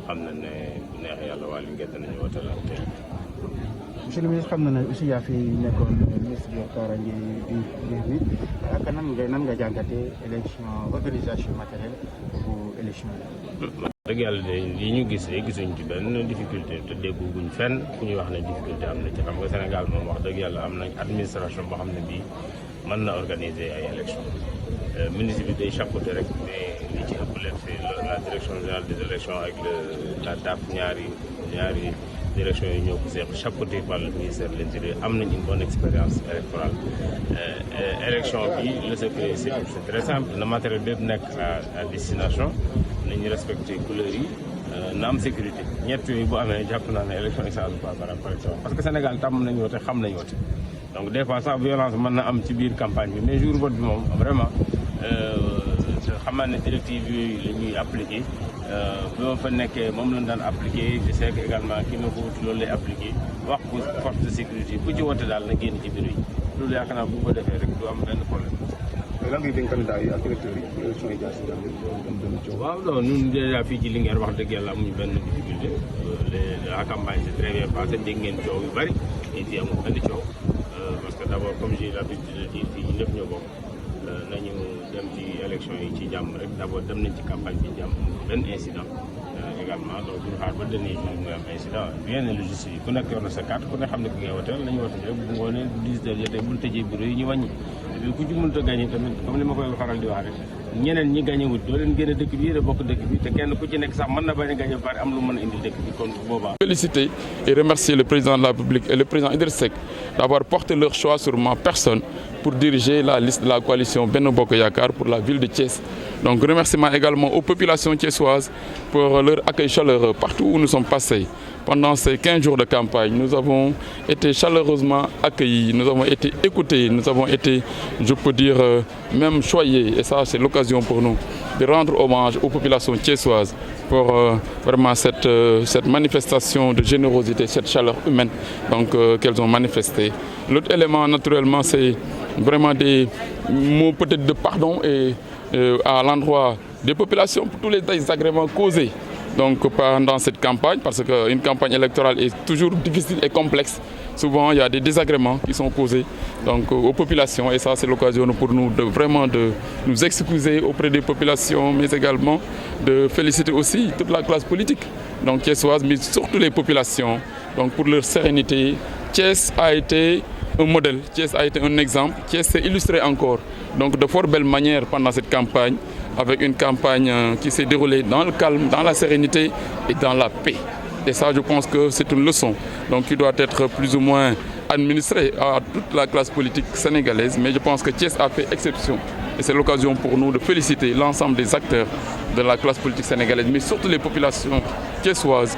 xam na ne bu neexee yàlla waa Linguère danañu wote la tey. monsieur le ministre xam na ne aussi yaa fi nekkoon ministre bi kaaraange bi réew mi ak nan nga jàngatee organisation matérielle bu élection yi. dëgg yàlla de li ñu gis de gisuñ ci benn difficulté te dégguñ fenn ku ñuy wax ne difficulté am na ci xam nga Sénégal moom wax dëgg yàlla am nañ administration boo xam ne bii mën na organiser ay élections ministre bi day chapeauter rek mais li ci ëpp leen c'est la direction générale des élections avec la DAF ñaari direction yi ñoo ko seq chapeauté par le ministère de l'Intérieur am nañ une bonne expérience électorale élection bi le secret c'est très simple na matériel bépp nekk à destination nañu respecté couleurs yi na am sécurité ñett yooyu bu amee jàpp naa ne élection yi ça pas par exemple parce que Sénégal tàmm nañu wote xam nañu wote donc des fois sax violence mën na am ci biir campagne bi mais jour vote bi moom vraiment xam naa ne directive yooyu la ñuy appliqué bi ma fa nekkee moom lañ daan appliqué je sais que également ki ma ko wut loolu lay appliqué wax ko force de sécurité bu ci wote daal na génn ci bureau yi loolu yaakaar naa bu ko defee rek du am benn problème. lan ngay dénk candidat yi ak électeurs yi élection yi jaar si jàmm. waaw non ñun déjà fii ci Linguère wax dëgg yàlla amuñu benn difficulté la campagne c'est très bien passé dégg ngeen coow yu bari et puis amul benn coow parce que d'abord comme j'ai l'habitude de dire fii ñëpp ñoo bokk nañu dem ci élection yi ci jàmm rek d'abord dem nañ ci campagne bi jàmm benn incident également donc duñu xaar ba dernier jour muy am incident bien ne logistique yi ku nekk yor na sa carte ku ne xam ne ki ngay woteel nañu wote rek bu ngoonee 10 heures jotee buñ tëjee bureau yi ñu wàññi ku ci mënut a gagné tamit comme ni ma koy faral di wax rek ñeneen ñi gagné wut doo leen génne dëkk bi yéen a bokk dëkk bi te kenn ku ci nekk sax mën na bañ a gagné ba pare am lu mën a indi dëkk bi kon boobaa. Féliciter et remercier le président de la République et le président Idrissa Seck d'avoir porté leur choix sur ma personne pour diriger la liste de la coalition Benno Bokk Yakaar pour la ville de Thiès. Donc remerciement également aux populations thiessoises pour leur accueil chaleureux partout où nous sommes passés. Pendant ces 15 jours de campagne, nous avons été chaleureusement accueillis, nous avons été écoutés, nous avons été, je peux dire, même choyés. Et ça, c'est l'occasion pour nous de rendre hommage aux populations thiessoises pour vraiment cette manifestation de générosité, cette chaleur humaine qu'elles ont manifestée. L'autre élément, naturellement, c'est vraiment des mots peut-être de pardon et à l'endroit des populations pour tous les désagréments causés pendant cette campagne, parce qu'une campagne électorale est toujours difficile et complexe. Souvent, il y a des désagréments qui sont causés aux populations, et ça, c'est l'occasion pour nous de nous excuser auprès des populations, mais également de féliciter aussi toute la classe politique, thiessoise, mais surtout les populations, pour leur sérénité. Thiès a été un modèle, Thiès a été un exemple, Thiès s'est illustré encore, de fort belle manière pendant cette campagne. avec une campagne qui s'est déroulée dans le calme, dans la sérénité et dans la paix. Et ça, je pense que c'est une leçon donc, qui doit être plus ou moins administrée à toute la classe politique sénégalaise. Mais je pense que Thiès a fait exception. Et c'est l'occasion pour nous de féliciter l'ensemble des acteurs de la classe politique sénégalaise, mais surtout les populations thiessoises.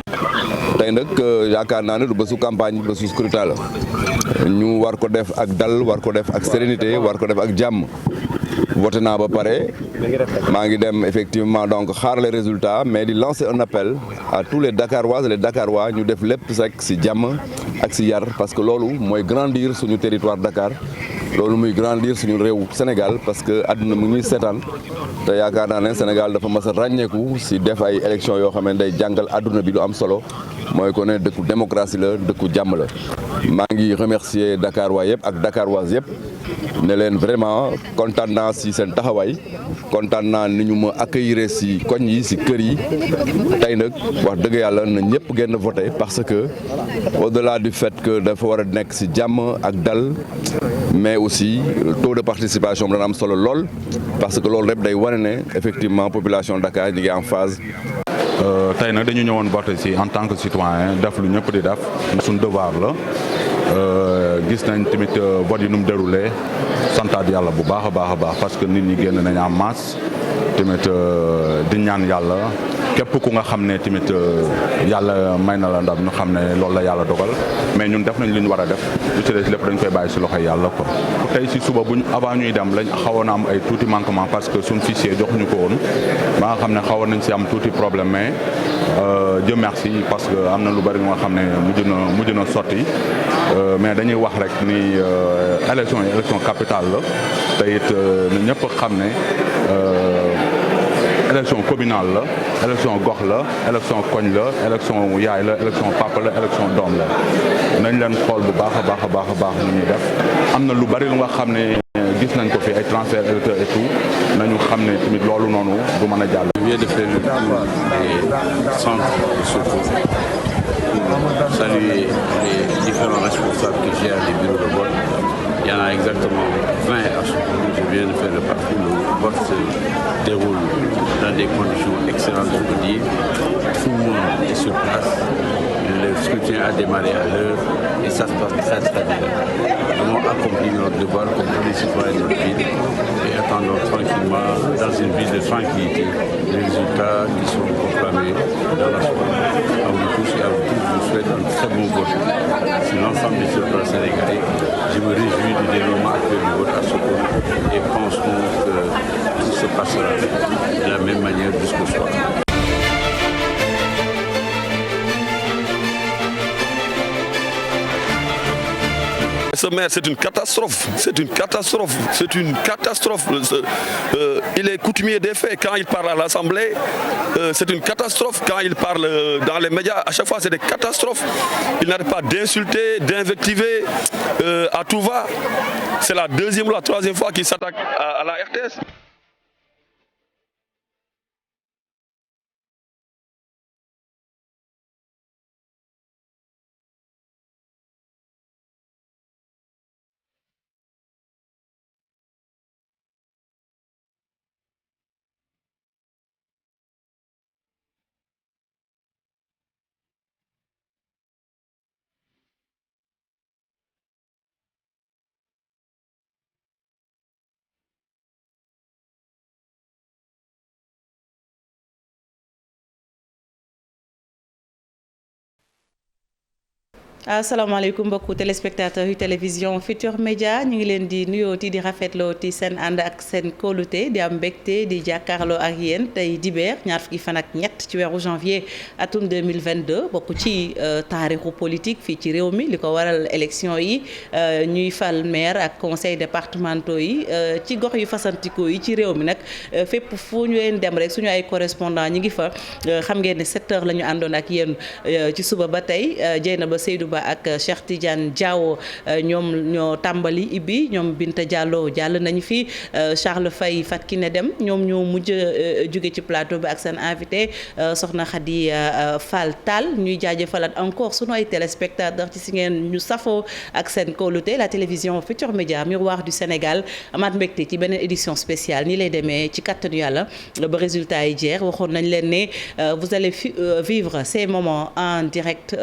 tey nag yaakaar naa ne du bésu campagne bésu scrutin la ñu war ko def ak dal war ko def ak sérénité war ko def ak jàmm voté naa ba pare maa ngi dem effectivement donc xaar les résultats mais di lancer un appel à tous les Dakaroises et les Dakarois ñu def lépp rek ci jàmm ak ci yar parce que loolu mooy grandir suñu territoire Dakar loolu muy grandir suñu réew Sénégal parce que àdduna mu ñuy seetaan te yaakaar naa ne Sénégal dafa mas a ràññeeku ci def ay élections yoo xam ne day jàngal àdduna bi lu am solo mooy ko ne dëkku démocratie la dëkku jàmm la. maa ngi remercier Dakarois yëpp ak Dakaroises yëpp ne leen vraiment kontaan naa ci seen taxawaay kontaan naa ni ñu ma accueillir ci koñ yi ci kër yi tey nag wax dëgg yàlla na ñëpp génn voter parce que au-delà du fait que dafa war a nekk ci jàmm ak dal mais aussi taux de participation dana am solo lool parce que loolu lépp day wane ne effectivement population Dakar ñu ngi en phase. tey nag dañu ñëwoon voter ci en tant que citoyen def lu ñëpp di def suñu devoir la gis nañ tamit vote yi nu mu déroulé santaat yàlla bu baax a baax a baax parce que nit ñi génn nañ en masse tamit di ñaan yàlla képp ku nga xam ne tamit yàlla may na la ndam ñu xam ne loolu la yàlla dogal mais ñun def nañ li ñu war a def lu ci des lépp dañ koy bàyyi ci loxoy yàlla quoi. tey ci suba buñ avant ñuy dem lañ xawoon a am ay tuuti manquement parce que suñ fichier joxuñu ko woon ba nga xam ne xawoon nañ ci am tuuti problème mais Dieu merci parce que am na lu bari nga xam ne mujj na sotti mais dañuy wax rek ni élection yi élection capitale la te it ñëpp xam ne élection communale la élection gox la élection koñ la élection yaay la élection papa la élection doom la nañ leen xool bu baax a baax a baax a baax nu ñuy def am na lu bari lu nga xam ne gis nañ ko fi ay transfert électeur et tout nañu xam ne tamit loolu noonu du mën a jàll. Je viens de faire le tour des centres de secours pour saluer les différents responsables qui gèrent les bureaux de vote. Il y en a exactement 20 à Sokone. Je viens de faire le parcours. Le vote se déroule dans des conditions excellentes, je peux dire. Tout le monde est sur place. Le scrutin a démarré à l'heure et ça se passe très très bien. Nous avons accompli notre devoir comme tous les citoyens de la ville et attendons tranquillement, dans une ville de tranquillité, les résultats qui sont proclamés dans la soirée. À vous tous et à vous tous, je vous souhaite un très bon vote. C'est l'ensemble des citoyens sénégalais. Je me réjouis du déroulement actuel du vote à Sokone et pense que tout se passera de la même manière jusqu'au soir. Ce maire, c'est une catastrophe. C'est une catastrophe. C'est une catastrophe. Il est coutumier des faits. Quand il parle à l'Assemblée, c'est une catastrophe. Quand il parle dans les médias, à chaque fois, c'est des catastrophes. Il n'arrête pas d'insulter, d'invectiver à tout va. C'est la deuxième ou la troisième fois qu'il s'attaque à la RTS. asalaamaaleykum mbokku téléspectateurs yu télévision Futur Média ñu ngi leen di nuyooti di rafetlooti seen ànd ak seen kóolute di am mbégte di jàkkaarloo ak yéen tey dibeer ñaar fukki fan ak ñett ci weeru janvier atum 2022 bokk ci taarixu politique fii ci réew mi li ko waral élection yi ñuy fal maire ak conseil départementaux yi ci gox yu fasantikoo yi ci réew mi nag fépp fu ñu leen dem rek suñu ay correspondant ñi ngi fa xam ngeen ne 7 heures la ñu àndoon ak yéen ci suba ba tey Dieynaba Seydou Ba ak Cheikh Tidiane Diawo ñoom ñoo tàmbali ibbi ñoom Binta Diallo jàll nañu fi Charles Faye Fatkine Dem ñoom ñoo mujj jóge ci plateau bi ak seen invité soxna Khady Fall Tall ñuy jaajëfalaat encore sunu ay téléspectateurs ci si ngeen ñu safoo ak seen kóolute la télévision Futurs Médias miroir du Sénégal amaat mbégte ci beneen édition spéciale ni lay demee ci kattanu yàlla ba résultat yi jeex waxoon nañ leen ne vous allez vivre ces moments en direct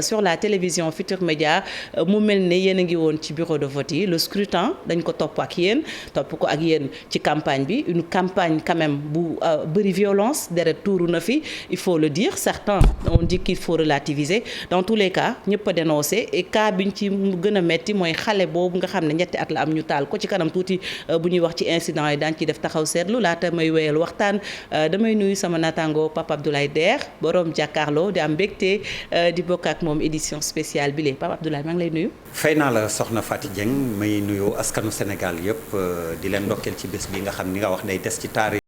sur la télévision Futurs Médias mu mel ne yéen a ngi woon ci bureau de vote yi le scrutin dañ ko topp ak yéen topp ko ak yéen ci campagne bi une campagne quand même bu bëri violence deret tuuru na fi il faut le dire certains on dit qu'il faut relativiser dans tous les cas ñëpp a dénoncé et cas biñ ci mu gën a metti mooy xale boobu nga xam ne ñetti at la am ñu taal ko ci kanam tuuti bu ñuy wax ci incident yi daañ ciy def taxaw seetlu laata may wéyal waxtaan damay nuyu sama naataango Papa Abdoulaye Der borom jàkkaarloo di am mbégte di bokk ak moom édition spéciale bi lee Papa Abdoulaye maa ngi lay nuyu. fay naa la soxna Faty Dieng may nuyu askanu Sénégal yëpp di leen ndokkeel ci bés bi nga xam ni nga wax day des ci taarix